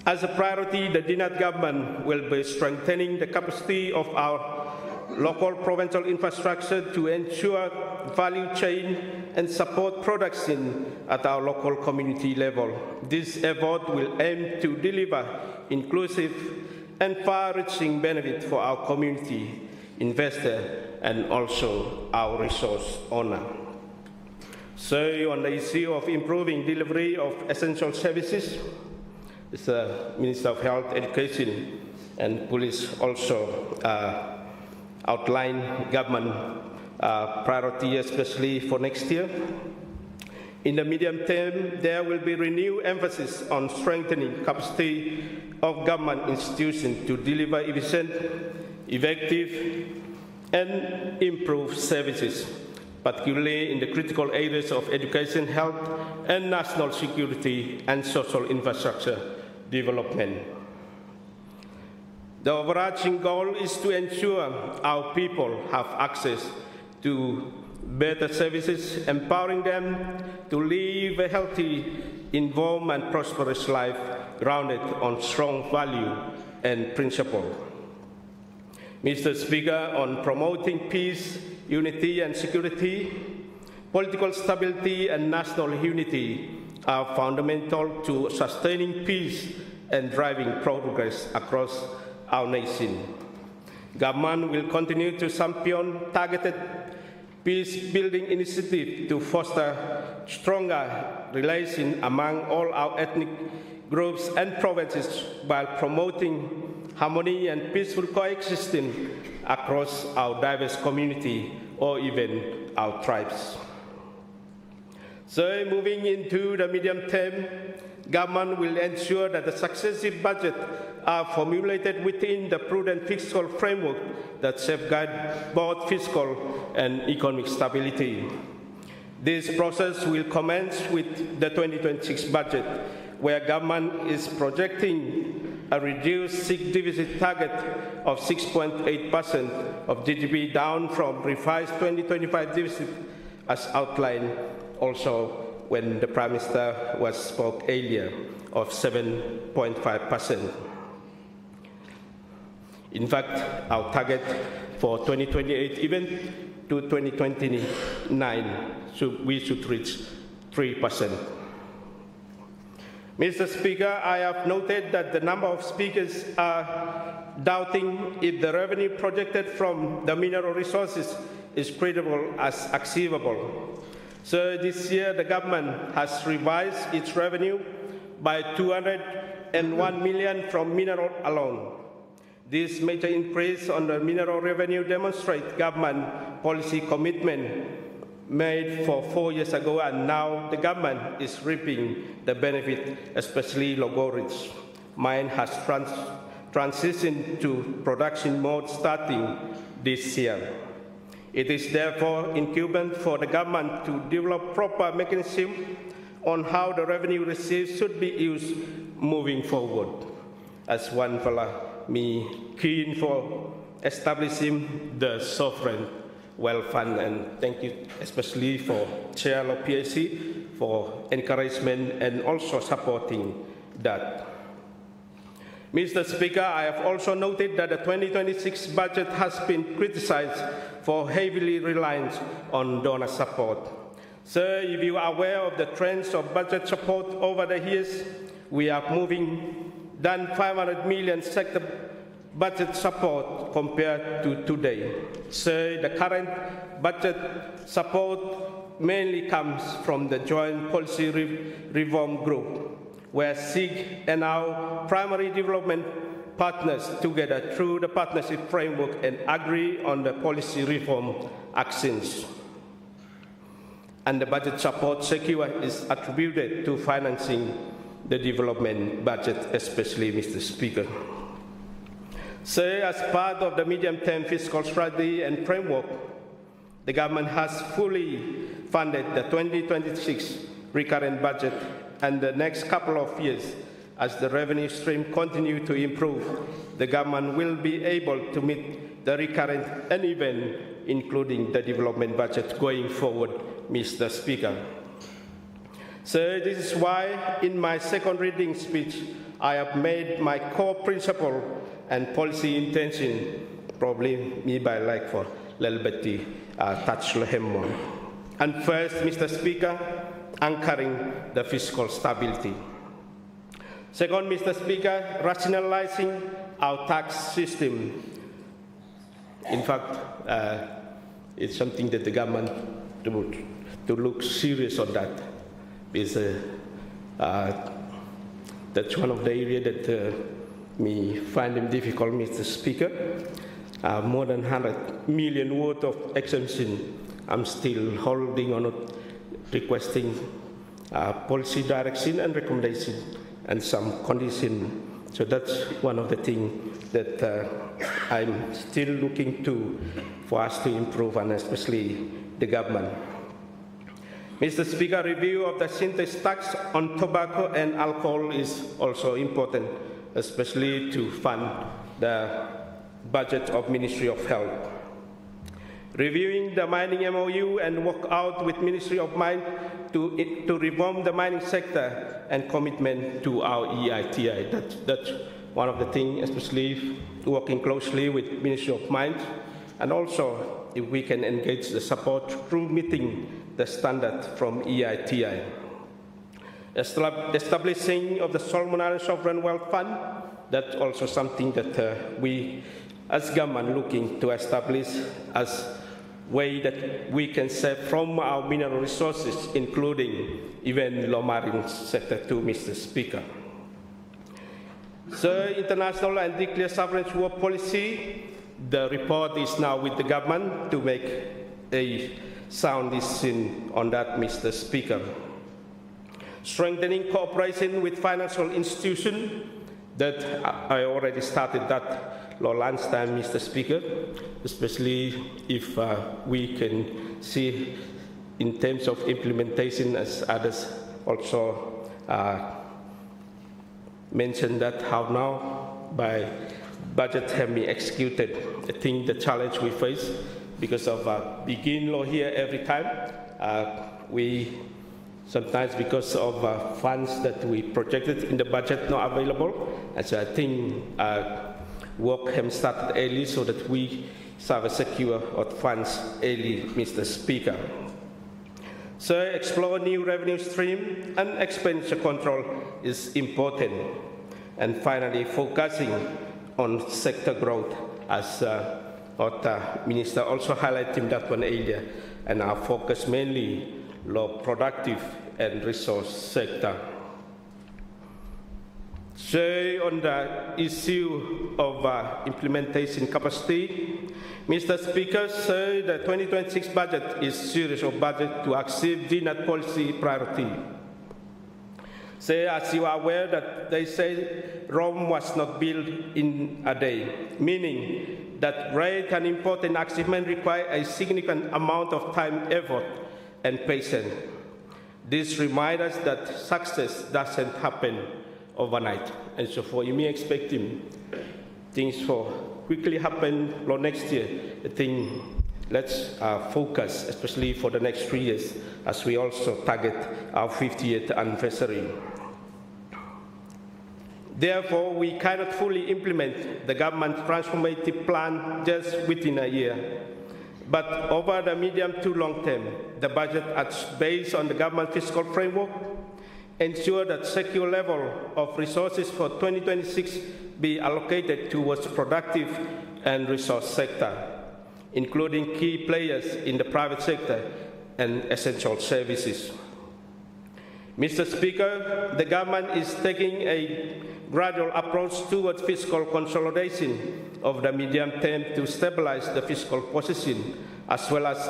As a priority, the DNAT government will be strengthening the capacity of our local provincial infrastructure to ensure value chain and support production at our local community level. This effort will aim to deliver inclusive and far-reaching benefit for our community, investor, and also our resource owner. So on the issue of improving delivery of essential services, the Minister of Health, Education, and Police also outlined government priority, especially for next year. In the medium term, there will be renewed emphasis on strengthening capacity of government institutions to deliver efficient, effective, and improved services, particularly in the critical areas of education, health, and national security and social infrastructure development. The overarching goal is to ensure our people have access to better services, empowering them to live a healthy, informed and prosperous life grounded on strong value and principle. Mr. Speaker, on promoting peace, unity and security, political stability and national unity are fundamental to sustaining peace and driving progress across our nation. Government will continue to champion targeted peace-building initiatives to foster stronger relations among all our ethnic groups and provinces while promoting harmony and peaceful coexistence across our diverse community or even our tribes. So moving into the medium term, government will ensure that the successive budgets are formulated within the prudent fiscal framework that safeguard both fiscal and economic stability. This process will commence with the 2026 budget, where government is projecting a reduced deficit target of 6.8% of GDP, down from revised 2025 deficit as outlined also when the Prime Minister spoke earlier of 7.5%. In fact, our target for 2028, even to 2029, we should reach 3%. Mr. Speaker, I have noted that the number of speakers are doubting if the revenue projected from the mineral resources is credible as achievable. So this year, the government has revised its revenue by 201 million from mineral alone. This major increase on the mineral revenue demonstrates government policy commitment made for 4 years ago, and now the government is reaping the benefit, especially Logorich. Mine has transitioned to production mode starting this year. It is therefore incumbent for the government to develop proper mechanism on how the revenue received should be used moving forward. As one fella, me keen for establishing the sovereign wealth fund, and thank you especially for Chair of PAC for encouragement and also supporting that. Mr. Speaker, I have also noted that the 2026 budget has been criticized for heavily reliance on donor support. Sir, if you are aware of the trends of budget support over the years, we are moving than 500 million sector budget support compared to today. So the current budget support mainly comes from the Joint Policy Reform Group, where SIG and our primary development partners together through the partnership framework and agree on the policy reform actions. And the budget support secured is attributed to financing the development budget, especially, Mr. Speaker. So, as part of the medium-term fiscal strategy and framework, the government has fully funded the 2026 recurrent budget and the next couple of years. As the revenue stream continue to improve, the government will be able to meet the recurrent and even including the development budget going forward, Mr. Speaker. So this is why in my second reading speech, I have made my core principle and policy intention, probably me by like for a little bit touch more. And first, Mr. Speaker, anchoring the fiscal stability. Second, Mr. Speaker, rationalizing our tax system. In fact, it's something that the government to look serious on that. Because that's one of the areas that me find them difficult, Mr. Speaker. More than 100 million worth of exemption. I'm still holding on it, requesting policy direction and recommendation and some condition. So that's one of the things that I'm still looking for us to improve, and especially the government. Mr. Speaker, review of the synthesis tax on tobacco and alcohol is also important, especially to fund the budget of Ministry of Health. Reviewing the mining MOU and work out with Ministry of Mines to reform the mining sector and commitment to our EITI. That's one of the things, especially working closely with Ministry of Mines, and also if we can engage the support through meeting the standard from EITI. Establishing of the Solomon Island Sovereign Wealth Fund, that's also something that we as government looking to establish as way that we can save from our mineral resources, including even low marine sector too, Mr. Speaker. So, international and declare sovereign world policy, the report is now with the government to make a sound decision on that, Mr. Speaker. Strengthening cooperation with financial institutions, that I already started that last time, Mr. Speaker, especially if we can see in terms of implementation, as others also mentioned, that how now by budget have been executed. I think the challenge we face because of begin law here every time, we sometimes because of funds that we projected in the budget not available, and so I think work has started early so that we have a secure funds early, Mr. Speaker. So explore new revenue stream and expenditure control is important. And finally, focusing on sector growth, as what Minister also highlighted that one earlier, and our focus mainly low productive and resource sector. So on the issue of implementation capacity, Mr. Speaker, so the 2026 budget is series of budget to achieve GNAT policy priority. So as you are aware that they say Rome was not built in a day, meaning that great and important achievement require a significant amount of time, effort, and patience. This reminds us that success doesn't happen overnight. And so for you, me expecting things for quickly happen next year, I think let's focus, especially for the next 3 years, as we also target our 50th anniversary. Therefore, we cannot fully implement the government's transformative plan just within a year. But over the medium to long term, the budget based on the government fiscal framework ensure that secure level of resources for 2026 be allocated towards productive and resource sector, including key players in the private sector and essential services. Mr. Speaker, the government is taking a gradual approach towards fiscal consolidation of the medium term to stabilize the fiscal position, as well as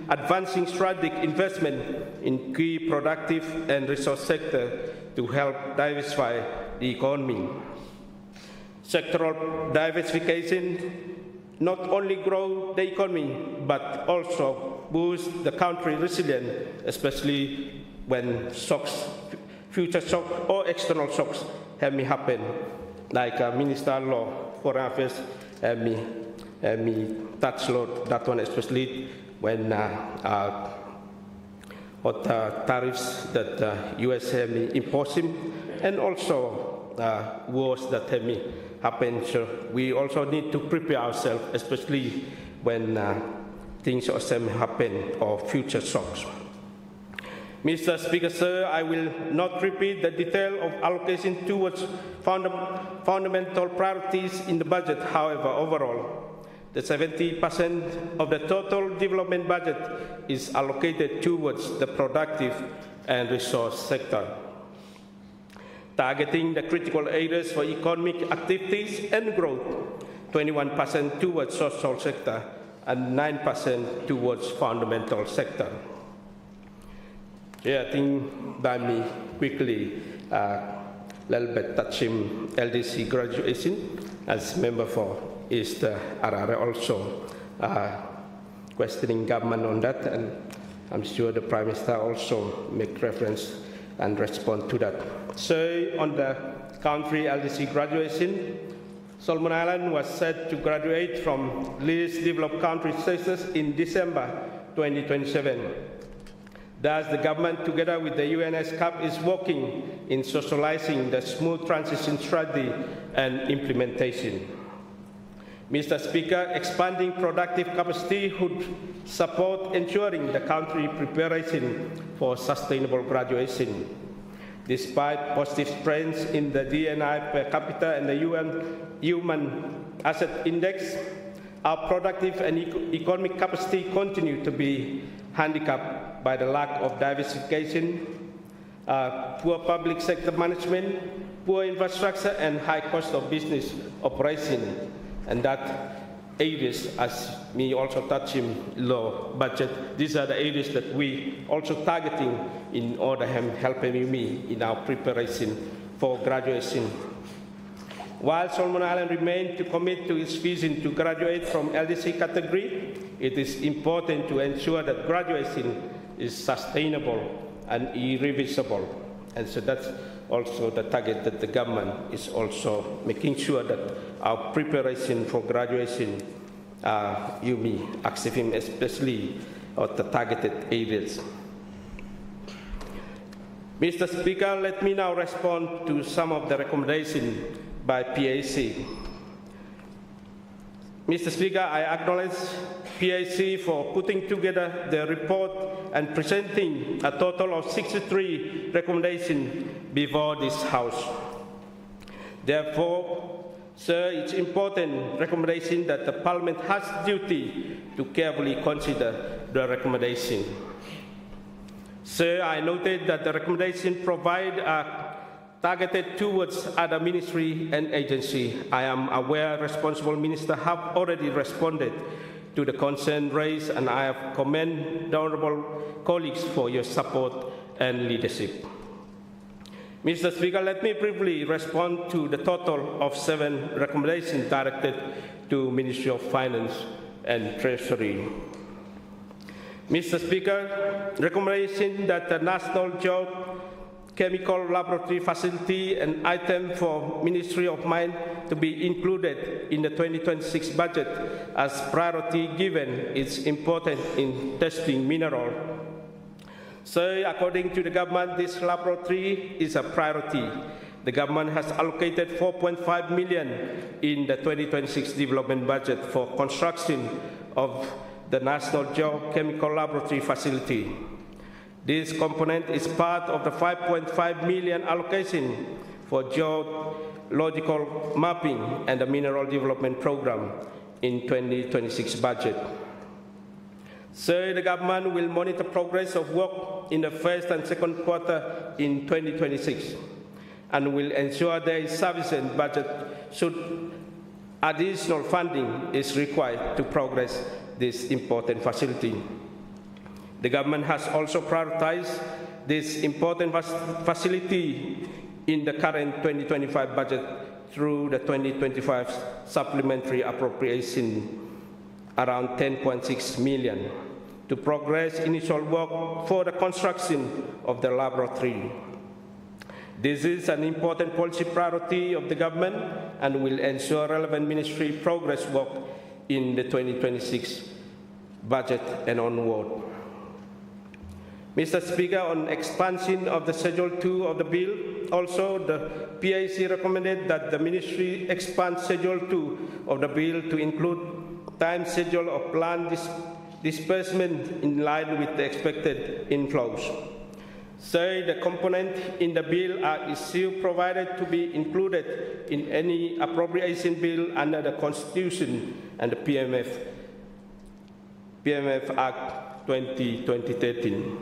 advancing strategic investment in key productive and resource sector to help diversify the economy. Sectoral diversification not only grow the economy, but also boost the country resilience, especially when shocks, future shocks or external shocks have me happen, like Minister Law, Foreign Affairs have me touch that one, especially when what tariffs that US have me imposing, and also wars that have me happen. So we also need to prepare ourselves, especially when things also happen or future shocks. Mr. Speaker, sir, I will not repeat the detail of allocation towards fundamental priorities in the budget. However, overall, the 70% of the total development budget is allocated towards the productive and resource sector, targeting the critical areas for economic activities and growth, 21% towards social sector and 9% towards fundamental sector. Yeah, I think by me quickly, little bit touching LDC graduation as member for East Arara, also questioning government on that, and I'm sure the Prime Minister also make reference and respond to that. So on the country LDC graduation, Solomon Island was set to graduate from least developed country status in December 2027. Thus, the government, together with the UNSCAP, is working in socializing the smooth transition strategy and implementation. Mr. Speaker, expanding productive capacity would support ensuring the country preparation for sustainable graduation. Despite positive trends in the DNI per capita and the Human Asset Index, our productive and economic capacity continue to be handicapped by the lack of diversification, poor public sector management, poor infrastructure, and high cost of business operation. And that areas, as me also touching low budget, these are the areas that we also targeting in order helping me in our preparation for graduation. While Solomon Island remains to commit to its vision to graduate from LDC category, it is important to ensure that graduation is sustainable and irreversible. And so that's also the target that the government is also making sure that our preparation for graduation achieving especially at the targeted areas. Mr. Speaker, let me now respond to some of the recommendations by PAC. Mr. Speaker, I acknowledge PAC for putting together the report and presenting a total of 63 recommendations before this House. Therefore, sir, it's important recommendation that the Parliament has duty to carefully consider the recommendation. Sir, I noted that the recommendation provide targeted towards other ministry and agency. I am aware responsible ministers have already responded to the concern raised, and I have commend the honourable colleagues for your support and leadership. Mr. Speaker, let me briefly respond to the total of 7 recommendations directed to Ministry of Finance and Treasury. Mr. Speaker, recommendation that the National Chemical Laboratory Facility, an item for Ministry of Mines, to be included in the 2026 budget as priority given its importance in testing mineral. So, according to the government, this laboratory is a priority. The government has allocated 4.5 million in the 2026 development budget for construction of the National Geochemical Laboratory Facility. This component is part of the 5.5 million allocation for geological mapping and the mineral development program in 2026 budget. So the government will monitor progress of work in the first and second quarter in 2026 and will ensure there is sufficient budget should additional funding is required to progress this important facility. The government has also prioritized this important facility in the current 2025 budget through the 2025 supplementary appropriation around 10.6 million to progress initial work for the construction of the laboratory. This is an important policy priority of the government and will ensure relevant ministry progress work in the 2026 budget and onward. Mr. Speaker, on expansion of the Schedule 2 of the bill, also the PAC recommended that the ministry expand Schedule 2 of the bill to include time schedule of planned disbursement in line with the expected inflows. So the component in the bill is still provided to be included in any appropriation bill under the Constitution and the PMF Act 2013.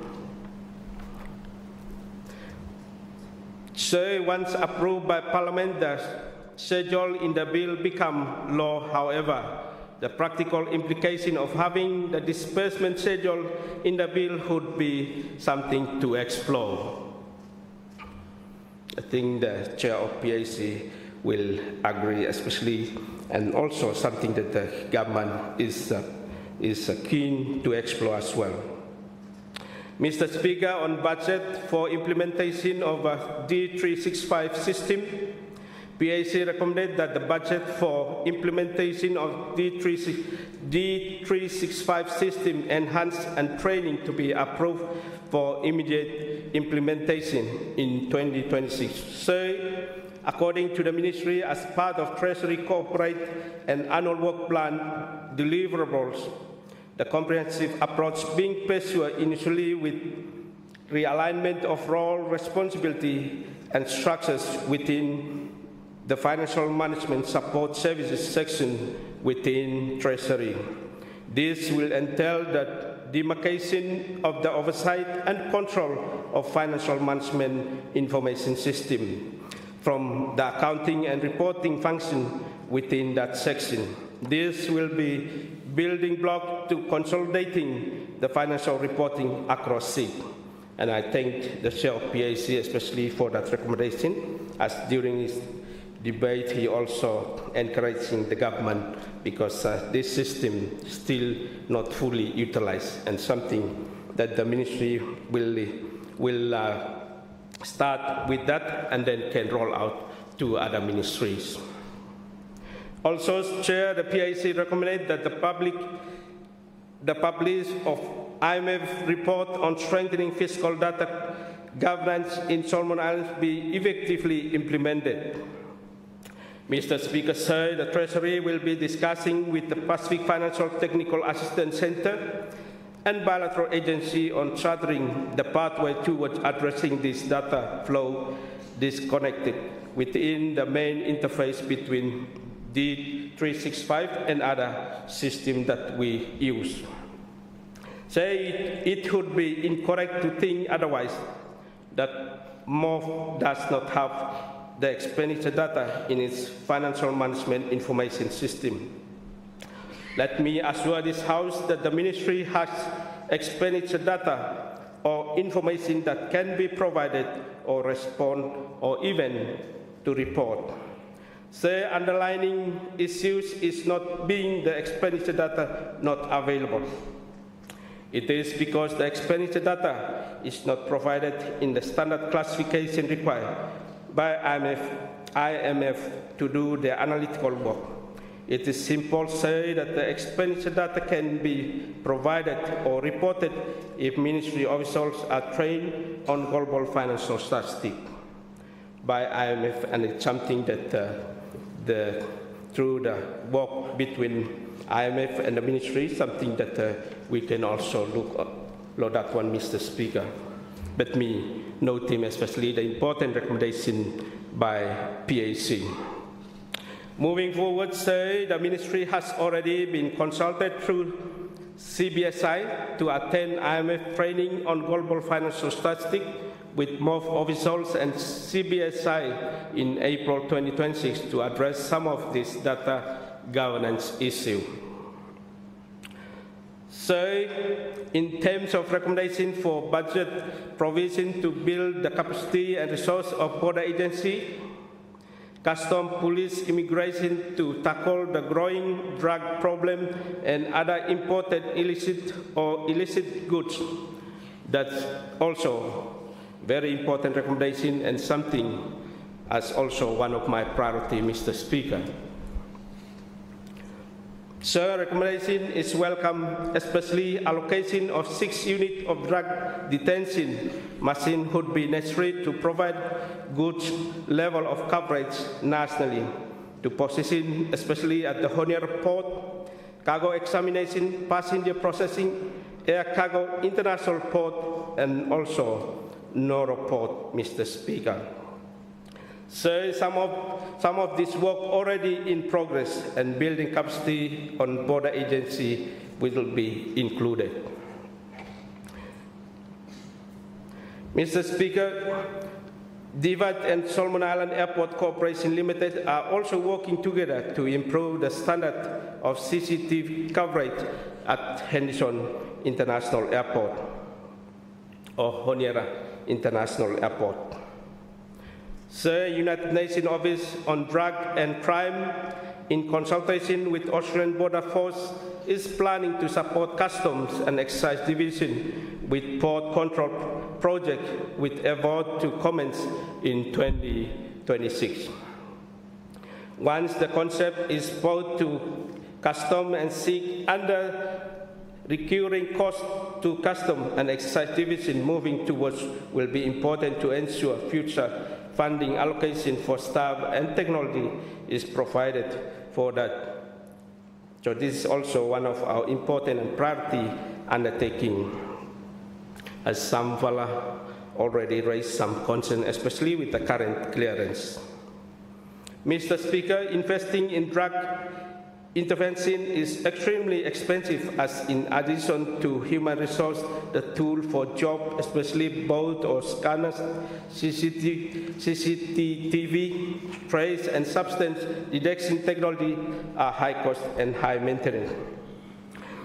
So once approved by Parliament, the schedule in the bill become law. However, the practical implication of having the disbursement schedule in the bill would be something to explore. I think the chair of PAC will agree, especially, and also something that the government is keen to explore as well. Mr. Speaker, on budget for implementation of a D365 system, PAC recommended that the budget for implementation of D365 system enhanced and training to be approved for immediate implementation in 2026. So, according to the Ministry, as part of Treasury Corporate and Annual Work Plan deliverables, the comprehensive approach being pursued initially with realignment of role, responsibility, and structures within the Financial Management Support Services section within Treasury. This will entail the demarcation of the oversight and control of financial management information system from the accounting and reporting function within that section. This will be building block to consolidating the financial reporting across SIG. And I thank the Chair of PAC especially for that recommendation, as during his debate he also encouraging the government because this system is still not fully utilized and something that the ministry will start with that and then can roll out to other ministries. Also, Chair, the PAC recommended that the publish of IMF report on strengthening fiscal data governance in Solomon Islands be effectively implemented. Mr. Speaker, sir, the Treasury will be discussing with the Pacific Financial Technical Assistance Center and bilateral agency on charting the pathway towards addressing this data flow disconnected within the main interface between D365 and other systems that we use. Say it would be incorrect to think otherwise, that MOF does not have the expenditure data in its financial management information system. Let me assure this House that the Ministry has expenditure data or information that can be provided or respond or even to report. The underlying issues is not being the expenditure data not available. It is because the expenditure data is not provided in the standard classification required by IMF to do the analytical work. It is simple to say that the expenditure data can be provided or reported if ministry officials are trained on global financial statistics by IMF, and it's something that through the work between IMF and the ministry, something that we can also look at one, Mr. Speaker. But me noting especially the important recommendation by PAC. Moving forward, sir, the ministry has already been consulted through CBSI to attend IMF training on global financial statistics with MOF officials and CBSI in April 2026 to address some of this data governance issue. So, in terms of recommendation for budget provision to build the capacity and resource of border agency, custom, police, immigration to tackle the growing drug problem and other imported illicit or illicit goods. That's also very important recommendation and something as also one of my priority, Mr. Speaker. So, recommendation is welcome, especially allocation of 6 units of drug detention machine would be necessary to provide good level of coverage nationally to position, especially at the Honiara port, cargo examination, passenger processing, air cargo, international port, and also Noro port, Mr. Speaker. So some of this work already in progress, and building capacity on border agency will be included. Mr. Speaker, DVAT and Solomon Island Airport Corporation Limited are also working together to improve the standard of CCTV coverage at Henderson International Airport or Honiara International Airport. The United Nations Office on Drug and Crime, in consultation with Australian Border Force, is planning to support Customs and Excise Division with port control project with a vote to commence in 2026. Once the concept is brought to custom and seek under recurring cost to custom and excise division moving towards will be important to ensure future funding allocation for staff and technology is provided for that. So this is also one of our important and priority undertaking, as some fella already raised some concern, especially with the current clearance. Mr. Speaker, investing in drug intervention is extremely expensive, as in addition to human resource, the tool for job, especially both or scanners, CCTV, trace and substance detection technology are high cost and high maintenance.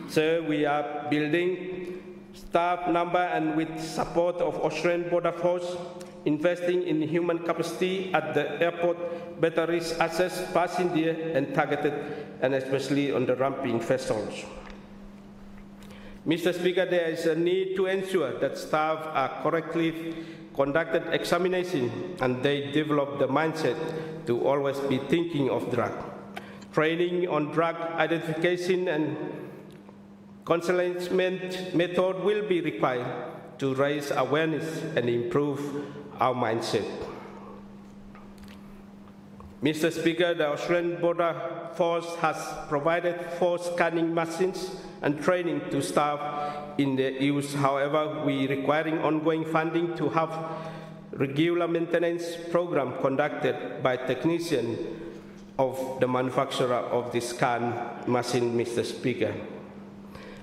So we are building staff number and with support of Australian Border Force, investing in human capacity at the airport, better risk access, passenger and targeted, and especially on the ramping vessels. Mr. Speaker, there is a need to ensure that staff are correctly conducted examination and they develop the mindset to always be thinking of drug. Training on drug identification and concealment method will be required to raise awareness and improve our mindset. Mr. Speaker, the Australian Border Force has provided 4 scanning machines and training to staff in their use. However, we are requiring ongoing funding to have regular maintenance program conducted by technicians of the manufacturer of the scan machine, Mr. Speaker.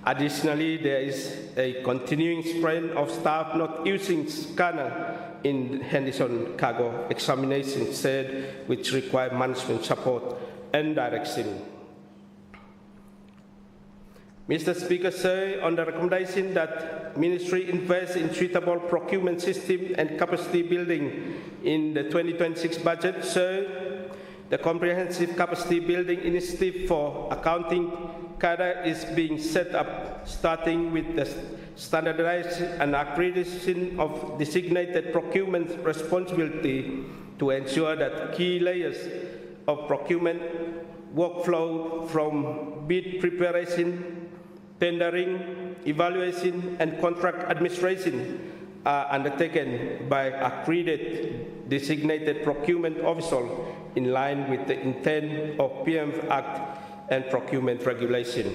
Additionally, there is a continuing trend of staff not using scanner in Henderson cargo examination said, which require management support and direction. Mr. Speaker, sir, on the recommendation that Ministry invest in suitable procurement system and capacity building in the 2026 budget, sir, the comprehensive capacity building initiative for accounting cadre is being set up, starting with the standardization and accreditation of designated procurement responsibility to ensure that key layers of procurement workflow from bid preparation, tendering, evaluation, and contract administration are undertaken by accredited designated procurement officials in line with the intent of PALIAMENT Act and procurement regulation.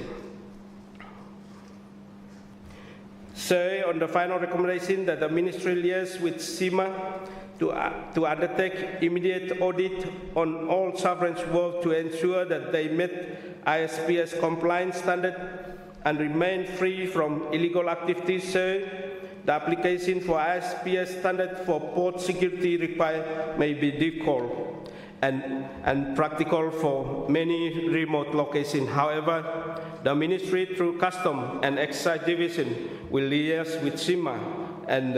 So, on the final recommendation that the Ministry liaise with CIMA to undertake immediate audit on all sovereign work to ensure that they met ISPS compliance standard and remain free from illegal activities. So, the application for ISPS standard for port security required may be difficult and practical for many remote locations. However, the Ministry through Custom and Excise Division will liaise with CIMA and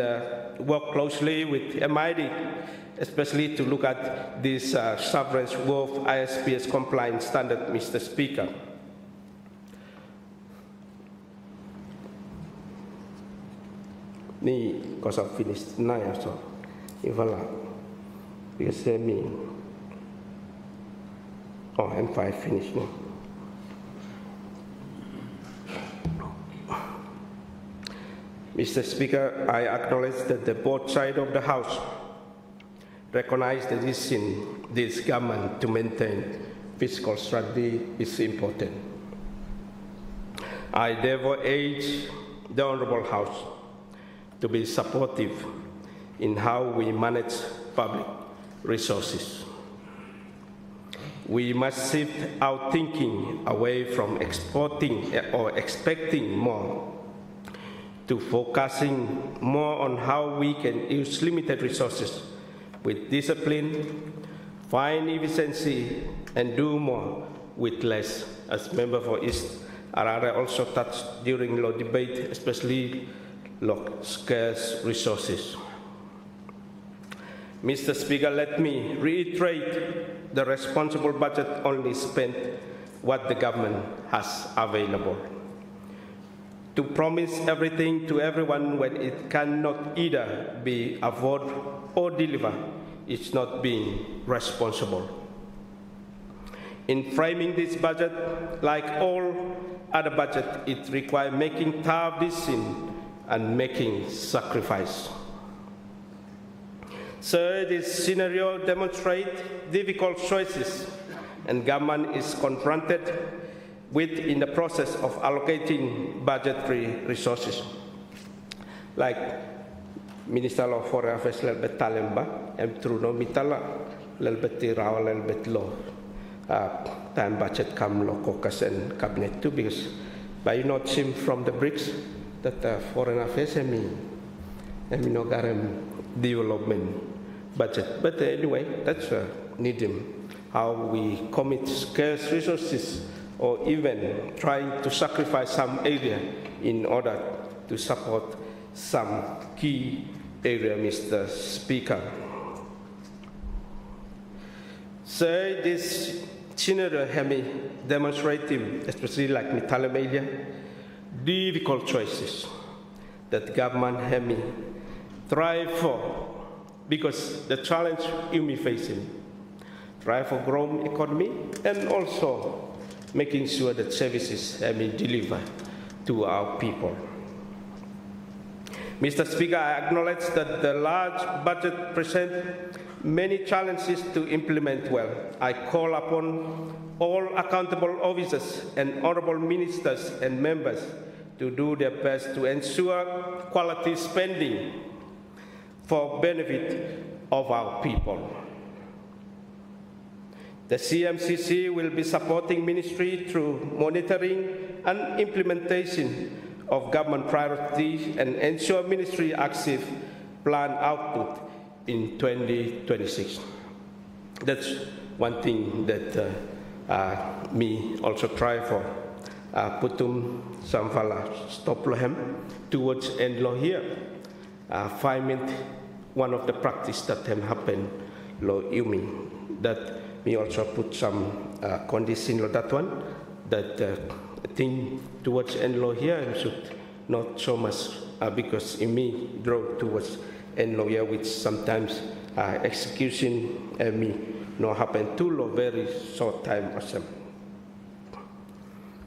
work closely with MID, especially to look at this sovereign worth ISPS compliance standard, Mr. Speaker. Ni because I finished now, so voilà. Because me. Oh, I'm finished now. Mr. Speaker, I acknowledge that the both sides of the House recognize the decision this government to maintain fiscal strategy is important. I therefore urge the Honourable House to be supportive in how we manage public resources. We must shift our thinking away from exporting or expecting more to focusing more on how we can use limited resources with discipline, find efficiency, and do more with less, as Member for East Arara also touched during the debate, especially scarce resources. Mr. Speaker, let me reiterate the responsible budget only spent what the government has available. To promise everything to everyone when it cannot either be afforded or delivered is not being responsible. In framing this budget, like all other budgets, it requires making tough decisions and making sacrifice. So this scenario demonstrates difficult choices, and government is confronted with in the process of allocating budgetary resources. Like Minister of Foreign Affairs lelbet talemba, truno mitala lelbet tirawa lelbet lo time budget kam lo caucus and cabinet too, because by not seem from the BRICS that Foreign Affairs emi no garem development budget. But anyway, that's need him how we commit scarce resources or even trying to sacrifice some area in order to support some key area, Mr. Speaker. So this scenario have me demonstrating, especially like Mitalamelia, difficult choices that government have me try for, because the challenge you may facing, try for growing economy and also making sure that services have been delivered to our people. Mr. Speaker, I acknowledge that the large budget presents many challenges to implement well. I call upon all accountable officers and honorable ministers and members to do their best to ensure quality spending for benefit of our people. The CMCC will be supporting ministry through monitoring and implementation of government priorities and ensure ministry achieves planned output in 2026. That's one thing that me also try for. Putum samfala stop lohem towards end law here. 5 minutes, one of the practice that have happened lo yumi that me also put some condition on that one, that thing towards end law here should not so much because in me draw towards end law here, which sometimes execution me no happen too low very short time or some.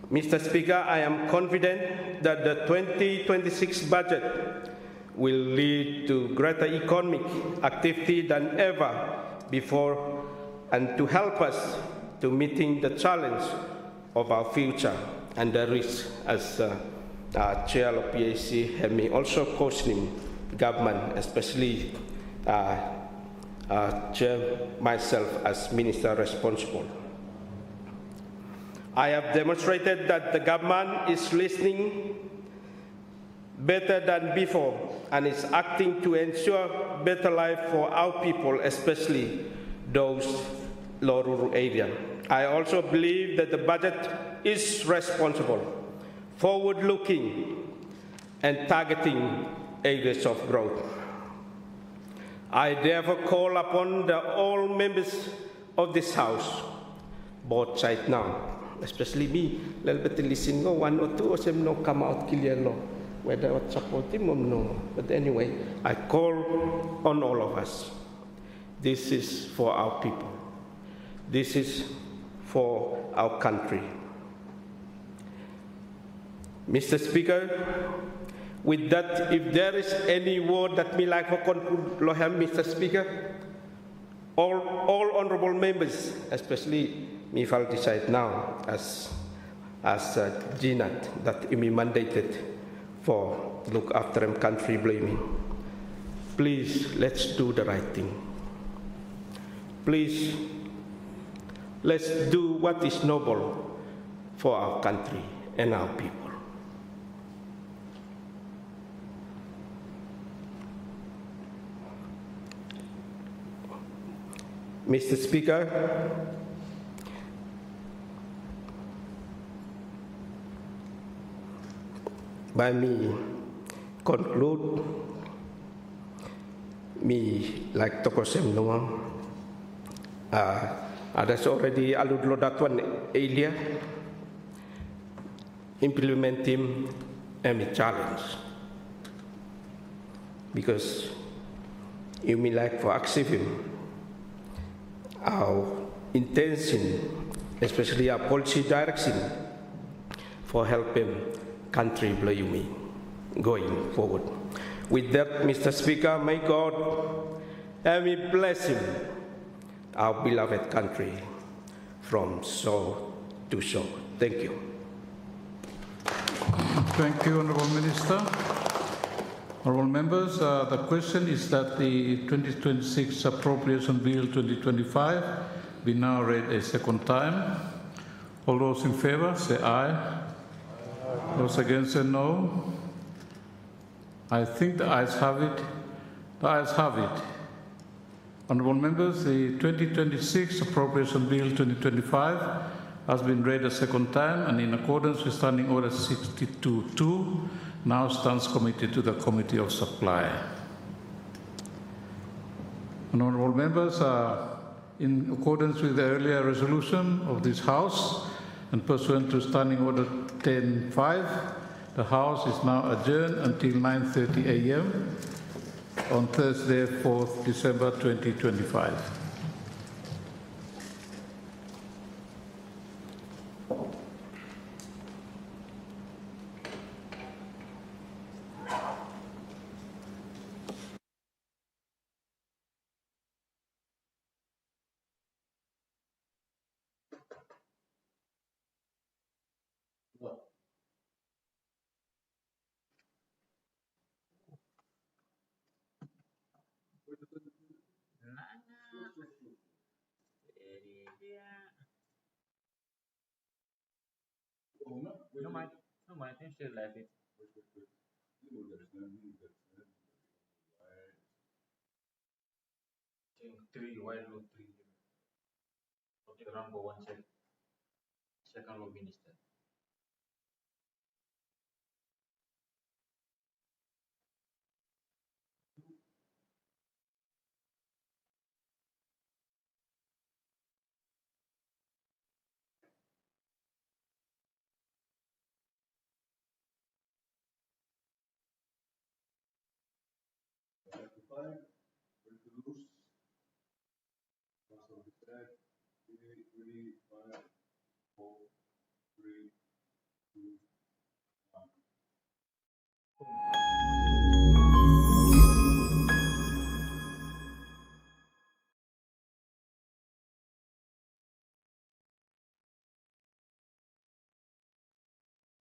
Mr. Speaker, I am confident that the 2026 budget will lead to greater economic activity than ever before, and to help us to meeting the challenge of our future and the risk, as Chair of PAC have me also cautioning government, especially Chair myself as Minister responsible. I have demonstrated that the government is listening better than before and is acting to ensure better life for our people, especially those low rural areas. I also believe that the budget is responsible, forward-looking, and targeting areas of growth. I therefore call upon all members of this House, both sides now, especially me, little bit listen go 1 or 2 of them no come out clear law, whether what support him or no. But anyway, I call on all of us. This is for our people. This is for our country. Mr. Speaker, with that, if there is any word that me like to conclude, Mr. Speaker, all honorable members, especially me if I'll decide now as GNAT that me mandated for look after him country blaming. Please, let's do the right thing. Please, let's do what is noble for our country and our people. Mr. Speaker, by me conclude, me like Tokosem Noam, that's already aludlo that one earlier, implementing a challenge. Because you mean like for accepting our intention especially a policy direction for helping country going forward. With that, Mr. Speaker, may God have me bless him, our beloved country, from shore to shore. Thank you. Thank you, Honourable Minister. Honourable members, the question is that the 2026 Appropriation Bill 2025 be now read a second time. All those in favour say aye. Those against say no. I think the ayes have it. The ayes have it. Honourable members, the 2026 Appropriation Bill 2025 has been read a second time and in accordance with Standing Order 62.2 now stands committed to the Committee of Supply. Honourable members, in accordance with the earlier resolution of this House and pursuant to Standing Order 10.5, the House is now adjourned until 9:30 a.m. on Thursday, 4th December 2025. No, I think still like it. Three, why not three? Okay, Rambo one second. Second law minister.